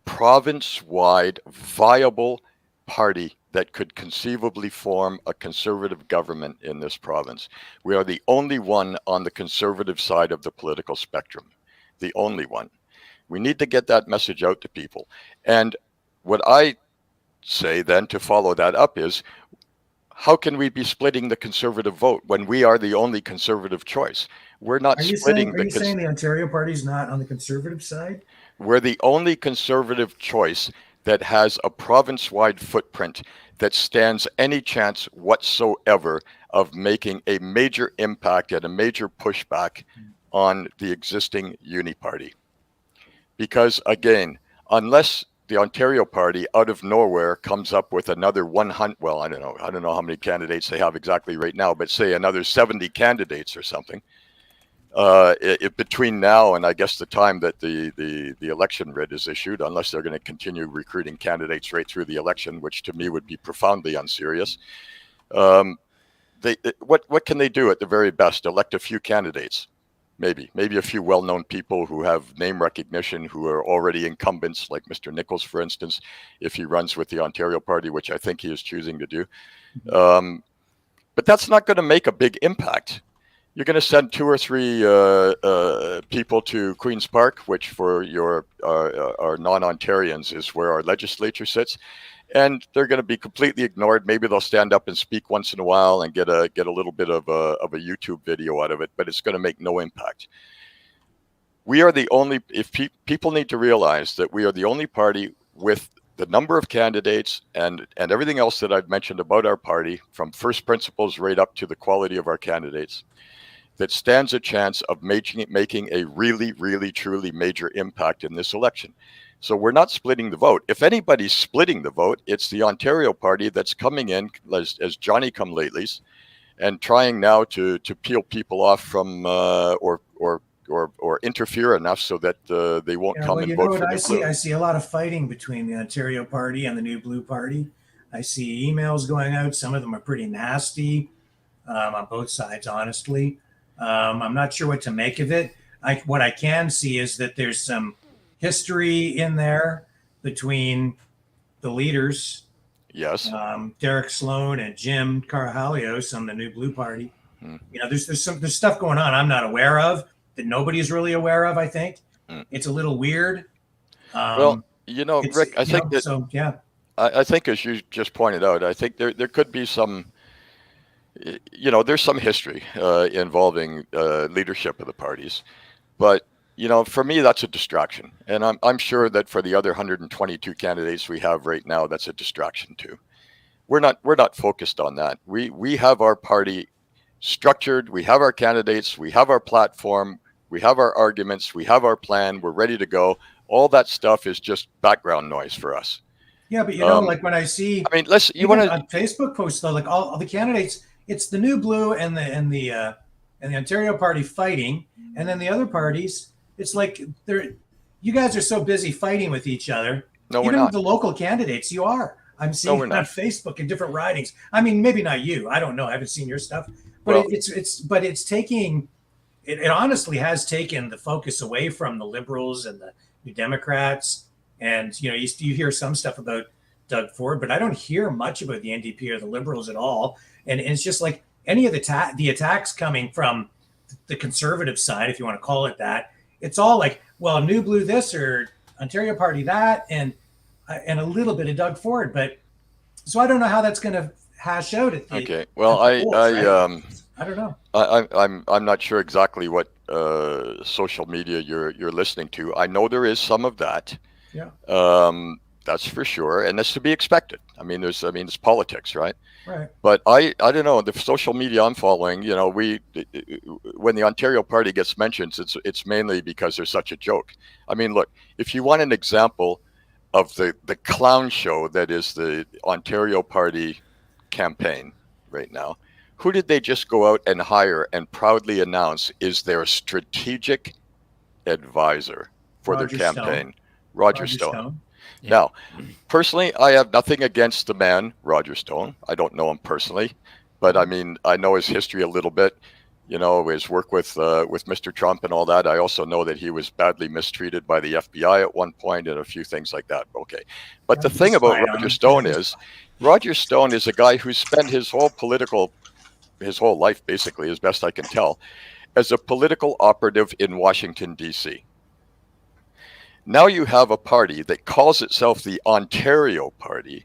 province-wide viable party that could conceivably form a conservative government in this province. We are the only one on the conservative side of the political spectrum. The only one. We need to get that message out to people. And what I say then to follow that up is, how can we be splitting the conservative vote when we are the only conservative choice? We're not splitting the... Are you saying the Ontario Party's not on the conservative side? We're the only conservative choice that has a province-wide footprint that stands any chance whatsoever of making a major impact and a major pushback on the existing uni party. Because again, unless the Ontario Party out of nowhere comes up with another 100, well, I don't know how many candidates they have exactly right now, but say another 70 candidates or something, between now and I guess the time that the election writ is issued, unless they're going to continue recruiting candidates right through the election, which to me would be profoundly unserious. What can they do at the very best? Elect a few candidates. maybe a few well-known people who have name recognition, who are already incumbents, like Mr. Nichols, for instance, if he runs with the Ontario Party, which I think he is choosing to do. But that's not going to make a big impact. You're going to send 2 or 3 people to Queen's Park, which for our non-Ontarians is where our legislature sits, and they're going to be completely ignored. Maybe they'll stand up and speak once in a while and get a little bit of a YouTube video out of it, but it's going to make no impact. We are the only, if people need to realize that we are the only party with the number of candidates and everything else that I've mentioned about our party, from first principles right up to the quality of our candidates, that stands a chance of making a really, really, truly major impact in this election. So we're not splitting the vote. If anybody's splitting the vote, it's the Ontario Party that's coming in as Johnny-come-latelys and trying now to peel people off from or interfere enough so that they won't come and vote for the Blue. I see a lot of fighting between the Ontario Party and the New Blue Party. I see emails going out. Some of them are pretty nasty on both sides, honestly. I'm not sure what to make of it. What I can see is that there's some history in there between the leaders. Yes. Derek Sloan and Jim Carhalios on the New Blue Party. You know, there's stuff going on I'm not aware of, that nobody's really aware of, I think. It's a little weird. Well, you know, Rick, I think that, so, yeah. I think, as you just pointed out, I think there could be some, you know, there's some history involving leadership of the parties. But, you know, for me, that's a distraction. And I'm sure that for the other 122 candidates we have right now, that's a distraction too. We're not focused on that. We have our party structured. We have our candidates. We have our platform. We have our arguments. We have our plan. We're ready to go. All that stuff is just background noise for us. Yeah, but you know, like when I see, I mean, you want to on Facebook posts though, like all the candidates, it's the New Blue and the Ontario Party fighting, and then the other parties, it's like you guys are so busy fighting with each other. No, even we're not. the local candidates, you are. I'm seeing on Facebook in different ridings. I mean, maybe not you. I don't know. I haven't seen your stuff, but it's taking. It honestly has taken the focus away from the Liberals and the New Democrats. And, you know, you hear some stuff about Doug Ford, but I don't hear much about the NDP or the Liberals at all. And it's just like any of the attacks coming from the conservative side, if you want to call it that, it's all like, well, New Blue this or Ontario Party that, and a little bit of Doug Ford. But so I don't know how that's going to hash out. Okay. Well, I don't know. I'm not sure exactly what social media you're listening to. I know there is some of that. Yeah. That's for sure, and that's to be expected. I mean, it's politics, right? Right. But I don't know, the social media I'm following, you know, when the Ontario Party gets mentioned, it's mainly because there's such a joke. I mean, look, if you want an example of the clown show that is the Ontario Party campaign right now, who did they just go out and hire and proudly announce is their strategic advisor for their campaign? Roger Stone. Yeah. Now, personally, I have nothing against the man, Roger Stone. I don't know him personally, but I mean, I know his history a little bit, you know, his work with Mr. Trump and all that. I also know that he was badly mistreated by the FBI at one point and a few things like that. Okay. But the thing about Roger Stone is a guy who spent his whole life, basically, as best I can tell, as a political operative in Washington, D.C. Now you have a party that calls itself the Ontario Party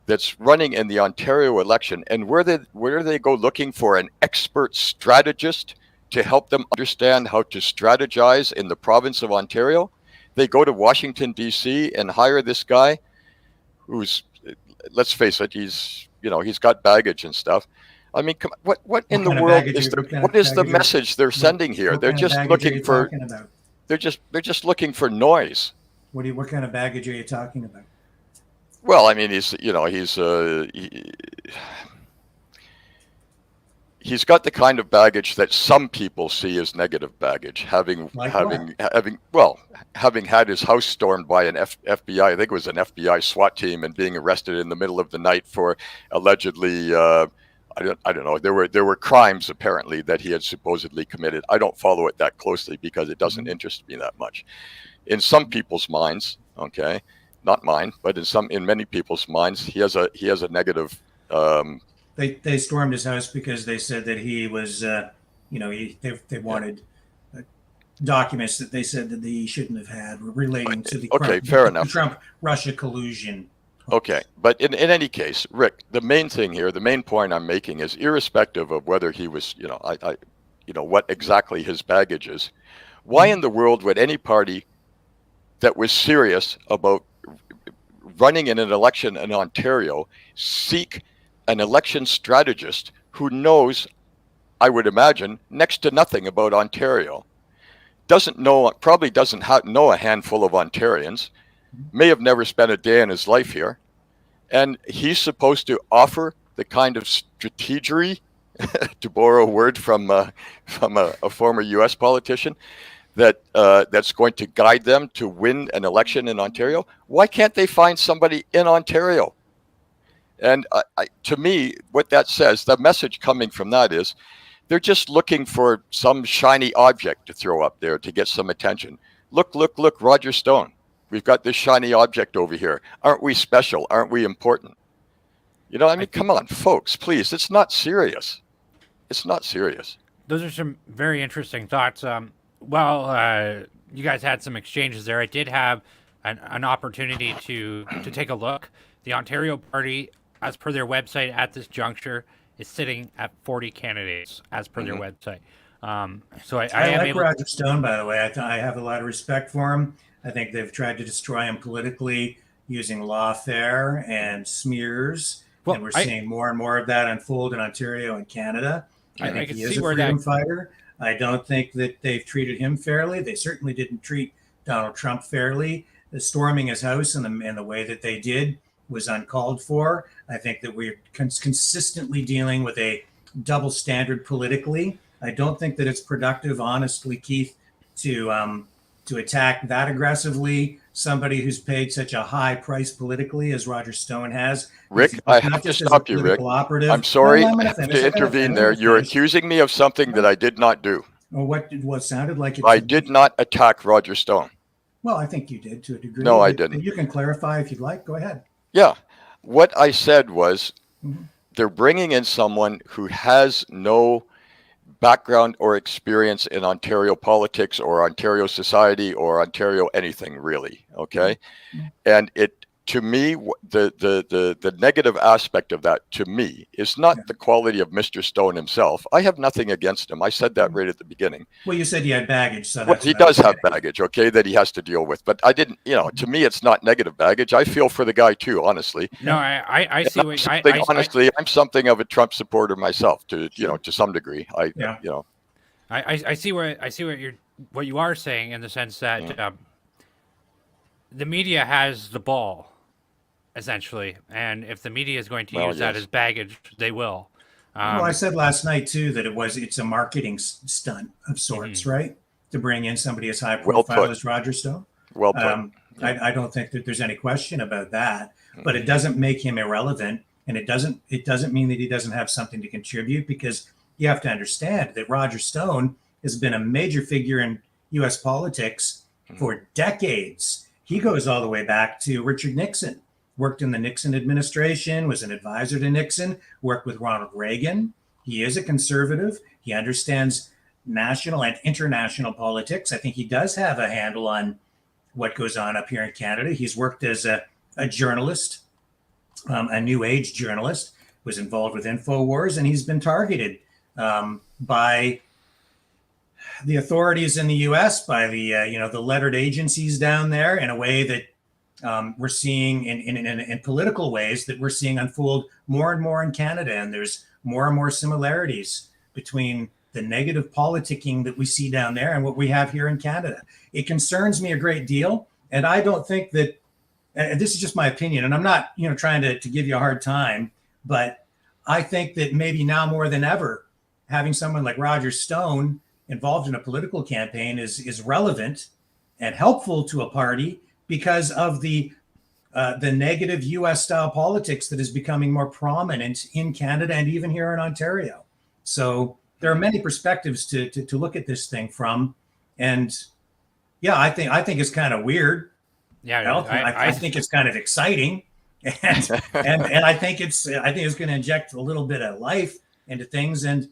that's running in the Ontario election. And where do they go looking for an expert strategist to help them understand how to strategize in the province of Ontario? They go to Washington, D.C. and hire this guy who's, let's face it, he's got baggage and stuff. I mean, what in the world is the message they're sending here? They're just looking for. They're just looking for noise. What kind of baggage are you talking about? Well, I mean, he's got the kind of baggage that some people see as negative baggage. Having had his house stormed by an FBI, I think it was an FBI SWAT team, and being arrested in the middle of the night for allegedly, I don't know. There were crimes apparently that he had supposedly committed. I don't follow it that closely because it doesn't interest me that much. In some people's minds, okay, not mine, but in many people's minds, he has a negative. They stormed his house because they said that he was, they wanted documents that they said that he shouldn't have had relating to the Trump-Russia collusion. Okay, but in any case, Rick, the main thing here, the main point I'm making is, irrespective of whether he was, what exactly his baggage is, why in the world would any party that was serious about running in an election in Ontario seek an election strategist who knows, I would imagine, next to nothing about Ontario, probably doesn't know a handful of Ontarians, may have never spent a day in his life here, and he's supposed to offer the kind of strategery, to borrow a word from a former U.S. politician, that's going to guide them to win an election in Ontario. Why can't they find somebody in Ontario? And to me, what that says, the message coming from that is, they're just looking for some shiny object to throw up there to get some attention. Look, Roger Stone. We've got this shiny object over here. Aren't we special? Aren't we important? Come on, folks, please. It's not serious. It's not serious. Those are some very interesting thoughts. You guys had some exchanges there. I did have an opportunity to take a look. The Ontario Party, as per their website at this juncture, is sitting at 40 candidates, as per their website. So I like Roger Stone, by the way. I have a lot of respect for him. I think they've tried to destroy him politically using lawfare and smears. And we're seeing more and more of that unfold in Ontario and Canada. I think he is a freedom fighter. I don't think that they've treated him fairly. They certainly didn't treat Donald Trump fairly. The storming his house in the way that they did was uncalled for. I think that we're consistently dealing with a double standard politically. I don't think that it's productive, honestly, Keith, to attack that aggressively somebody who's paid such a high price politically as Roger Stone has. Rick, I have to stop you, Rick. I'm sorry I have to intervene there. You're accusing me of something that I did not do. Well, what sounded like it. I did not attack Roger Stone. Well, I think you did to a degree. No, I didn't. You can clarify if you'd like. Go ahead. Yeah. What I said was they're bringing in someone who has no background or experience in Ontario politics or Ontario society or Ontario anything really. Okay. And to me, the negative aspect of that to me is not the quality of Mr. Stone himself. I have nothing against him. I said that right at the beginning. Well, you said he had baggage. So he does have baggage, okay, that he has to deal with. But I didn't, to me, it's not negative baggage. I feel for the guy too, honestly. No, I see what honestly, I'm something of a Trump supporter myself to some degree. I see what you are saying in the sense that the media has the ball, essentially, and if the media is going to use that as baggage, they will. Well, I said last night too that it's a marketing stunt of sorts, right? To bring in somebody as high profile as Roger Stone. Well put. I don't think that there's any question about that, but it doesn't make him irrelevant, and it doesn't mean that he doesn't have something to contribute, because you have to understand that Roger Stone has been a major figure in U.S. politics for decades. He goes all the way back to Richard Nixon, worked in the Nixon administration, was an advisor to Nixon, worked with Ronald Reagan. He is a conservative. He understands national and international politics. I think he does have a handle on what goes on up here in Canada. He's worked as a journalist, a new age journalist, was involved with InfoWars, and he's been targeted by the authorities in the U.S., by the lettered agencies down there, in a way that we're seeing in political ways that we're seeing unfold more and more in Canada. And there's more and more similarities between the negative politicking that we see down there and what we have here in Canada. It concerns me a great deal. And I don't think that, and this is just my opinion, and I'm not trying to give you a hard time, but I think that maybe now more than ever, having someone like Roger Stone involved in a political campaign is relevant and helpful to a party, because of the the negative U.S. style politics that is becoming more prominent in Canada and even here in Ontario. So there are many perspectives to look at this thing from, and yeah, I think it's kind of weird. Yeah, I think it's kind of exciting, and I think it's going to inject a little bit of life into things, and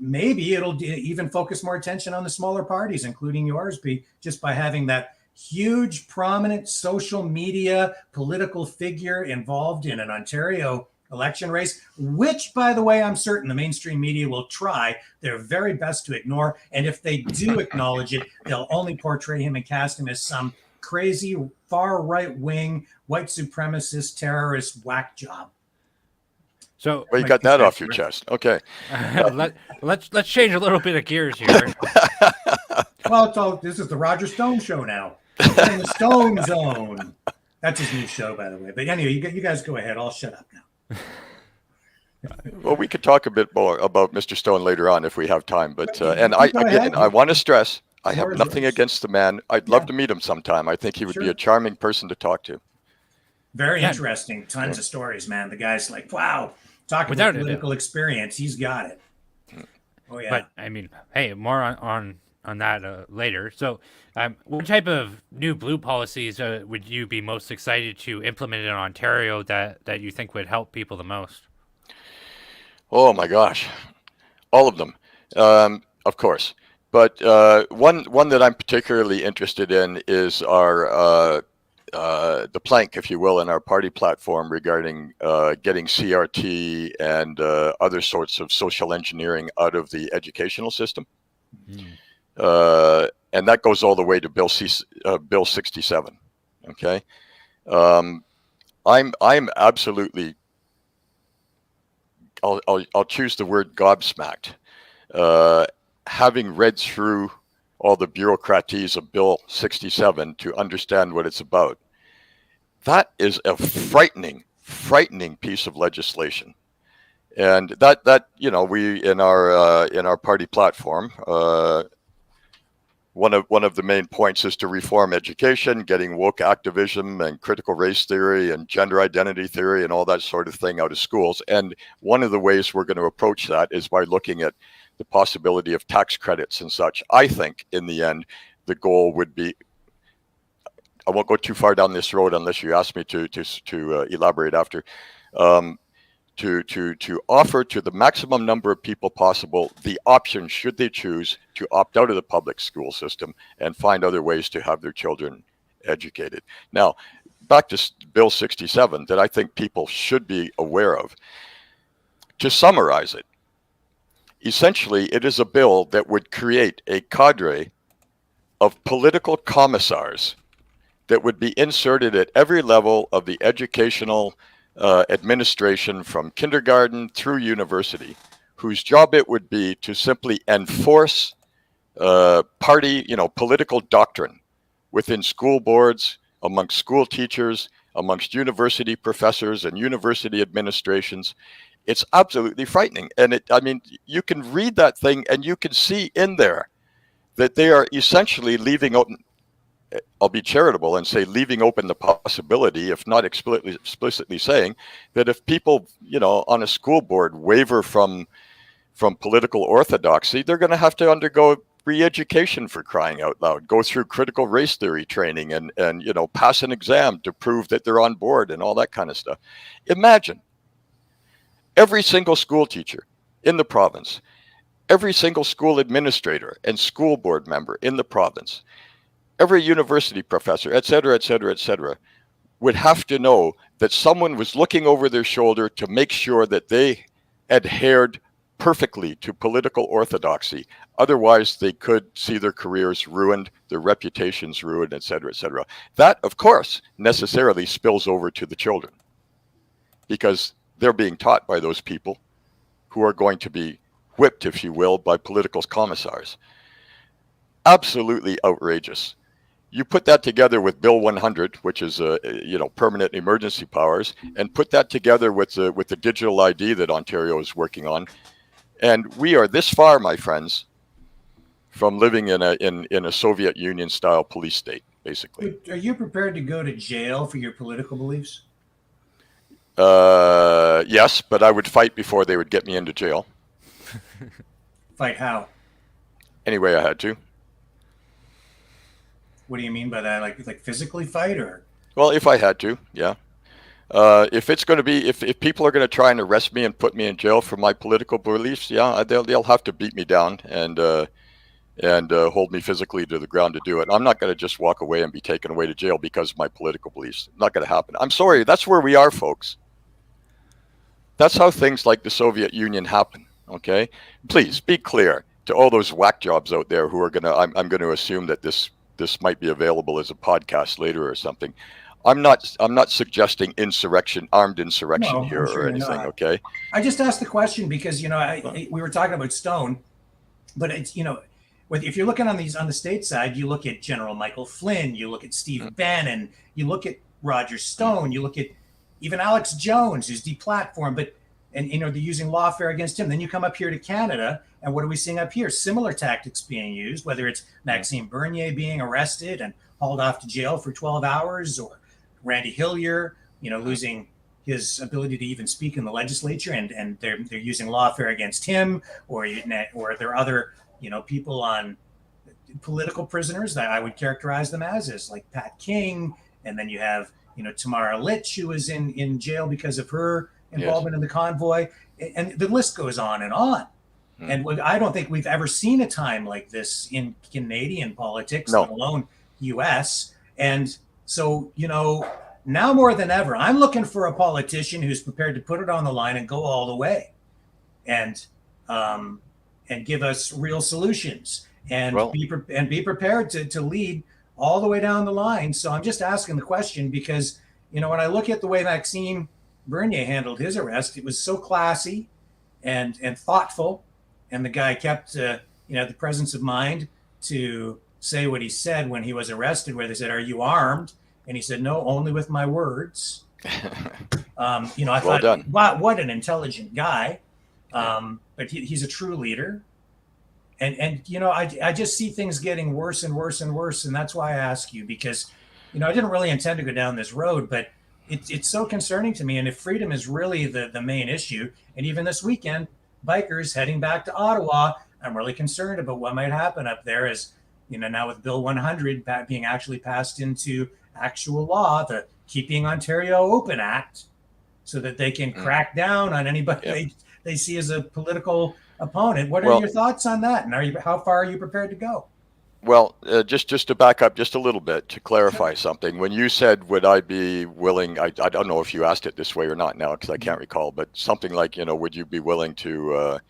maybe it'll even focus more attention on the smaller parties, including yours, just by having that huge, prominent social media political figure involved in an Ontario election race, which, by the way, I'm certain the mainstream media will try their very best to ignore. And if they do acknowledge it, they'll only portray him and cast him as some crazy far right wing white supremacist terrorist whack job. So well, you got that off your chest. Okay. Let's change a little bit of gears here. Well, this is the Roger Stone show now. We're in the Stone Zone. That's his new show, by the way. But anyway, you guys go ahead. I'll shut up now. Well, we could talk a bit more about Mr. Stone later on if we have time. But and I want to stress, I have nothing against the man. I'd love to meet him sometime. I think he would be a charming person to talk to. Very interesting. Tons of stories, man. The guy's like, wow, talking about political experience. He's got it. Oh yeah. But I mean, hey, more on that later. So, what type of new blue policies would you be most excited to implement in Ontario that you think would help people the most? Oh my gosh, all of them, of course. But one that I'm particularly interested in is our the plank, if you will, in our party platform regarding getting CRT and other sorts of social engineering out of the educational system. Mm-hmm. And that goes all the way to Bill 67. Okay, I'm absolutely. I'll choose the word gobsmacked. Having read through all the bureaucraties of Bill 67 to understand what it's about, that is a frightening piece of legislation. And that we in our party platform. One of the main points is to reform education, getting woke activism and critical race theory and gender identity theory and all that sort of thing out of schools. And one of the ways we're going to approach that is by looking at the possibility of tax credits and such. I think in the end, the goal would be, I won't go too far down this road unless you ask me to elaborate after, to offer to the maximum number of people possible the option, should they choose, to opt out of the public school system and find other ways to have their children educated. Now, back to Bill 67 that I think people should be aware of. To summarize it, essentially it is a bill that would create a cadre of political commissars that would be inserted at every level of the educational administration from kindergarten through university, whose job it would be to simply enforce political doctrine within school boards, amongst school teachers, amongst university professors and university administrations. It's absolutely frightening. And you can read that thing and you can see in there that they are essentially leaving open, I'll be charitable and say leaving open the possibility, if not explicitly saying, that if people, on a school board waver from political orthodoxy, they're going to have to undergo re-education, for crying out loud, go through critical race theory training and pass an exam to prove that they're on board and all that kind of stuff. Imagine every single school teacher in the province, every single school administrator and school board member in the province, every university professor, et cetera, would have to know that someone was looking over their shoulder to make sure that they adhered perfectly to political orthodoxy. Otherwise, they could see their careers ruined, their reputations ruined, et cetera. That, of course, necessarily spills over to the children because they're being taught by those people who are going to be whipped, if you will, by political commissars. Absolutely outrageous. You put that together with Bill 100, which is permanent emergency powers, and put that together with the digital ID that Ontario is working on, and we are this far, my friends, from living in a Soviet Union style police state. basically. Are you prepared to go to jail for your political beliefs? Yes, but I would fight before they would get me into jail. Fight how? Any way I had to. What do you mean by that? Like physically fight, or? Well, if I had to, yeah. If it's going to be, if people are going to try and arrest me and put me in jail for my political beliefs, yeah, they'll have to beat me down and hold me physically to the ground to do it. I'm not going to just walk away and be taken away to jail because of my political beliefs. Not going to happen. I'm sorry. That's where we are, folks. That's how things like the Soviet Union happen. Okay, please be clear to all those whack jobs out there who are going to. I'm going to assume that this might be available as a podcast later or something. I'm not suggesting insurrection, armed insurrection here or anything. Okay. I just asked the question because we were talking about Stone, but it's if you're looking on the state side, you look at General Michael Flynn, you look at Steve Bannon, you look at Roger Stone, you look at even Alex Jones, who's deplatformed, and they're using lawfare against him. Then you come up here to Canada, and what are we seeing up here? Similar tactics being used, whether it's Maxime Bernier being arrested and hauled off to jail for 12 hours, or Randy Hillier, losing his ability to even speak in the legislature, and they're using lawfare against him, or there are other people on political prisoners that I would characterize them as like Pat King, and then you have Tamara Litch, who was in jail because of her involvement in the convoy, and the list goes on and on. And I don't think we've ever seen a time like this in Canadian politics, let alone U.S. And so, now more than ever, I'm looking for a politician who's prepared to put it on the line and go all the way, and give us real solutions, and be prepared to lead all the way down the line. So I'm just asking the question because, when I look at the way Maxime Bernier handled his arrest, it was so classy and thoughtful, and the guy kept the presence of mind to say what he said when he was arrested, where they said, "Are you armed?" And he said, "No, only with my words." I thought, done. Wow, what an intelligent guy. But he's a true leader. And I just see things getting worse and worse and worse. And that's why I ask you, because, I didn't really intend to go down this road, but it's so concerning to me. And if freedom is really the main issue, and even this weekend, bikers heading back to Ottawa, I'm really concerned about what might happen up there as, now with Bill 100 being actually passed into actual law, the Keeping Ontario Open Act, so that they can crack down on anybody they see as a political opponent. What are your thoughts on that? And how far are you prepared to go? Well, just to back up just a little bit, to clarify something. When you said, would I be willing, I don't know if you asked it this way or not now, because I can't recall, but something like, would you be willing to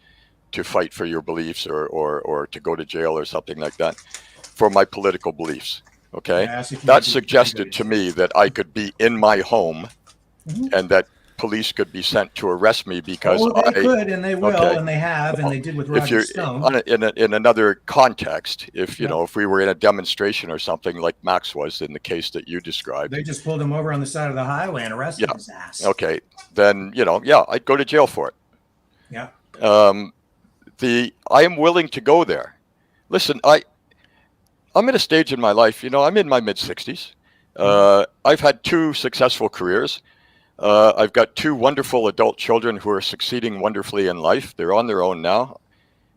fight for your beliefs or to go to jail or something like that for my political beliefs? Okay. That suggested to me that I could be in my home and that police could be sent to arrest me because they could, and they will, and they have, and they did with Roger Stone. In another context, if if we were in a demonstration or something like Max was in the case that you described, they just pulled him over on the side of the highway and arrested his ass. Okay, then I'd go to jail for it. Yeah. I am willing to go there. Listen, I'm at a stage in my life. I'm in my mid-60s. I've had 2 successful careers. I've got 2 wonderful adult children who are succeeding wonderfully in life. They're on their own now.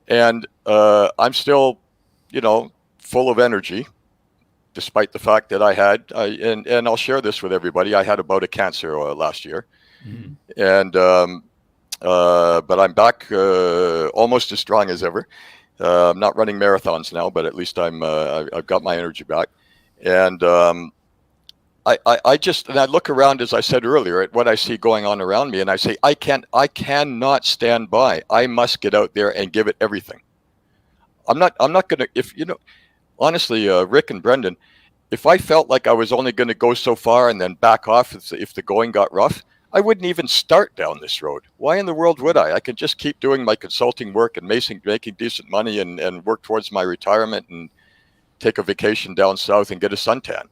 And I'm still, full of energy, despite the fact that and I'll share this with everybody. I had a bout of cancer last year. And, but I'm back almost as strong as ever. I'm not running marathons now, but at least I've got my energy back. And I look around, as I said earlier, at what I see going on around me, and I say, I cannot stand by. I must get out there and give it everything. I'm not going to, honestly, Rick and Brendan, if I felt like I was only going to go so far and then back off if the going got rough, I wouldn't even start down this road. Why in the world would I? I can just keep doing my consulting work and making decent money and work towards my retirement and take a vacation down south and get a suntan.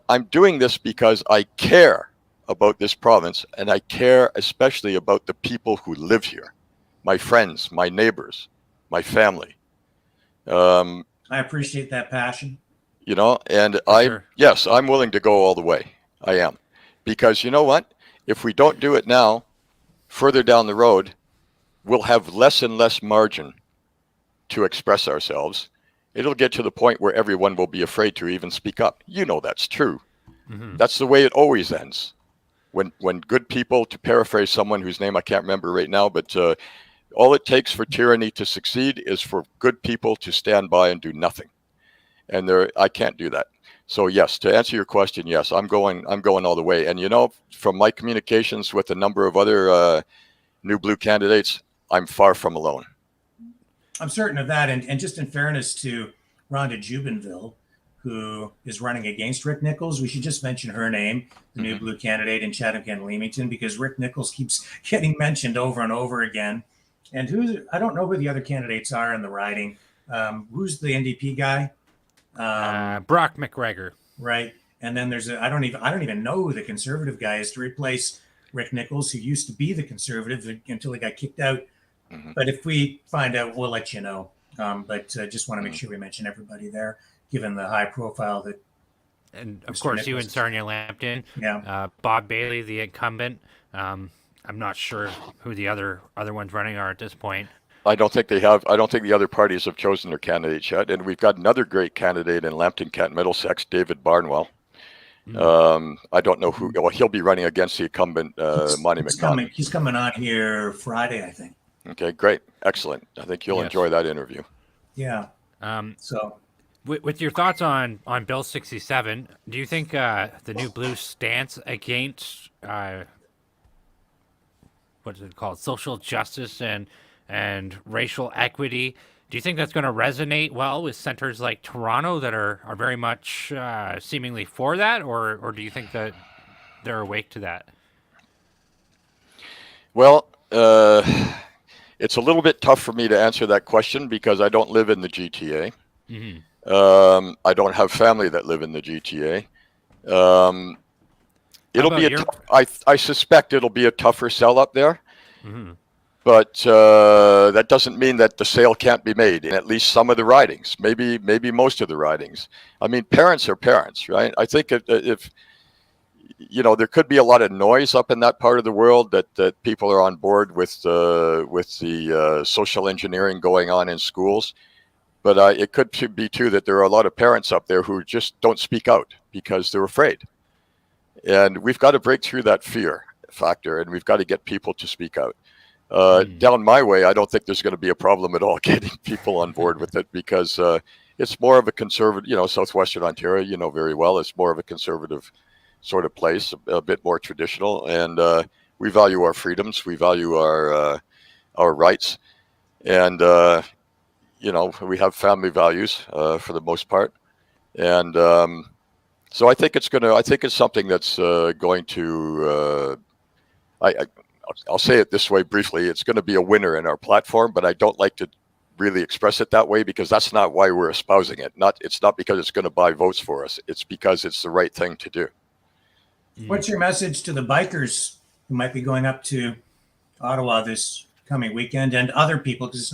I'm doing this because I care about this province, and I care especially about the people who live here, my friends, my neighbors, my family. I appreciate that passion. You know, and yes, I'm willing to go all the way. I am. Because you know what? If we don't do it now, further down the road, we'll have less and less margin to express ourselves. It'll get to the point where everyone will be afraid to even speak up. You know that's true. Mm-hmm. That's the way it always ends. When good people, to paraphrase someone whose name I can't remember right now, but all it takes for tyranny to succeed is for good people to stand by and do nothing. And I can't do that. So yes, to answer your question, yes, I'm going all the way. And you know, from my communications with a number of other new blue candidates, I'm far from alone. I'm certain of that. And just in fairness to Rhonda Jubinville, who is running against Rick Nichols, we should just mention her name, the new blue candidate in Chatham-Kent-Leamington, because Rick Nichols keeps getting mentioned over and over again. And I don't know who the other candidates are in the riding. Who's the NDP guy? Brock McGregor. Right. And then there's I don't even know who the conservative guy is to replace Rick Nichols, who used to be the conservative until he got kicked out. Mm-hmm. But if we find out, we'll let you know. But just want to make sure we mention everybody there, given the high profile that. And of course, you and Sarnia Lambton. Yeah. Bob Bailey, the incumbent. I'm not sure who the other ones running are at this point. I don't think the other parties have chosen their candidates yet. And we've got another great candidate in Lambton, Kent, Middlesex, David Barnwell. I don't know who. Well, he'll be running against the incumbent, Monty McNaught. He's coming on here Friday, I think. Okay, great, excellent. I think you'll enjoy that interview. Yeah. So, with your thoughts on Bill 67, do you think the new blue stance against what is it called, social justice and racial equity, do you think that's going to resonate well with centers like Toronto that are very much seemingly for that, or do you think that they're awake to that? Well, it's a little bit tough for me to answer that question because I don't live in the GTA. Mm-hmm. I don't have family that live in the GTA. I suspect it'll be a tougher sell up there. Mm-hmm. But that doesn't mean that the sale can't be made in at least some of the ridings, maybe most of the ridings. I mean, parents are parents, right? I think if you know, there could be a lot of noise up in that part of the world that people are on board with the social engineering going on in schools. But it could be too that there are a lot of parents up there who just don't speak out because they're afraid. And we've got to break through that fear factor, and we've got to get people to speak out. Down my way, I don't think there's going to be a problem at all getting people on board with it because it's more of a conservative, you know, Southwestern Ontario, you know very well, it's more of a conservative sort of place, a bit more traditional. And we value our freedoms. We value our rights. And, you know, we have family values for the most part. And so I think it's something that's going to, I'll say it this way briefly. It's going to be a winner in our platform, but I don't like to really express it that way because that's not why we're espousing it. It's not because it's going to buy votes for us. It's because it's the right thing to do. What's your message to the bikers who might be going up to Ottawa this coming weekend and other people? Because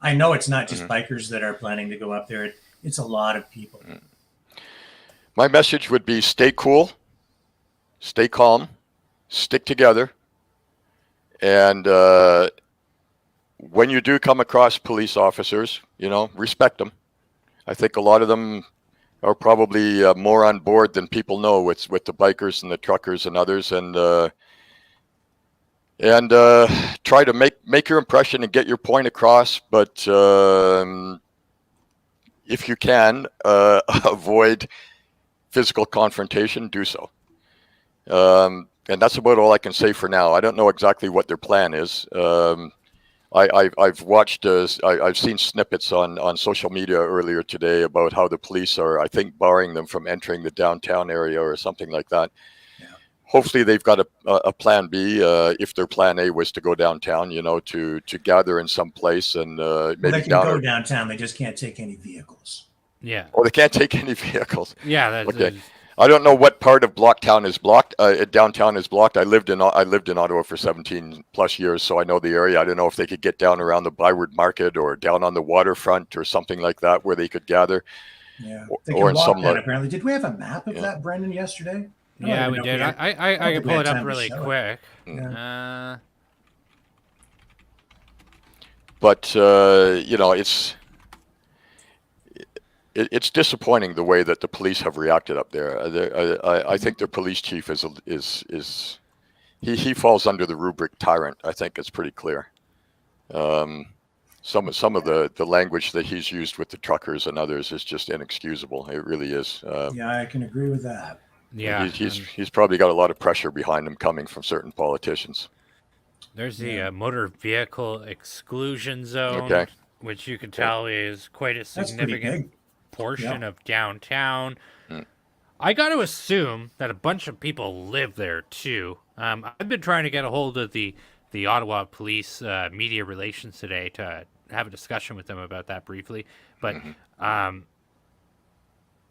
I know it's not just bikers that are planning to go up there. It's a lot of people. My message would be stay cool, stay calm, stick together. And when you do come across police officers, you know, respect them. I think a lot of them are probably more on board than people know with the bikers and the truckers and others, and try to make your impression and get your point across. But if you can avoid physical confrontation, do so. And that's about all I can say for now. I don't know exactly what their plan is. I've watched, I've seen snippets on social media earlier today about how the police are, I think, barring them from entering the downtown area or something like that. Yeah. Hopefully they've got a plan B if their plan A was to go downtown, you know, to gather in some place and maybe they can go downtown. They just can't take any vehicles. Yeah. Oh, they can't take any vehicles. Yeah. That's okay. I don't know what part of Blocktown is blocked. Downtown is blocked. I lived in Ottawa for 17 plus years, so I know the area. I don't know if they could get down around the Byward Market or down on the waterfront or something like that where they could gather. Yeah, or, they or can in walk some. down, apparently. Did we have a map of Yeah. that, Brendan, yesterday? Yeah, we did. I can pull it up really quick. Yeah. But you know, it's disappointing the way that the police have reacted up there. I think their police chief is he falls under the rubric tyrant. I think it's pretty clear. Some of the language that he's used with the truckers and others is just inexcusable. It really is. Yeah, I can agree with that. Yeah, he's probably got a lot of pressure behind him coming from certain politicians. There's the motor vehicle exclusion zone, which you can tell is quite a significant portion of downtown. I got to assume that a bunch of people live there too. I've been trying to get a hold of the Ottawa Police media relations today to have a discussion with them about that briefly, but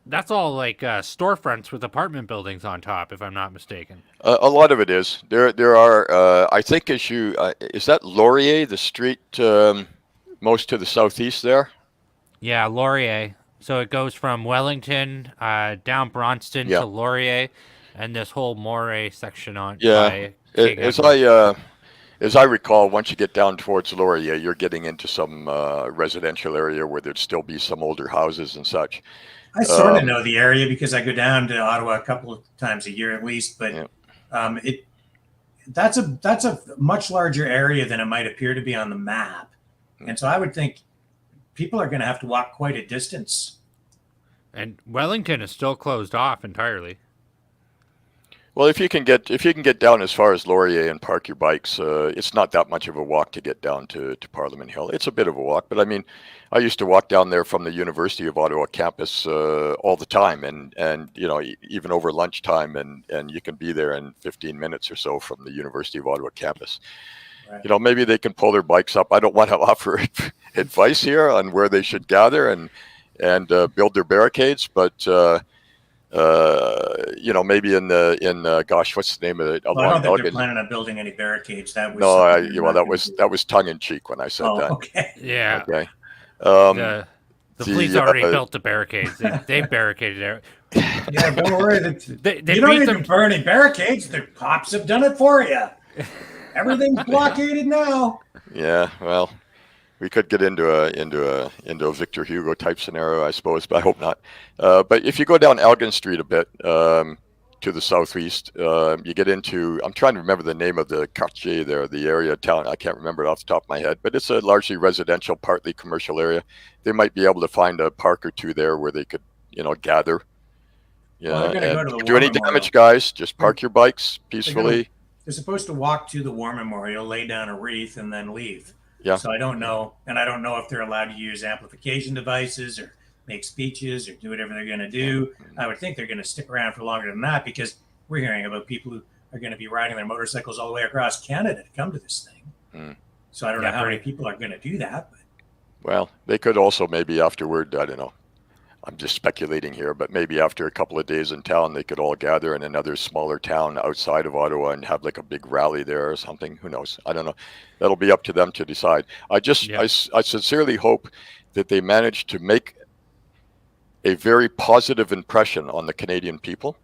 that's all like storefronts with apartment buildings on top, if I'm not mistaken. A lot of it is. There are. I think is that Laurier, the street most to the southeast there? Yeah, Laurier. So it goes from Wellington down Bronston to Laurier, and this whole Moray section on. Yeah, as I recall, once you get down towards Laurier, you're getting into some residential area where there'd still be some older houses and such. I sort of know the area because I go down to Ottawa a couple of times a year at least, but that's a much larger area than it might appear to be on the map. And so I would think people are going to have to walk quite a distance. And Wellington is still closed off entirely. Well, if you can get down as far as Laurier and park your bikes, it's not that much of a walk to get down to Parliament Hill. It's a bit of a walk, but I mean, I used to walk down there from the University of Ottawa campus all the time, and you know, even over lunchtime, and you can be there in 15 minutes or so from the University of Ottawa campus. Right. You know, maybe they can pull their bikes up. I don't want to offer advice here on where they should gather and build their barricades, but you know, maybe gosh, what's the name of it? Well, I don't think they're planning on building any barricades. That was that was tongue in cheek when I said that. Okay. Yeah. Okay. The police already built the barricades. They barricaded it. Yeah, don't worry. They you don't need to burn any barricades. The cops have done it for you. Everything's blockaded now. Yeah. Well, we could get into a Victor Hugo type scenario, I suppose, but I hope not. But if you go down Elgin Street a bit to the southeast, you get into, I'm trying to remember the name of the quartier there, the area of town. I can't remember it off the top of my head, but it's a largely residential, partly commercial area. They might be able to find a park or two there where they could, you know, gather. Yeah, well, do any damage, guys. Just park your bikes peacefully. They're supposed to walk to the War Memorial, lay down a wreath, and then leave. Yeah. So I don't know, and I don't know if they're allowed to use amplification devices or make speeches or do whatever they're going to do. I would think they're going to stick around for longer than that because we're hearing about people who are going to be riding their motorcycles all the way across Canada to come to this thing. So I don't know how many people are going to do that. But. Well, they could also maybe afterward, I don't know. I'm just speculating here, but maybe after a couple of days in town, they could all gather in another smaller town outside of Ottawa and have like a big rally there or something. Who knows? I don't know. That'll be up to them to decide. I sincerely hope that they manage to make a very positive impression on the Canadian people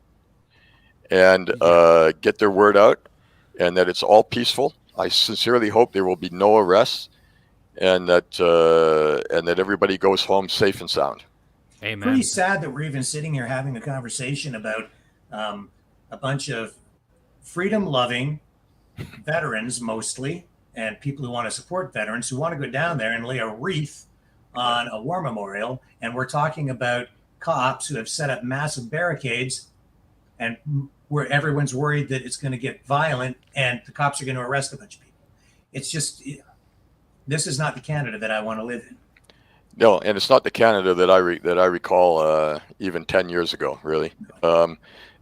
and get their word out, and that it's all peaceful. I sincerely hope there will be no arrests, and that everybody goes home safe and sound. Amen. Pretty sad that we're even sitting here having a conversation about a bunch of freedom-loving veterans, mostly, and people who want to support veterans who want to go down there and lay a wreath on a war memorial. And we're talking about cops who have set up massive barricades, and where everyone's worried that it's going to get violent and the cops are going to arrest a bunch of people. It's just, this is not the Canada that I want to live in. No, and it's not the Canada that I recall even 10 years ago, really.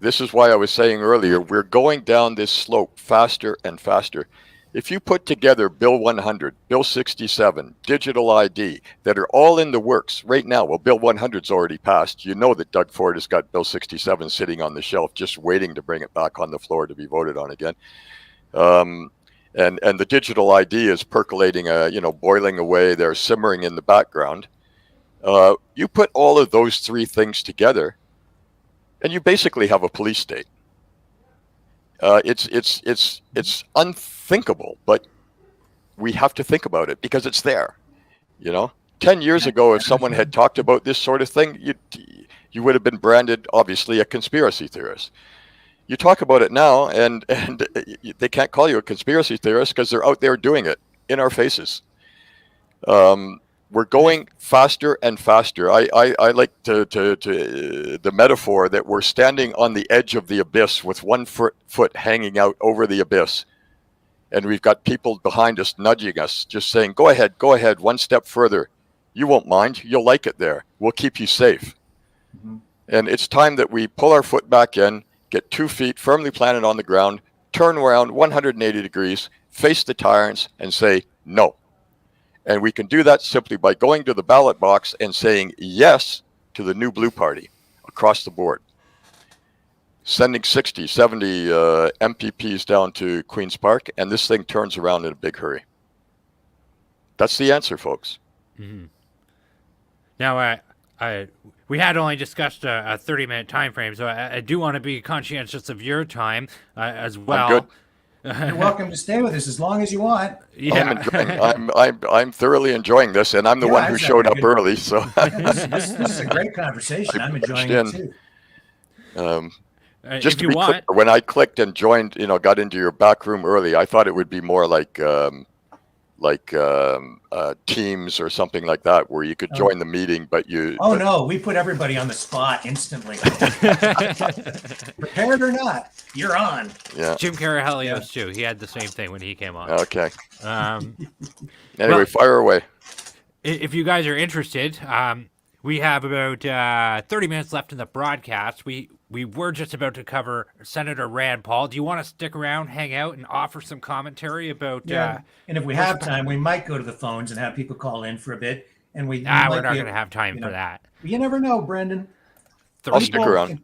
This is why I was saying earlier, we're going down this slope faster and faster. If you put together Bill 100, Bill 67, Digital ID, that are all in the works right now, well, Bill 100's already passed. You know that Doug Ford has got Bill 67 sitting on the shelf, just waiting to bring it back on the floor to be voted on again. And the digital ID is percolating, boiling away there, simmering in the background. You put all of those three things together, and you basically have a police state. It's unthinkable, but we have to think about it because it's there. 10 years ago, if someone had talked about this sort of thing, you would have been branded, obviously, a conspiracy theorist. You talk about it now, and they can't call you a conspiracy theorist because they're out there doing it in our faces. We're going faster and faster. I like to the metaphor that we're standing on the edge of the abyss with one foot hanging out over the abyss. And we've got people behind us nudging us, just saying, go ahead, one step further. You won't mind. You'll like it there. We'll keep you safe. Mm-hmm. And it's time that we pull our foot back in, get 2 feet firmly planted on the ground, turn around 180 degrees, face the tyrants, and say no. And we can do that simply by going to the ballot box and saying yes to the new Blue Party across the board. Sending 60, 70 MPPs down to Queen's Park, and this thing turns around in a big hurry. That's the answer, folks. Mm-hmm. Now, we had only discussed a 30-minute time frame, so I do want to be conscientious of your time as well. I'm good. You're welcome to stay with us as long as you want. Yeah. I'm thoroughly enjoying this, and I'm the one who showed up early. So this is a great conversation. I'm enjoying it too. Just to be clear, when I clicked and joined, got into your back room early, I thought it would be more like Teams or something like that, where you could join the meeting, but you. Oh no, we put everybody on the spot instantly. Prepared or not, you're on. Yeah. Jim Carahelios too. He had the same thing when he came on. Okay. Anyway, fire away. If you guys are interested, we have about 30 minutes left in the broadcast. We were just about to cover Senator Rand Paul. Do you want to stick around, hang out, and offer some commentary about? Yeah. And if we have time, we might go to the phones and have people call in for a bit. And we're not going to have time for that. You never know, Brendan. I'll stick around.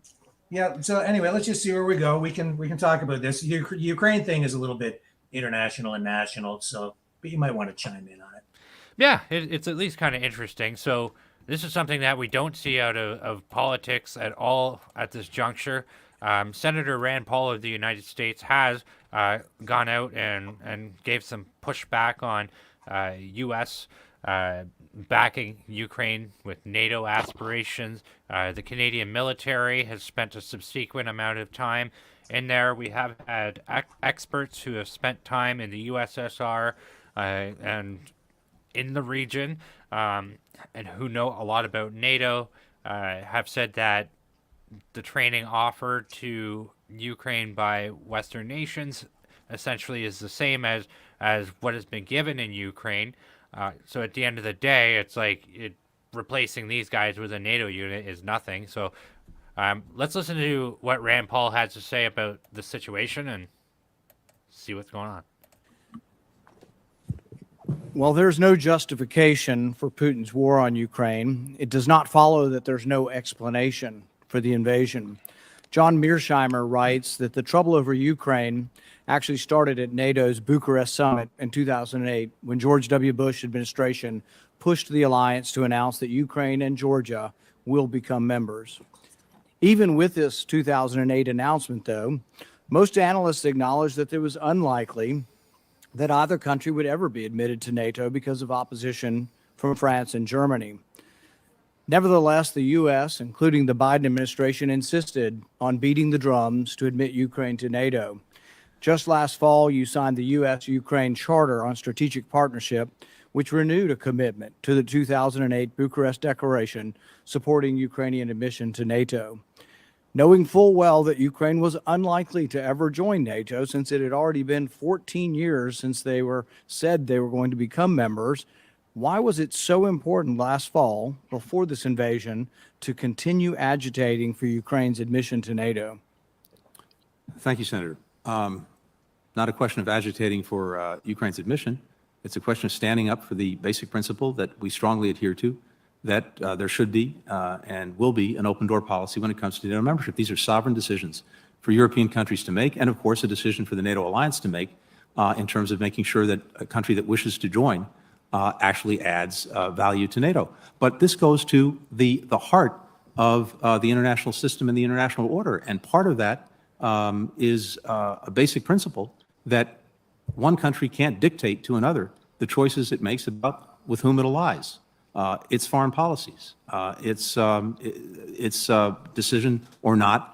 Yeah. So anyway, let's just see where we go. We can talk about this. The Ukraine thing is a little bit international and national, but you might want to chime in on it. Yeah, it's at least kind of interesting. So. This is something that we don't see out of politics at all at this juncture. Senator Rand Paul of the United States has gone out and gave some pushback on U.S. Backing Ukraine with NATO aspirations. The Canadian military has spent a subsequent amount of time in there. We have had experts who have spent time in the USSR and in the region. And who know a lot about NATO, have said that the training offered to Ukraine by Western nations essentially is the same as what has been given in Ukraine. So at the end of the day, it's like replacing these guys with a NATO unit is nothing. So let's listen to what Rand Paul has to say about the situation and see what's going on. While there's no justification for Putin's war on Ukraine, it does not follow that there's no explanation for the invasion. John Mearsheimer writes that the trouble over Ukraine actually started at NATO's Bucharest summit in 2008 when George W. Bush administration pushed the alliance to announce that Ukraine and Georgia will become members. Even with this 2008 announcement, though, most analysts acknowledge that it was unlikely that either country would ever be admitted to NATO because of opposition from France and Germany. Nevertheless, the U.S., including the Biden administration, insisted on beating the drums to admit Ukraine to NATO. Just last fall, you signed the U.S.-Ukraine Charter on Strategic Partnership, which renewed a commitment to the 2008 Bucharest Declaration supporting Ukrainian admission to NATO. Knowing full well that Ukraine was unlikely to ever join NATO since it had already been 14 years since they said they were going to become members, why was it so important last fall, before this invasion, to continue agitating for Ukraine's admission to NATO? Thank you, Senator. Not a question of agitating for Ukraine's admission. It's a question of standing up for the basic principle that we strongly adhere to, that there should be and will be an open door policy when it comes to NATO membership. These are sovereign decisions for European countries to make, and of course a decision for the NATO alliance to make in terms of making sure that a country that wishes to join actually adds value to NATO. But this goes to the heart of the international system and the international order. And part of that is a basic principle that one country can't dictate to another the choices it makes about with whom it allies, its foreign policies, its decision or not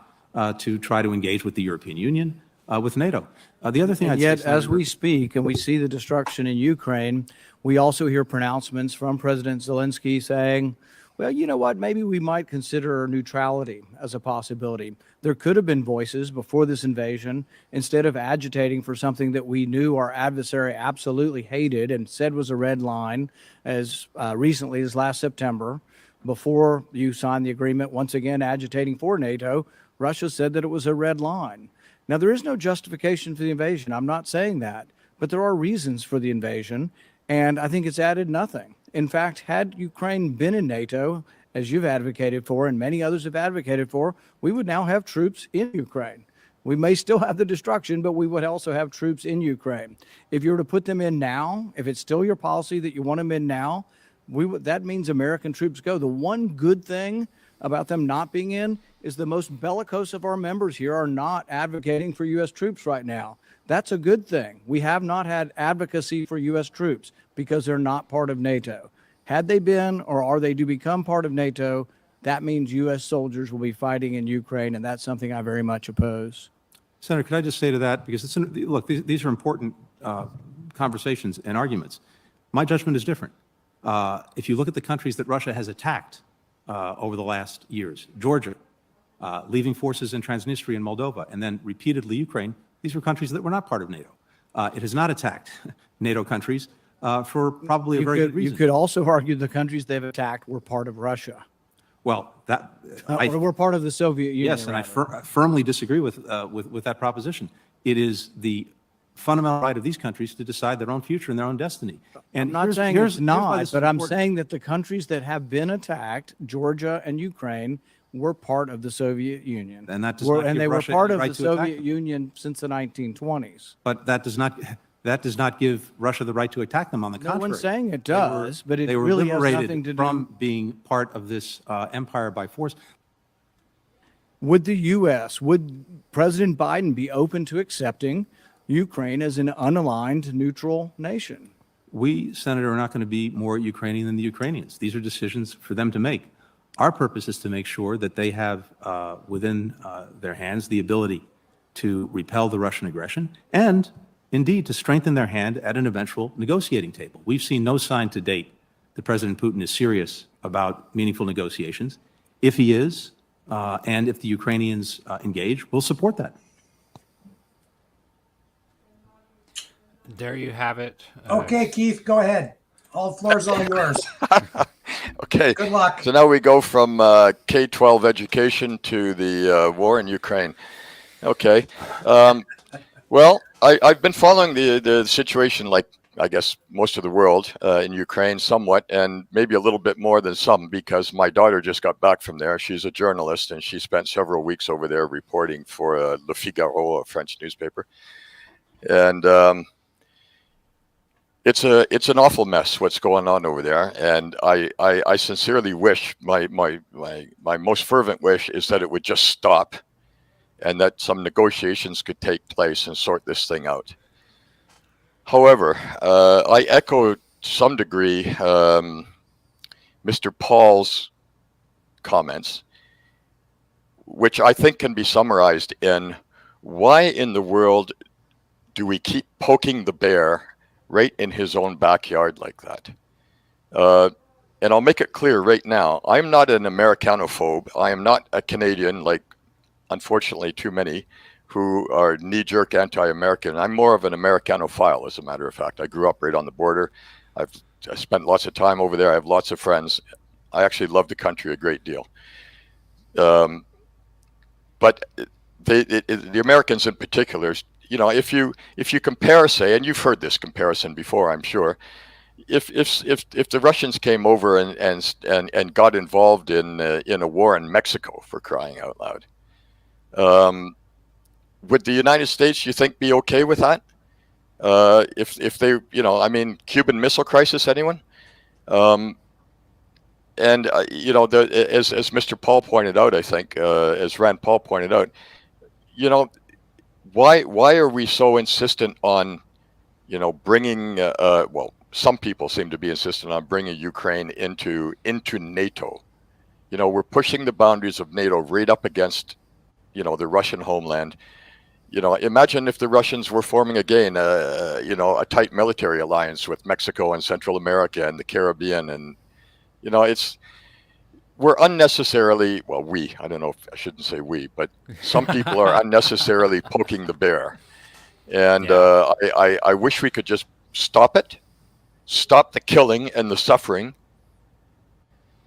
to try to engage with the European Union, with NATO. The other thing And I'd yet, say, as Senator, we speak and we see the destruction in Ukraine, we also hear pronouncements from President Zelensky saying, well, you know what, maybe we might consider neutrality as a possibility. There could have been voices before this invasion, instead of agitating for something that we knew our adversary absolutely hated and said was a red line as recently as last September, before you signed the agreement, once again agitating for NATO. Russia said that it was a red line. Now, there is no justification for the invasion. I'm not saying that, but there are reasons for the invasion, and I think it's added nothing. In fact, had Ukraine been in NATO, as you've advocated for and many others have advocated for, we would now have troops in Ukraine. We may still have the destruction, but we would also have troops in Ukraine. If you were to put them in now, if it's still your policy that you want them in now, that means American troops go. The one good thing about them not being in is the most bellicose of our members here are not advocating for U.S. troops right now. That's a good thing. We have not had advocacy for U.S. troops because they're not part of NATO. Had they been, or are they to become part of NATO, that means U.S. soldiers will be fighting in Ukraine, and that's something I very much oppose. Senator, could I just say to that, because look, these are important conversations and arguments. My judgment is different. If you look at the countries that Russia has attacked over the last years, Georgia, leaving forces in Transnistria and Moldova, and then repeatedly Ukraine, these were countries that were not part of NATO. It has not attacked NATO countries for probably a very good reason. You could also argue the countries they've attacked were part of Russia. Well, or we're part of the Soviet Union. Yes, and I firmly disagree with that proposition. It is the fundamental right of these countries to decide their own future and their own destiny. And I'm not saying it's not, but I'm saying that the countries that have been attacked, Georgia and Ukraine, were part of the Soviet Union. And that does not give they were Russia part the of right the to attack Soviet them. Union since the 1920s. But that does not give Russia the right to attack them. On the contrary, No one's saying it does, but it they were really has liberated nothing to do from being part of this empire by force. Would the U.S., would President Biden be open to accepting Ukraine as an unaligned neutral nation? We, Senator, are not going to be more Ukrainian than the Ukrainians. These are decisions for them to make. Our purpose is to make sure that they have within their hands the ability to repel the Russian aggression and, indeed, to strengthen their hand at an eventual negotiating table. We've seen no sign to date that President Putin is serious about meaningful negotiations. If he is, and if the Ukrainians engage, we'll support that. There you have it. Okay, Keith, go ahead. All floors all yours. Okay. Good luck. So now we go from K-12 education to the war in Ukraine. Okay. Well, I've been following the situation, like I guess most of the world, in Ukraine somewhat, and maybe a little bit more than some, because my daughter just got back from there. She's a journalist, and she spent several weeks over there reporting for Le Figaro, a French newspaper. And it's an awful mess what's going on over there, and I sincerely wish, my most fervent wish is that it would just stop, and that some negotiations could take place and sort this thing out. However, I echo to some degree Mr. Paul's comments, which I think can be summarized in why in the world do we keep poking the bear right in his own backyard like that? And I'll make it clear right now, I'm not an Americanophobe. I am not a Canadian, like unfortunately too many who are knee-jerk anti-American. I'm more of an Americanophile, as a matter of fact. I grew up right on the border. I spent lots of time over there. I have lots of friends. I actually love the country a great deal. But the Americans in particular, you know, if you compare, say, and you've heard this comparison before, I'm sure, if the Russians came over and got involved in a war in Mexico, for crying out loud, would the United States, you think, be okay with that? If they, I mean, Cuban Missile Crisis, anyone? And as Mr. Paul pointed out, I think, as Rand Paul pointed out, why are we so insistent on, bringing? Well, some people seem to be insistent on bringing Ukraine into NATO. We're pushing the boundaries of NATO right up against, the Russian homeland. Imagine if the Russians were forming again, a tight military alliance with Mexico and Central America and the Caribbean, and we're unnecessarily, well, I don't know if I shouldn't say we, but some people are unnecessarily poking the bear. And I wish we could just stop the killing and the suffering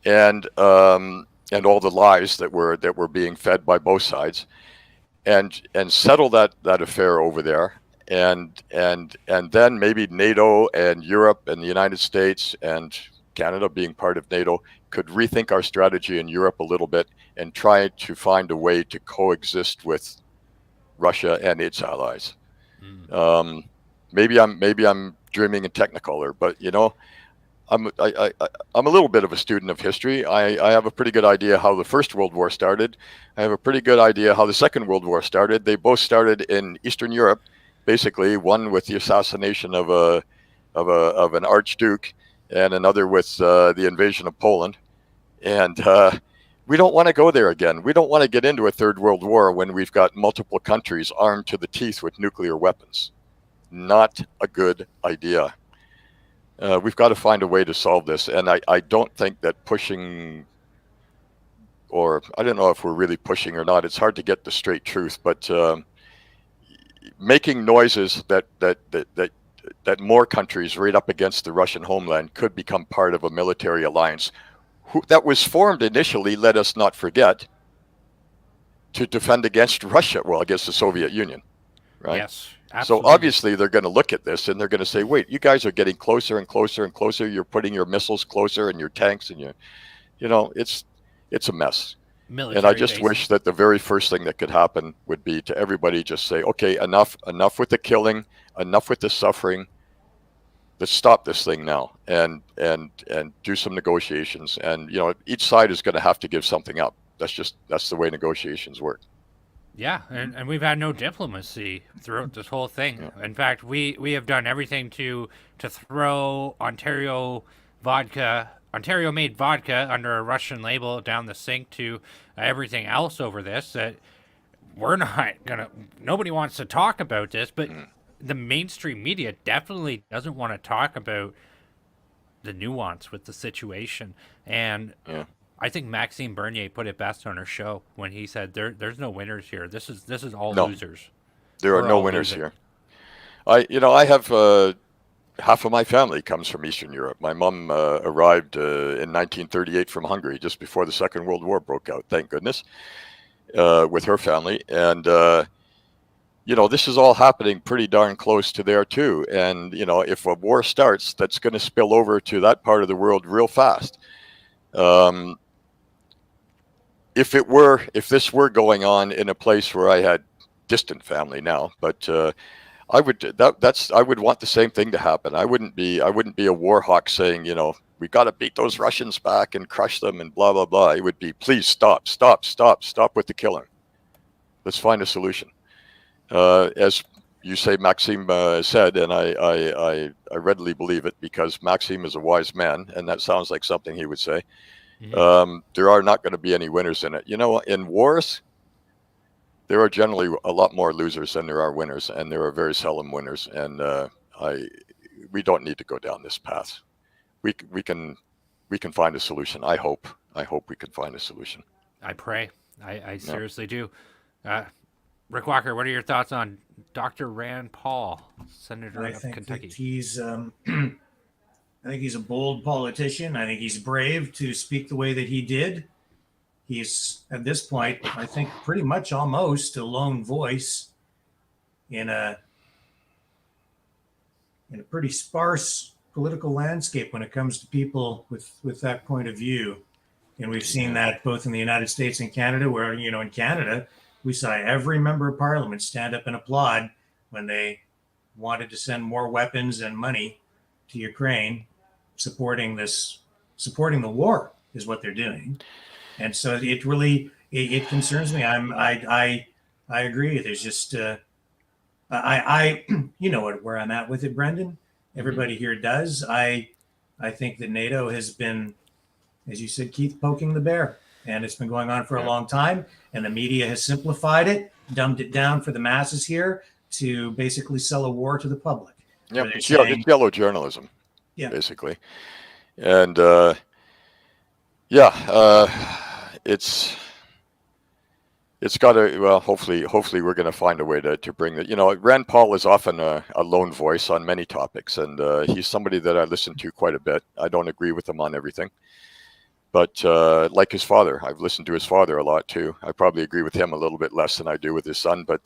and all the lies that were being fed by both sides, and settle that affair over there. And then maybe NATO and Europe and the United States and Canada being part of NATO could rethink our strategy in Europe a little bit and try to find a way to coexist with Russia and its allies. Maybe I'm dreaming in Technicolor, but I'm a little bit of a student of history. I have a pretty good idea how the First World War started. I have a pretty good idea how the Second World War started. They both started in Eastern Europe, basically, one with the assassination of an archduke, and another with the invasion of Poland. And we don't want to go there again. We don't want to get into a third world war when we've got multiple countries armed to the teeth with nuclear weapons. Not a good idea. We've got to find a way to solve this. And I don't think that pushing, or I don't know if we're really pushing or not. It's hard to get the straight truth, but making noises that more countries right up against the Russian homeland could become part of a military alliance that was formed initially, let us not forget, to defend against Russia, well, against the Soviet Union, right? Yes, absolutely. So obviously they're going to look at this and they're going to say, wait, you guys are getting closer and closer and closer. You're putting your missiles closer and your tanks and it's a mess. Military and I just wish that the very first thing that could happen would be to everybody just say, okay, enough with the killing, enough with the suffering. Let's stop this thing now and do some negotiations. And each side is going to have to give something up. That's the way negotiations work. Yeah, and we've had no diplomacy throughout this whole thing. Yeah. In fact, we have done everything to throw Ontario-made vodka under a Russian label down the sink to everything else over this. That we're not gonna. Nobody wants to talk about this, but the mainstream media definitely doesn't want to talk about the nuance with the situation. And I think Maxime Bernier put it best on her show when he said, "There's no winners here. This is all losers. There are no winners here." I have half of my family comes from Eastern Europe. My mom arrived in 1938 from Hungary, just before the Second World War broke out. Thank goodness, with her family. And this is all happening pretty darn close to there too. And if a war starts, that's going to spill over to that part of the world real fast. If this were going on in a place where I had distant family now, but I would want the same thing to happen. I wouldn't be a war hawk saying, we got to beat those Russians back and crush them and blah blah blah. It would be, please stop with the killing. Let's find a solution. As you say, Maxime said, and I readily believe it, because Maxime is a wise man, and that sounds like something he would say. Mm-hmm. There are not going to be any winners in it. In wars, there are generally a lot more losers than there are winners, and there are very seldom winners. And we don't need to go down this path. We can find a solution. I hope we can find a solution. I pray. I seriously do. Rick Walker, what are your thoughts on Dr. Rand Paul, Senator of Kentucky? I think he's a bold politician. I think he's brave to speak the way that he did. He's, at this point, I think, pretty much almost a lone voice in a pretty sparse political landscape when it comes to people with that point of view. And we've seen that both in the United States and Canada, where, in Canada, we saw every member of parliament stand up and applaud when they wanted to send more weapons and money to Ukraine, supporting the war is what they're doing. And so it really, it concerns me. I agree. There's just, you know where I'm at with it, Brendan. Everybody here does. I think that NATO has been, as you said, Keith, poking the bear, and it's been going on for a long time. And the media has simplified it, dumbed it down for the masses here to basically sell a war to the public. Yeah, it's yellow journalism, basically. And it's got to, well, hopefully we're going to find a way to bring it. You know, Rand Paul is often a lone voice on many topics, and he's somebody that I listen to quite a bit. I don't agree with him on everything, but like his father, I've listened to his father a lot too. I probably agree with him a little bit less than I do with his son, but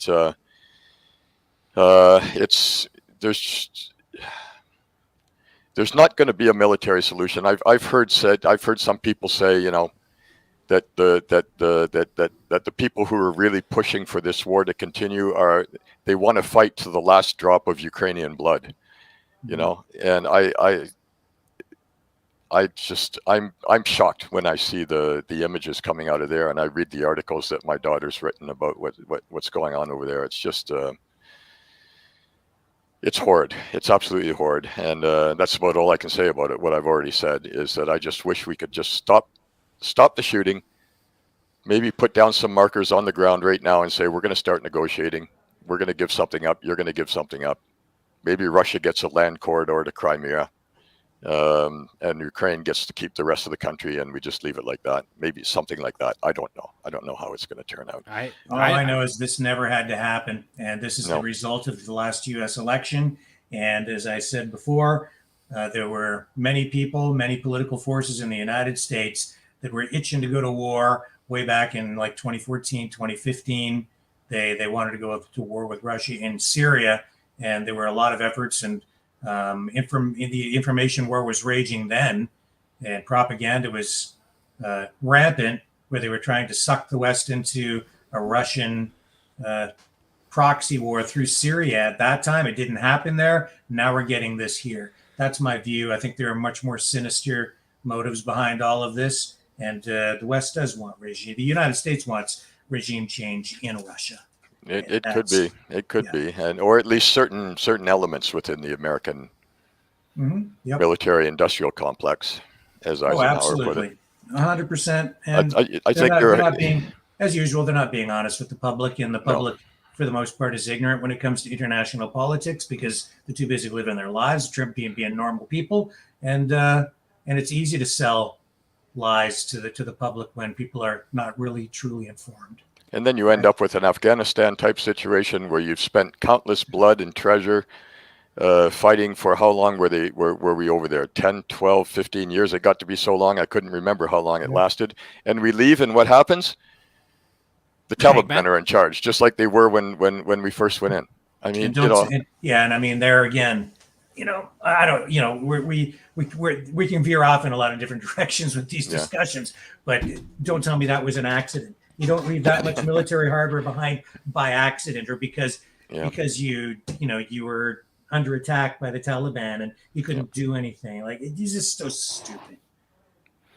there's not going to be a military solution. I've heard some people say, you know, that the people who are really pushing for this war to continue they want to fight to the last drop of Ukrainian blood, you know. And I'm shocked when I see the images coming out of there, and I read the articles that my daughter's written about what's going on over there. It's just it's horrid. It's absolutely horrid, and that's about all I can say about it. What I've already said is that I just wish we could just stop the shooting, maybe put down some markers on the ground right now and say, we're going to start negotiating. We're going to give something up. You're going to give something up. Maybe Russia gets a land corridor to Crimea, and Ukraine gets to keep the rest of the country, and we just leave it like that. Maybe something like that. I don't know. I don't know how it's going to turn out. All I know is this never had to happen, and this is the result of the last U.S. election. And as I said before, there were many people, many political forces in the United States that were itching to go to war way back in like 2014, 2015. They wanted to go to war with Russia in Syria, and there were a lot of efforts, and the information war was raging then, and propaganda was rampant, where they were trying to suck the West into a Russian proxy war through Syria. At that time, it didn't happen there. Now we're getting this here. That's my view. I think there are much more sinister motives behind all of this. And the West does want regime. The United States wants regime change in Russia. It could be. It could be, or at least certain elements within the American military-industrial complex, as Eisenhower put it. 100%. And I think they're not being, as usual, they're not being honest with the public, and the public, for the most part, is ignorant when it comes to international politics because they're too busy living their lives, being normal people, and it's easy to sell lies to the public when people are not really truly informed. And then you end up with an Afghanistan type situation where you've spent countless blood and treasure fighting for how long were we over there? 10, 12, 15 years. It got to be so long I couldn't remember how long it lasted. And we leave, and what happens? The Taliban are in charge, just like they were when we first went in. I mean, and I mean, there again, you know, I don't, you know, we can veer off in a lot of different directions with these discussions, but don't tell me that was an accident. You don't leave that much military hardware behind by accident, or because you were under attack by the Taliban and you couldn't do anything. Like, this is so stupid.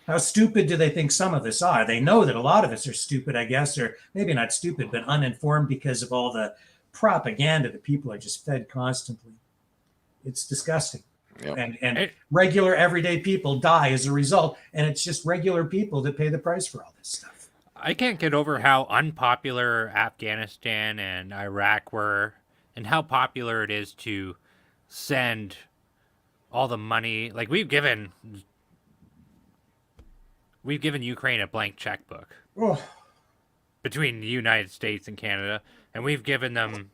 How stupid do they think some of us are? They know that a lot of us are stupid, I guess, or maybe not stupid, but uninformed because of all the propaganda that people are just fed constantly. It's disgusting. And regular everyday people die as a result, and it's just regular people that pay the price for all this stuff. I can't get over how unpopular Afghanistan and Iraq were, and how popular it is to send all the money. Like, we've given Ukraine a blank checkbook between the United States and Canada, and we've given them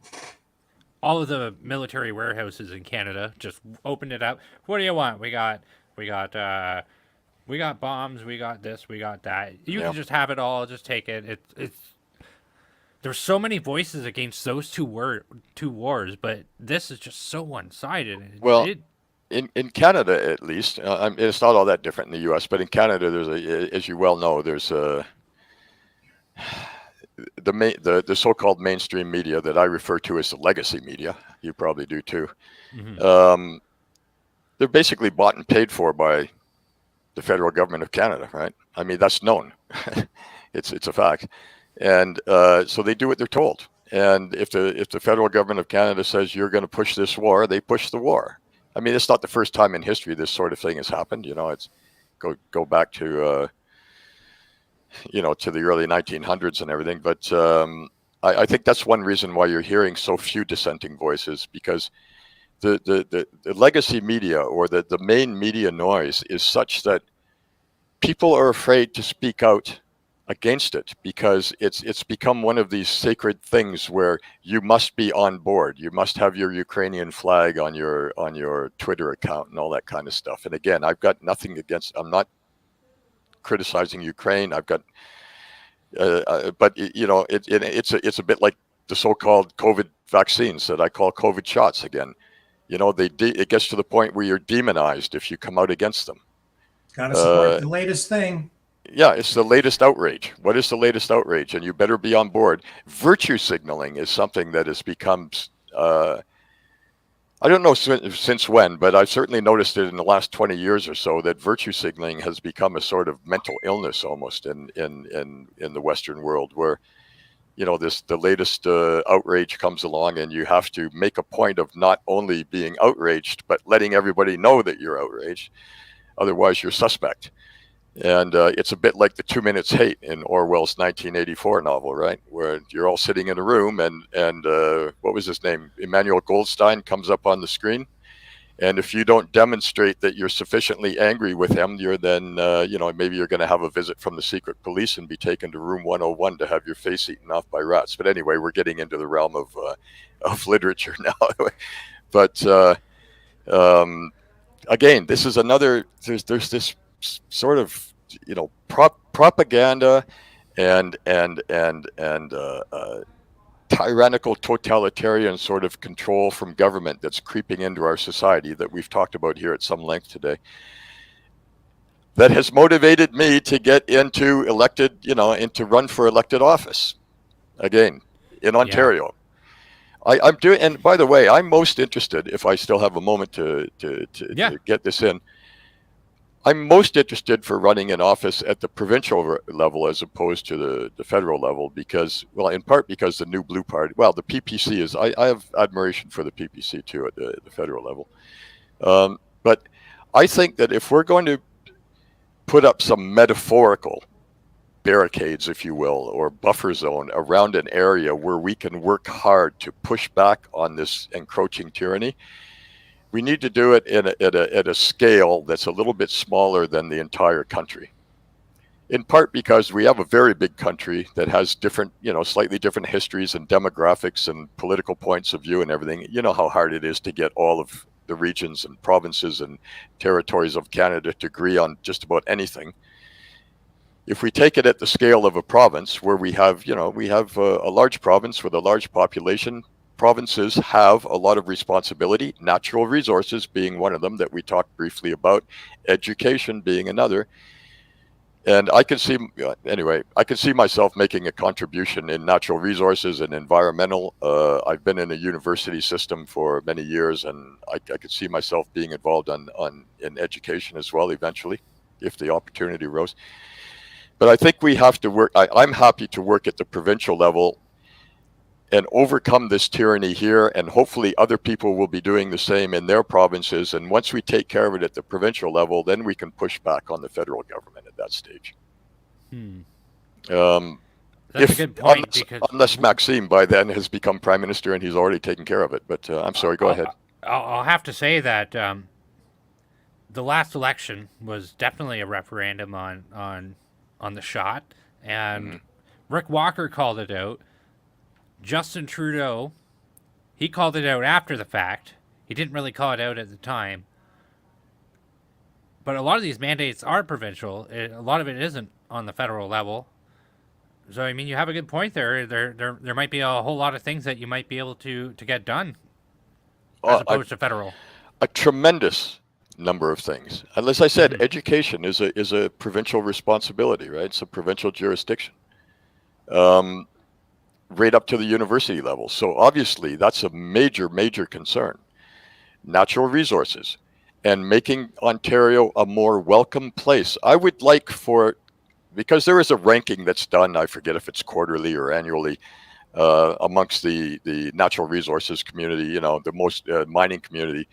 all of the military warehouses in Canada. Just opened it up. What do you want? We got bombs. We got this. We got that. You can just have it all. Just take it. There's so many voices against those two wars, but this is just so one-sided. Well, in Canada, at least, it's not all that different in the U.S., but in Canada, as you well know, there's the so-called mainstream media that I refer to as the legacy media. You probably do too. Mm-hmm. They're basically bought and paid for by the federal government of Canada, right? I mean, that's known. It's a fact. And so they do what they're told. And if the federal government of Canada says you're going to push this war, they push the war. I mean, it's not the first time in history this sort of thing has happened. You know, it's go back to to the early 1900s and everything. But I think that's one reason why you're hearing so few dissenting voices, because the legacy media, or the main media noise, is such that people are afraid to speak out against it, because it's become one of these sacred things where you must be on board. You must have your Ukrainian flag on your Twitter account and all that kind of stuff. And again, I've got nothing against. I'm not criticizing Ukraine. I've got, but it's a bit like the so-called COVID vaccines that I call COVID shots again. You know, it gets to the point where you're demonized if you come out against them. Got to support the latest thing. Yeah, it's the latest outrage. What is the latest outrage? And you better be on board. Virtue signaling is something that has become, I don't know since when, but I've certainly noticed it in the last 20 years or so, that virtue signaling has become a sort of mental illness almost in the Western world, where, you know, the latest outrage comes along and you have to make a point of not only being outraged, but letting everybody know that you're outraged. Otherwise, you're suspect. And it's a bit like the 2 Minutes Hate in Orwell's 1984 novel, right? Where you're all sitting in a room and what was his name? Emmanuel Goldstein comes up on the screen. And if you don't demonstrate that you're sufficiently angry with him, maybe you're going to have a visit from the secret police and be taken to room 101 to have your face eaten off by rats. But anyway, we're getting into the realm of literature now. But again, this is another, there's this sort of, propaganda and tyrannical totalitarian sort of control from government that's creeping into our society that we've talked about here at some length today, that has motivated me to get into run for elected office again in Ontario. Yeah. I'm doing, and by the way, I'm most interested, if I still have a moment to get this in, I'm most interested for running in office at the provincial level as opposed to the federal level, because, well, in part because the New Blue Party, well, the PPC is, I have admiration for the PPC too at the federal level. But I think that if we're going to put up some metaphorical barricades, if you will, or buffer zone around an area where we can work hard to push back on this encroaching tyranny, we need to do it at a scale that's a little bit smaller than the entire country. In part because we have a very big country that has different, slightly different histories and demographics and political points of view and everything. You know how hard it is to get all of the regions and provinces and territories of Canada to agree on just about anything. If we take it at the scale of a province where we have a large province with a large population, provinces have a lot of responsibility, natural resources being one of them that we talked briefly about, education being another. And I can see myself making a contribution in natural resources and environmental. I've been in a university system for many years, and I could see myself being involved in education as well eventually, if the opportunity arose. But I think we have to work. I'm happy to work at the provincial level and overcome this tyranny here, and hopefully other people will be doing the same in their provinces. And once we take care of it at the provincial level, then we can push back on the federal government at that stage. That's a good point. Unless Maxime by then has become prime minister and he's already taken care of it. But I'm sorry, go ahead. I'll have to say that the last election was definitely a referendum on the shot, and Rick Walker called it out. Justin Trudeau, he called it out after the fact. He didn't really call it out at the time. But a lot of these mandates are provincial. A lot of it isn't on the federal level. So, I mean, you have a good point there. There might be a whole lot of things that you might be able to get done as opposed to federal. A tremendous number of things. And as I said, education is a provincial responsibility, right? It's a provincial jurisdiction. right up to the university level. So obviously that's a major, major concern. Natural resources and making Ontario a more welcome place. I would like because there is a ranking that's done, I forget if it's quarterly or annually, amongst the natural resources community, the most mining community,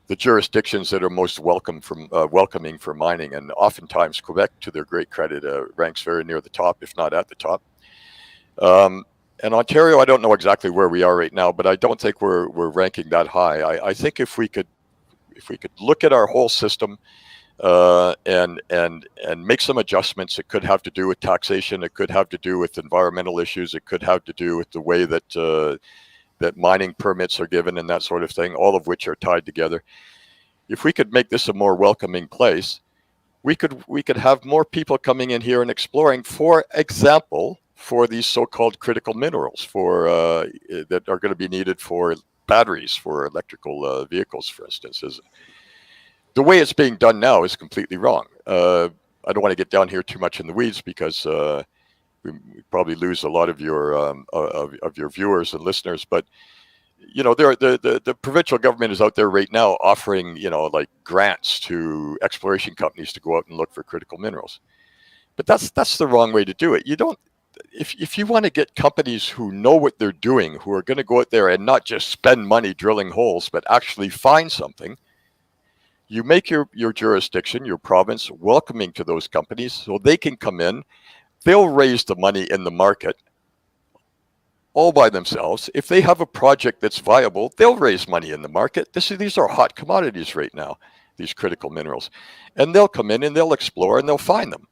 the jurisdictions that are most welcoming for mining. And oftentimes Quebec, to their great credit, ranks very near the top, if not at the top. And Ontario, I don't know exactly where we are right now, but I don't think we're ranking that high. I think if we could look at our whole system and make some adjustments, it could have to do with taxation, it could have to do with environmental issues, it could have to do with the way that that mining permits are given and that sort of thing, all of which are tied together. If we could make this a more welcoming place, we could have more people coming in here and exploring, for example, for these so-called critical minerals that are going to be needed for batteries for electrical vehicles, for instance. The way it's being done now is completely wrong. I don't want to get down here too much in the weeds because we probably lose a lot of your viewers and listeners. But the provincial government is out there right now offering like grants to exploration companies to go out and look for critical minerals. But that's the wrong way to do it. You don't. If you want to get companies who know what they're doing, who are going to go out there and not just spend money drilling holes, but actually find something, you make your jurisdiction, your province, welcoming to those companies so they can come in. They'll raise the money in the market all by themselves. If they have a project that's viable, they'll raise money in the market. These are hot commodities right now, these critical minerals. And they'll come in and they'll explore and they'll find them.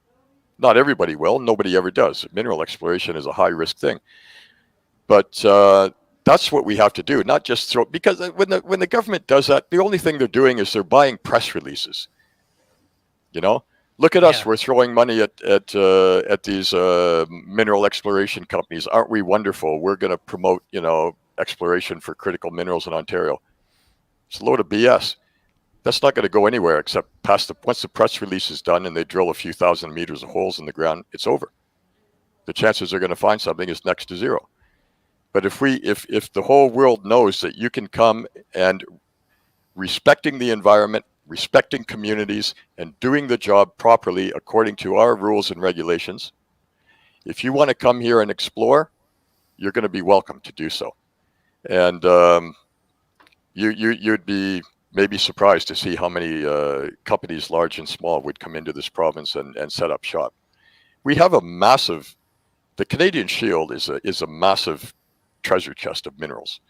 Not everybody will. Nobody ever does. Mineral exploration is a high-risk thing. But that's what we have to do, not just throw, because when the government does that, the only thing they're doing is they're buying press releases. Look at us. We're throwing money at these mineral exploration companies. Aren't we wonderful? We're going to promote, exploration for critical minerals in Ontario. It's a load of BS. That's not going to go anywhere except once the press release is done and they drill a few thousand meters of holes in the ground, it's over. The chances they're going to find something is next to zero. But if the whole world knows that you can come and respecting the environment, respecting communities, and doing the job properly according to our rules and regulations, if you want to come here and explore, you're going to be welcome to do so. And you'd be maybe surprised to see how many companies, large and small, would come into this province and set up shop. We have the Canadian Shield is a massive treasure chest of minerals.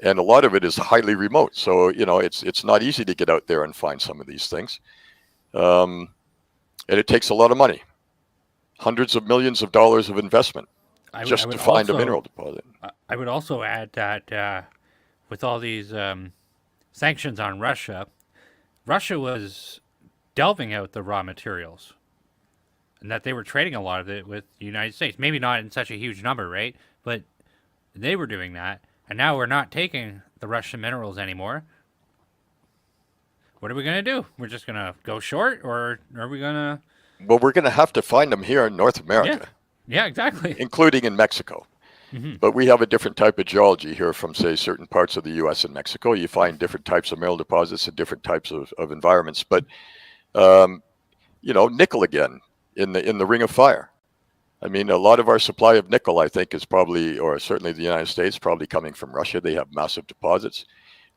And a lot of it is highly remote. So, it's not easy to get out there and find some of these things. And it takes a lot of money, hundreds of millions of dollars of investment to find a mineral deposit. I would also add that with all these sanctions on Russia was delving out the raw materials and that they were trading a lot of it with the United States. Maybe not in such a huge number, right? But they were doing that. And now we're not taking the Russian minerals anymore. What are we going to do? We're just going to go short, or are we going to... Well, we're going to have to find them here in North America. Yeah, exactly. Including in Mexico. Mm-hmm. But we have a different type of geology here from, say, certain parts of the U.S. and Mexico. You find different types of mineral deposits and different types of environments. But, nickel again in the Ring of Fire. I mean, a lot of our supply of nickel, I think, is probably, or certainly the United States, probably coming from Russia. They have massive deposits.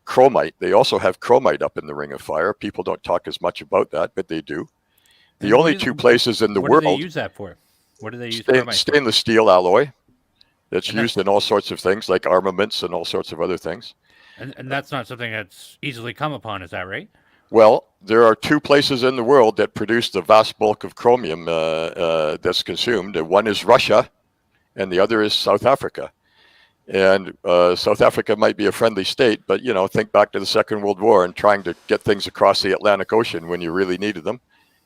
Chromite, they also have chromite up in the Ring of Fire. People don't talk as much about that, but they do. The only two places in the world... What do they use that for? What do they use stainless steel alloy. That's used in all sorts of things, like armaments and all sorts of other things. And that's not something that's easily come upon, is that right? Well, there are two places in the world that produce the vast bulk of chromium that's consumed. One is Russia, and the other is South Africa. And South Africa might be a friendly state, but, think back to the Second World War and trying to get things across the Atlantic Ocean when you really needed them.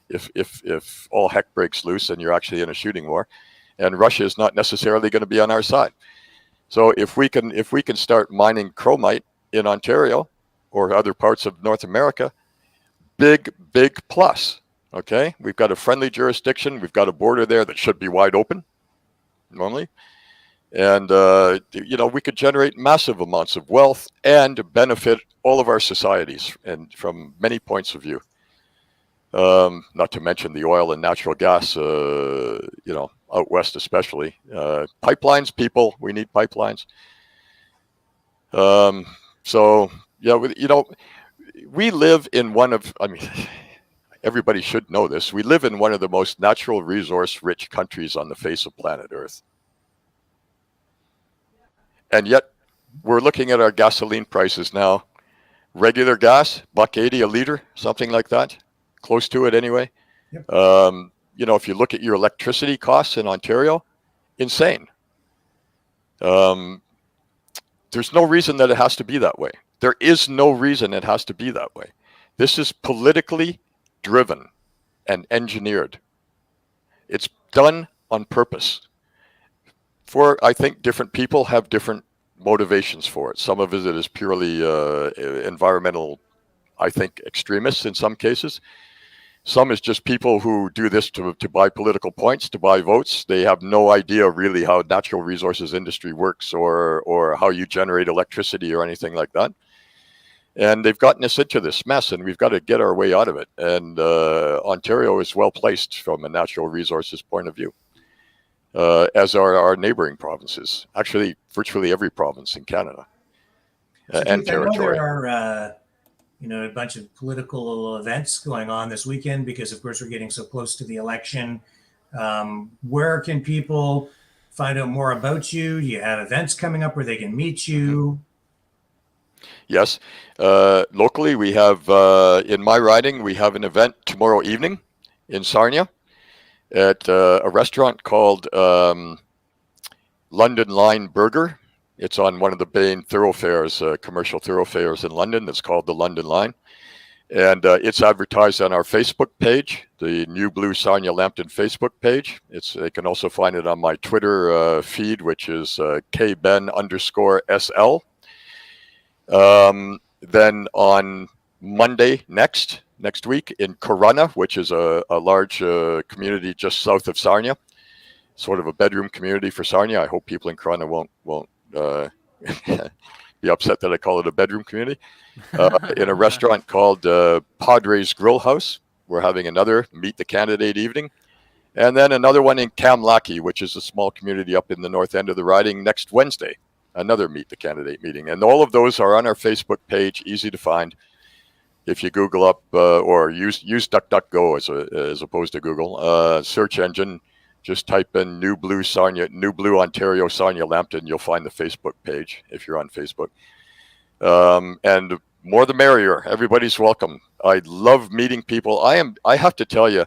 If all heck breaks loose and you're actually in a shooting war. And Russia is not necessarily going to be on our side. So if we can start mining chromite in Ontario or other parts of North America, big plus. Okay, we've got a friendly jurisdiction. We've got a border there that should be wide open normally. And, we could generate massive amounts of wealth and benefit all of our societies and from many points of view. Not to mention the oil and natural gas, out west especially. Pipelines, people, we need pipelines. We live in everybody should know this. We live in one of the most natural resource rich countries on the face of planet Earth. And yet we're looking at our gasoline prices now. Regular gas, $1.80 a liter, something like that, close to it anyway. Yep. If you look at your electricity costs in Ontario, insane. There's no reason that it has to be that way. There is no reason it has to be that way. This is politically driven and engineered. It's done on purpose. I think different people have different motivations for it. Some of it is purely environmental, I think, extremists in some cases. Some is just people who do this to buy political points, to buy votes. They have no idea really how natural resources industry works or how you generate electricity or anything like that. And they've gotten us into this mess, and we've got to get our way out of it. And Ontario is well placed from a natural resources point of view, as are our neighboring provinces. Actually, virtually every province in Canada and territory. I know there are, a bunch of political events going on this weekend because, of course, we're getting so close to the election. Where can people find out more about you? Do you have events coming up where they can meet you? Yes. Locally, we have, in my riding, we have an event tomorrow evening in Sarnia at a restaurant called London Line Burger. It's on one of the main thoroughfares, commercial thoroughfares in London. It's called the London Line. And it's advertised on our Facebook page, the New Blue Sarnia Lambton Facebook page. They can also find it on my Twitter feed, which is KBen_SL. Then on Monday next week in Corunna, which is a large community just south of Sarnia, sort of a bedroom community for Sarnia. I hope people in Corunna won't be upset that I call it a bedroom community. In a restaurant called Padres Grill House, we're having another Meet the Candidate evening. And then another one in Kamlaki, which is a small community up in the north end of the riding, next Wednesday. Another Meet the Candidate meeting. And all of those are on our Facebook page, easy to find. If you Google up or use DuckDuckGo as opposed to Google, search engine, just type in New Blue Ontario Sarnia Lambton, you'll find the Facebook page if you're on Facebook. And more the merrier. Everybody's welcome. I love meeting people. I have to tell you,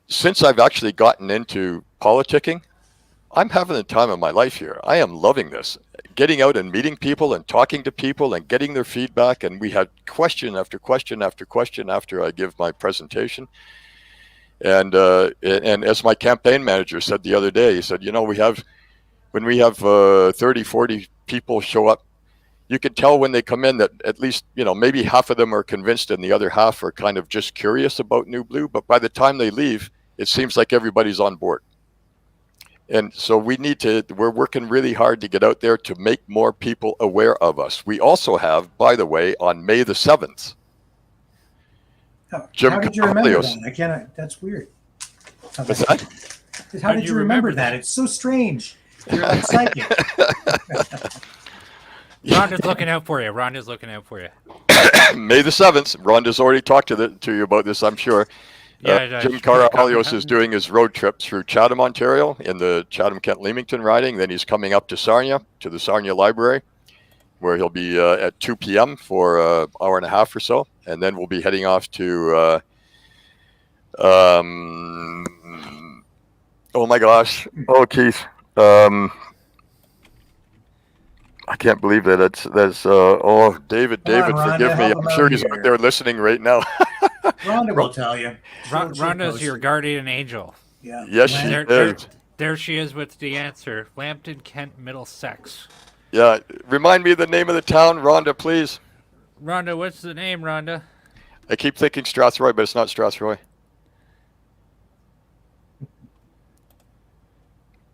since I've actually gotten into politicking, I'm having the time of my life here. I am loving this. Getting out and meeting people and talking to people and getting their feedback. And we had question after question after question after I give my presentation. And as my campaign manager said the other day, he said, when we have 30, 40 people show up, you can tell when they come in that at least, maybe half of them are convinced and the other half are kind of just curious about New Blue. But by the time they leave, it seems like everybody's on board. And so we're working really hard to get out there to make more people aware of us. We also have, by the way, on May the 7th, How did you remember that? That's weird. What's that? How did you remember that? It's so strange. You're like psychic. Rhonda's looking out for you. May the 7th. Rhonda's already talked to you about this, I'm sure. Jim Carahalios is doing his road trip through Chatham, Ontario, in the Chatham-Kent-Leamington riding. Then he's coming up to Sarnia, to the Sarnia Library, where he'll be at 2 p.m. for an hour and a half or so. And then we'll be heading off to, oh my gosh. Oh, Keith. I can't believe that David, forgive me. I'm sure he's out there listening right now. Rhonda will tell you. Rhonda's your guardian angel. Yeah. Yes, she is. There she is with the answer. Lambton, Kent, Middlesex. Yeah. Remind me of the name of the town, Rhonda, please. Rhonda, what's the name, Rhonda? I keep thinking Strathroy, but it's not Strathroy.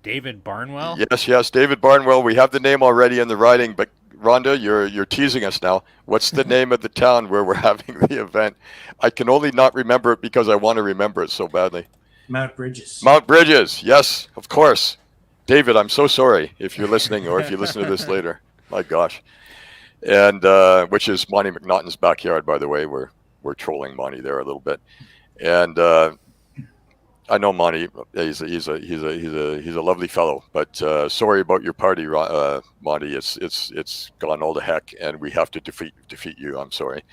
David Barnwell? Yes, David Barnwell. We have the name already in the writing, but Rhonda, you're teasing us now. What's the name of the town where we're having the event? I can only not remember it because I want to remember it so badly. Mount Bridges. Mount Bridges. Yes, of course. David, I'm so sorry if you're listening or if you listen to this later. My gosh. And which is Monty McNaughton's backyard, by the way. We're trolling Monty there a little bit. And I know Monty. He's a lovely fellow. But sorry about your party, Monty. It's gone all to heck, and we have to defeat you. I'm sorry.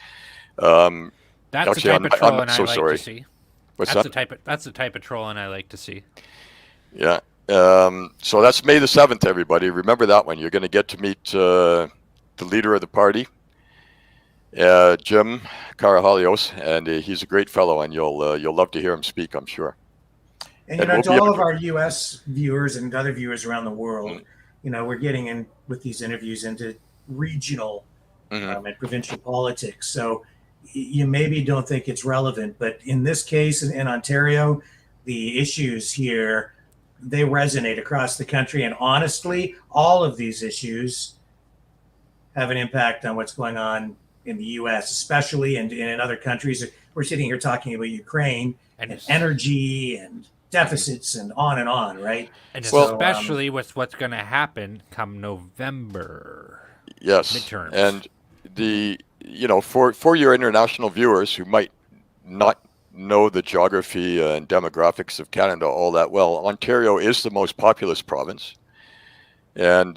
That's actually, the type of trolling I'm so I like sorry. to see. What's that's that? That's the type of trolling I like to see. Yeah. So that's May the 7th, everybody. Remember that one. You're going to get to meet the leader of the party, Jim Karahalios, and he's a great fellow, and you'll love to hear him speak, I'm sure. And to all of our U.S. viewers and other viewers around the world, we're getting in with these interviews into regional and provincial politics. So you maybe don't think it's relevant, but in this case, in Ontario, the issues here, they resonate across the country. And honestly, all of these issues have an impact on what's going on in the U.S., especially and in other countries. We're sitting here talking about Ukraine and energy and deficits and on, right? And especially with what's going to happen come November. Yes. Midterms. And for your international viewers who might not know the geography and demographics of Canada all that well, Ontario is the most populous province and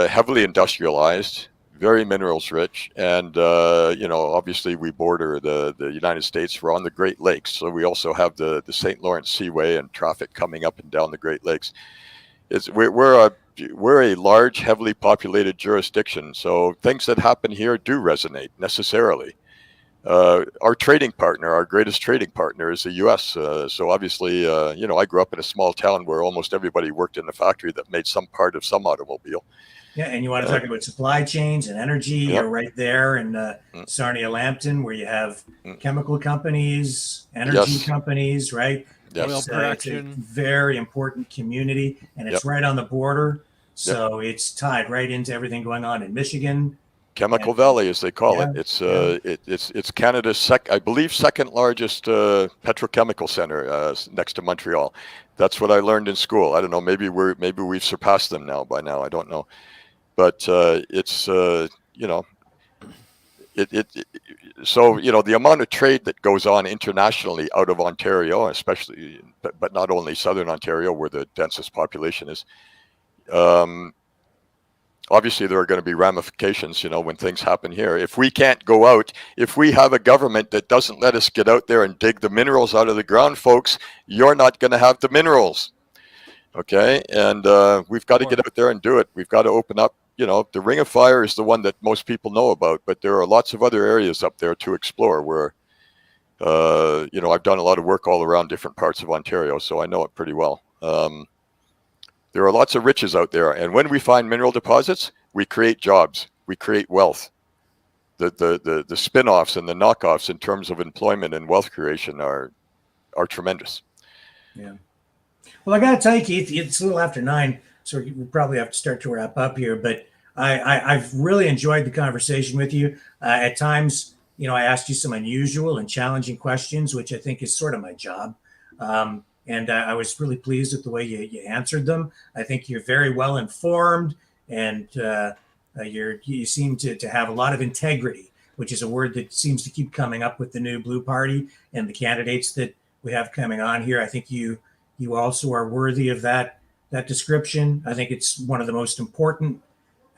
heavily industrialized, very minerals rich, and obviously we border the United States. We're on the Great Lakes, so we also have the St. Lawrence Seaway and traffic coming up and down the Great Lakes. We're a large, heavily populated jurisdiction, so things that happen here do resonate necessarily. Our trading partner, our greatest trading partner, is the U.S. So obviously, I grew up in a small town where almost everybody worked in a factory that made some part of some automobile. Yeah, and you want to talk about supply chains and energy. You're right there in Sarnia, Lambton, where you have chemical companies, energy companies, right? Yes. Oil production. It's a very important community, and it's right on the border. So it's tied right into everything going on in Michigan. Chemical Valley, as they call it. It's Canada's I believe second largest petrochemical center next to Montreal. That's what I learned in school. I don't know. Maybe we've surpassed them by now. I don't know. But so the amount of trade that goes on internationally out of Ontario, especially, but not only Southern Ontario, where the densest population is. Obviously, there are going to be ramifications, when things happen here. If we can't go out, if we have a government that doesn't let us get out there and dig the minerals out of the ground, folks, you're not going to have the minerals. Okay? And we've got to get out there and do it. We've got to open up. The Ring of Fire is the one that most people know about, but there are lots of other areas up there to explore where, I've done a lot of work all around different parts of Ontario, so I know it pretty well. There are lots of riches out there, and when we find mineral deposits, we create jobs, we create wealth. The spin-offs and the knockoffs in terms of employment and wealth creation are tremendous. Yeah. Well, I got to tell you, Keith, it's a little after 9, so we probably have to start to wrap up here. But I've really enjoyed the conversation with you. At times, I asked you some unusual and challenging questions, which I think is sort of my job. And I was really pleased with the way you answered them. I think you're very well informed, and you seem to have a lot of integrity, which is a word that seems to keep coming up with the new Blue Party and the candidates that we have coming on here. I think you also are worthy of that description. I think it's one of the most important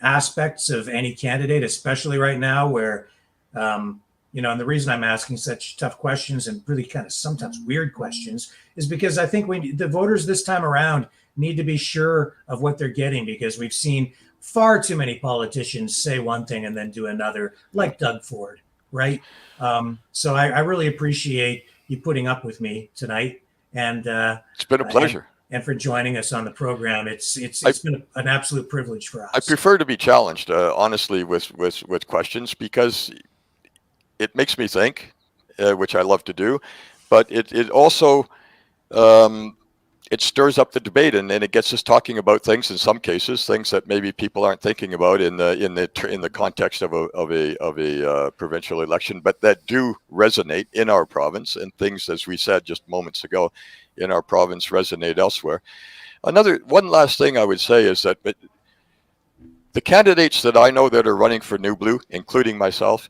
aspects of any candidate, especially right now where, and the reason I'm asking such tough questions and really kind of sometimes weird questions is because I think the voters this time around need to be sure of what they're getting, because we've seen far too many politicians say one thing and then do another, like Doug Ford, right? So I really appreciate you putting up with me tonight. And it's been a pleasure. And for joining us on the program. It's been an absolute privilege for us. I prefer to be challenged, honestly, with questions, because it makes me think, which I love to do, but it also it stirs up the debate, and it gets us talking about things, in some cases, things that maybe people aren't thinking about in the context of a provincial election, but that do resonate in our province, and things, as we said just moments ago, in our province resonate elsewhere. One last thing I would say is that the candidates that I know that are running for New Blue, including myself,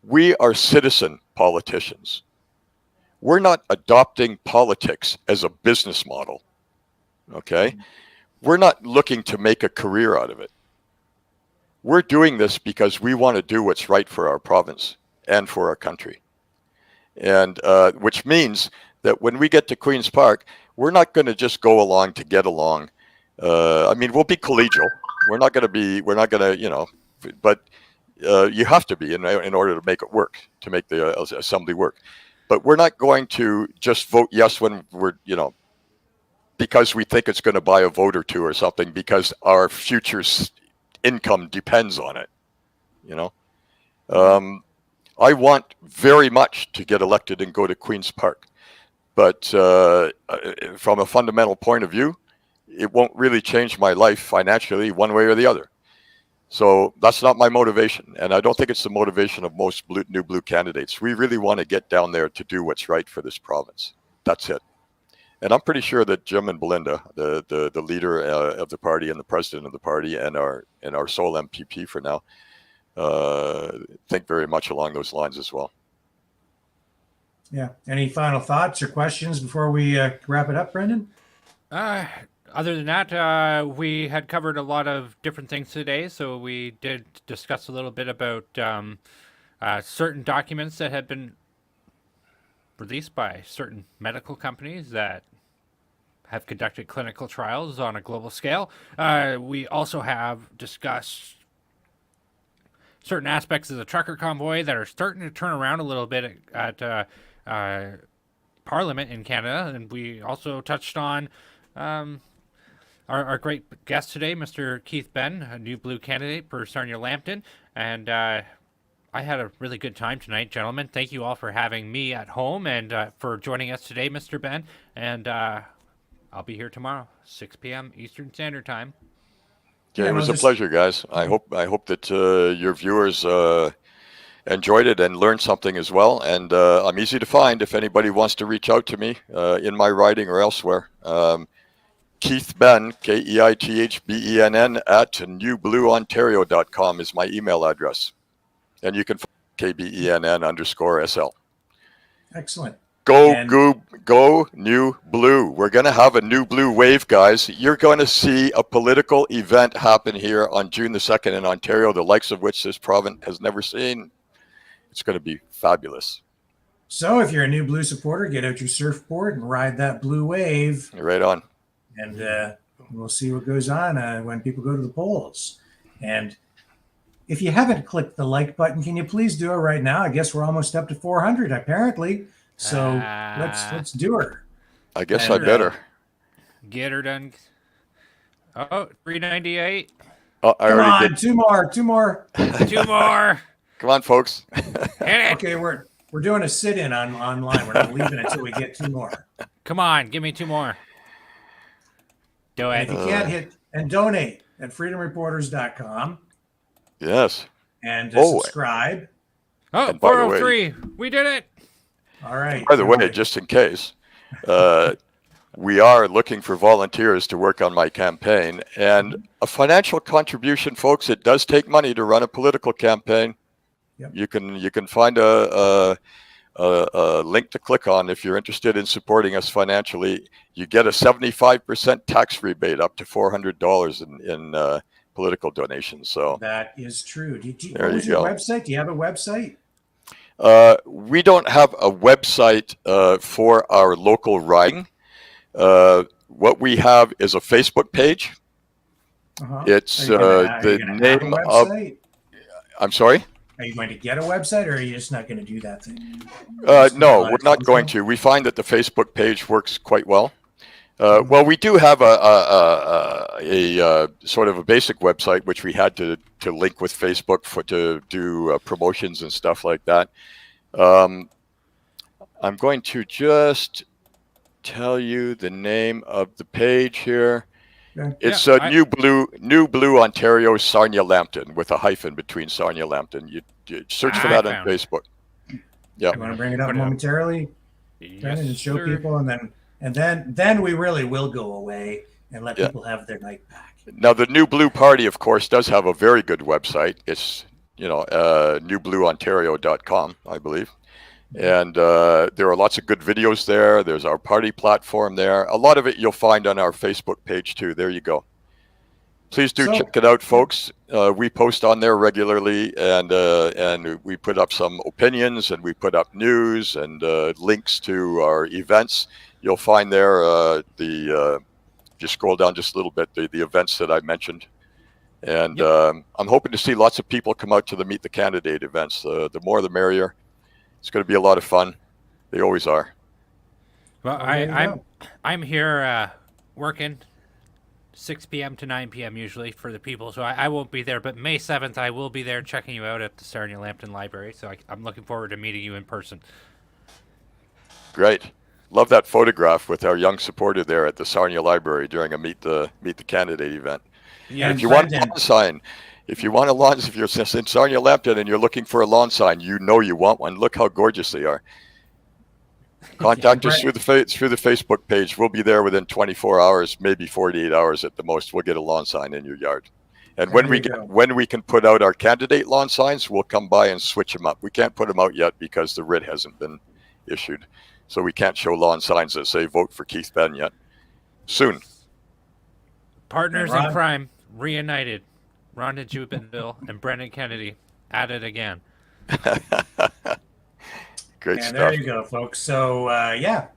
we are citizen politicians. We're not adopting politics as a business model, okay? We're not looking to make a career out of it. We're doing this because we want to do what's right for our province and for our country. And which means that when we get to Queen's Park, we're not going to just go along to get along. I mean, we'll be collegial. We're not going to, you know, but you have to be in order to make it work, to make the assembly work. But we're not going to just vote yes when we're, you know, because we think it's going to buy a vote or two or something, because our future income depends on it, you know. I want very much to get elected and go to Queen's Park. But from a fundamental point of view, it won't really change my life financially one way or the other. So that's not my motivation. And I don't think it's the motivation of most New Blue candidates. We really want to get down there to do what's right for this province. That's it. And I'm pretty sure that Jim and Belinda, the leader of the party and the president of the party and our sole MPP for now, think very much along those lines as well. Yeah. Any final thoughts or questions before we wrap it up, Brendan? Other than that, we had covered a lot of different things today. So we did discuss a little bit about certain documents that had been released by certain medical companies that have conducted clinical trials on a global scale. We also have discussed certain aspects of the trucker convoy that are starting to turn around a little bit at Parliament in Canada. And we also touched on our great guest today, Mr. Keith Benn, a New Blue candidate for Sarnia-Lambton. And I had a really good time tonight, gentlemen. Thank you all for having me at home and for joining us today, Mr. Benn. And I'll be here tomorrow, 6 p.m. Eastern Standard Time. Yeah, it was a pleasure, guys. I hope that your viewers enjoyed it and learned something as well. And I'm easy to find if anybody wants to reach out to me in my writing or elsewhere. Keith Benn, KEITHBENN at newblueontario.com is my email address. And you can find KBENN_SL. Excellent. Go New Blue. We're going to have a New Blue wave, guys. You're going to see a political event happen here on June the 2nd in Ontario, the likes of which this province has never seen. It's going to be fabulous. So if you're a New Blue supporter, get out your surfboard and ride that blue wave. Right on. And we'll see what goes on when people go to the polls. And if you haven't clicked the like button, can you please do it right now? I guess we're almost up to 400, apparently. So let's do her. I guess I better. Get her done. Oh, 398. Oh, I Come already on, did. two more. Two more. Come on, folks. Okay, we're doing a sit-in online. We're not leaving until we get two more. Come on, give me two more. Do it. And if you can't hit and donate at freedomreporters.com. Yes. And subscribe. Oh, and by the way, 403. We did it. All right. By the way, just in case, we are looking for volunteers to work on my campaign. And a financial contribution, folks, it does take money to run a political campaign. Yep. You can find a link to click on if you're interested in supporting us financially. You get a 75% tax rebate up to $400 in political donations. So that is true. There you your go. website? Do you have a website? We don't have a website for our local riding. What we have is a Facebook page. It's the name of. I'm sorry? Are you going to get a website, or are you just not going to do that thing? No, we're not going to. We find that the Facebook page works quite well. Well, we do have a sort of a basic website, which we had to link with Facebook to do promotions and stuff like that. I'm going to just tell you the name of the page here. Yeah. It's Yeah, New Blue Ontario Sarnia Lambton with a hyphen between Sarnia Lambton. You search for that on found it. Facebook. Yeah. You want to bring it up Put momentarily, Yes, Brendan, and show sir. people, and then we really will go away and let people have their night back. Now, the New Blue Party, of course, does have a very good website. It's, newblueontario.com, I believe. And there are lots of good videos there. There's our party platform there. A lot of it you'll find on our Facebook page, too. There you go. Please do check it out, folks. We post on there regularly, and we put up some opinions, and we put up news and links to our events. You'll find there if you scroll down just a little bit, the events that I mentioned. And I'm hoping to see lots of people come out to the Meet the Candidate events. The more the merrier. It's going to be a lot of fun. They always are. Well, I'm here working 6 p.m. to 9 p.m. usually for the people, so I won't be there. But May 7th, I will be there checking you out at the Sarnia Lambton Library. So I'm looking forward to meeting you in person. Great. Love that photograph with our young supporter there at the Sarnia Library during a Meet the Candidate event. Yeah. If you want a lawn sign, if you're in Sarnia Lambton and you're looking for a lawn sign, you want one. Look how gorgeous they are. Contact us through the Facebook page. We'll be there within 24 hours, maybe 48 hours at the most. We'll get a lawn sign in your yard. And when we can put out our candidate lawn signs, we'll come by and switch them up. We can't put them out yet because the writ hasn't been issued. So we can't show lawn signs that say vote for Keith Benn yet. Soon. Partners in crime reunited. Rhonda Jubinville and Brendan Kennedy at it again. Great stuff. There you go, folks. So,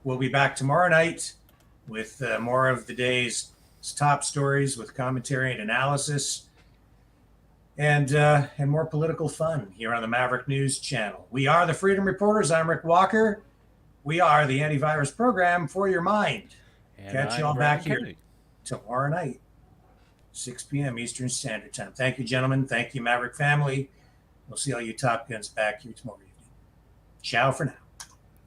we'll be back tomorrow night with more of the day's top stories with commentary and analysis and more political fun here on the Maverick News Channel. We are the Freedom Reporters. I'm Rick Walker. We are the antivirus program for your mind. And Catch you all back here tomorrow night, 6 p.m. Eastern Standard Time. Thank you, gentlemen. Thank you, Maverick family. We'll see all you Top Guns back here tomorrow evening. Ciao for now.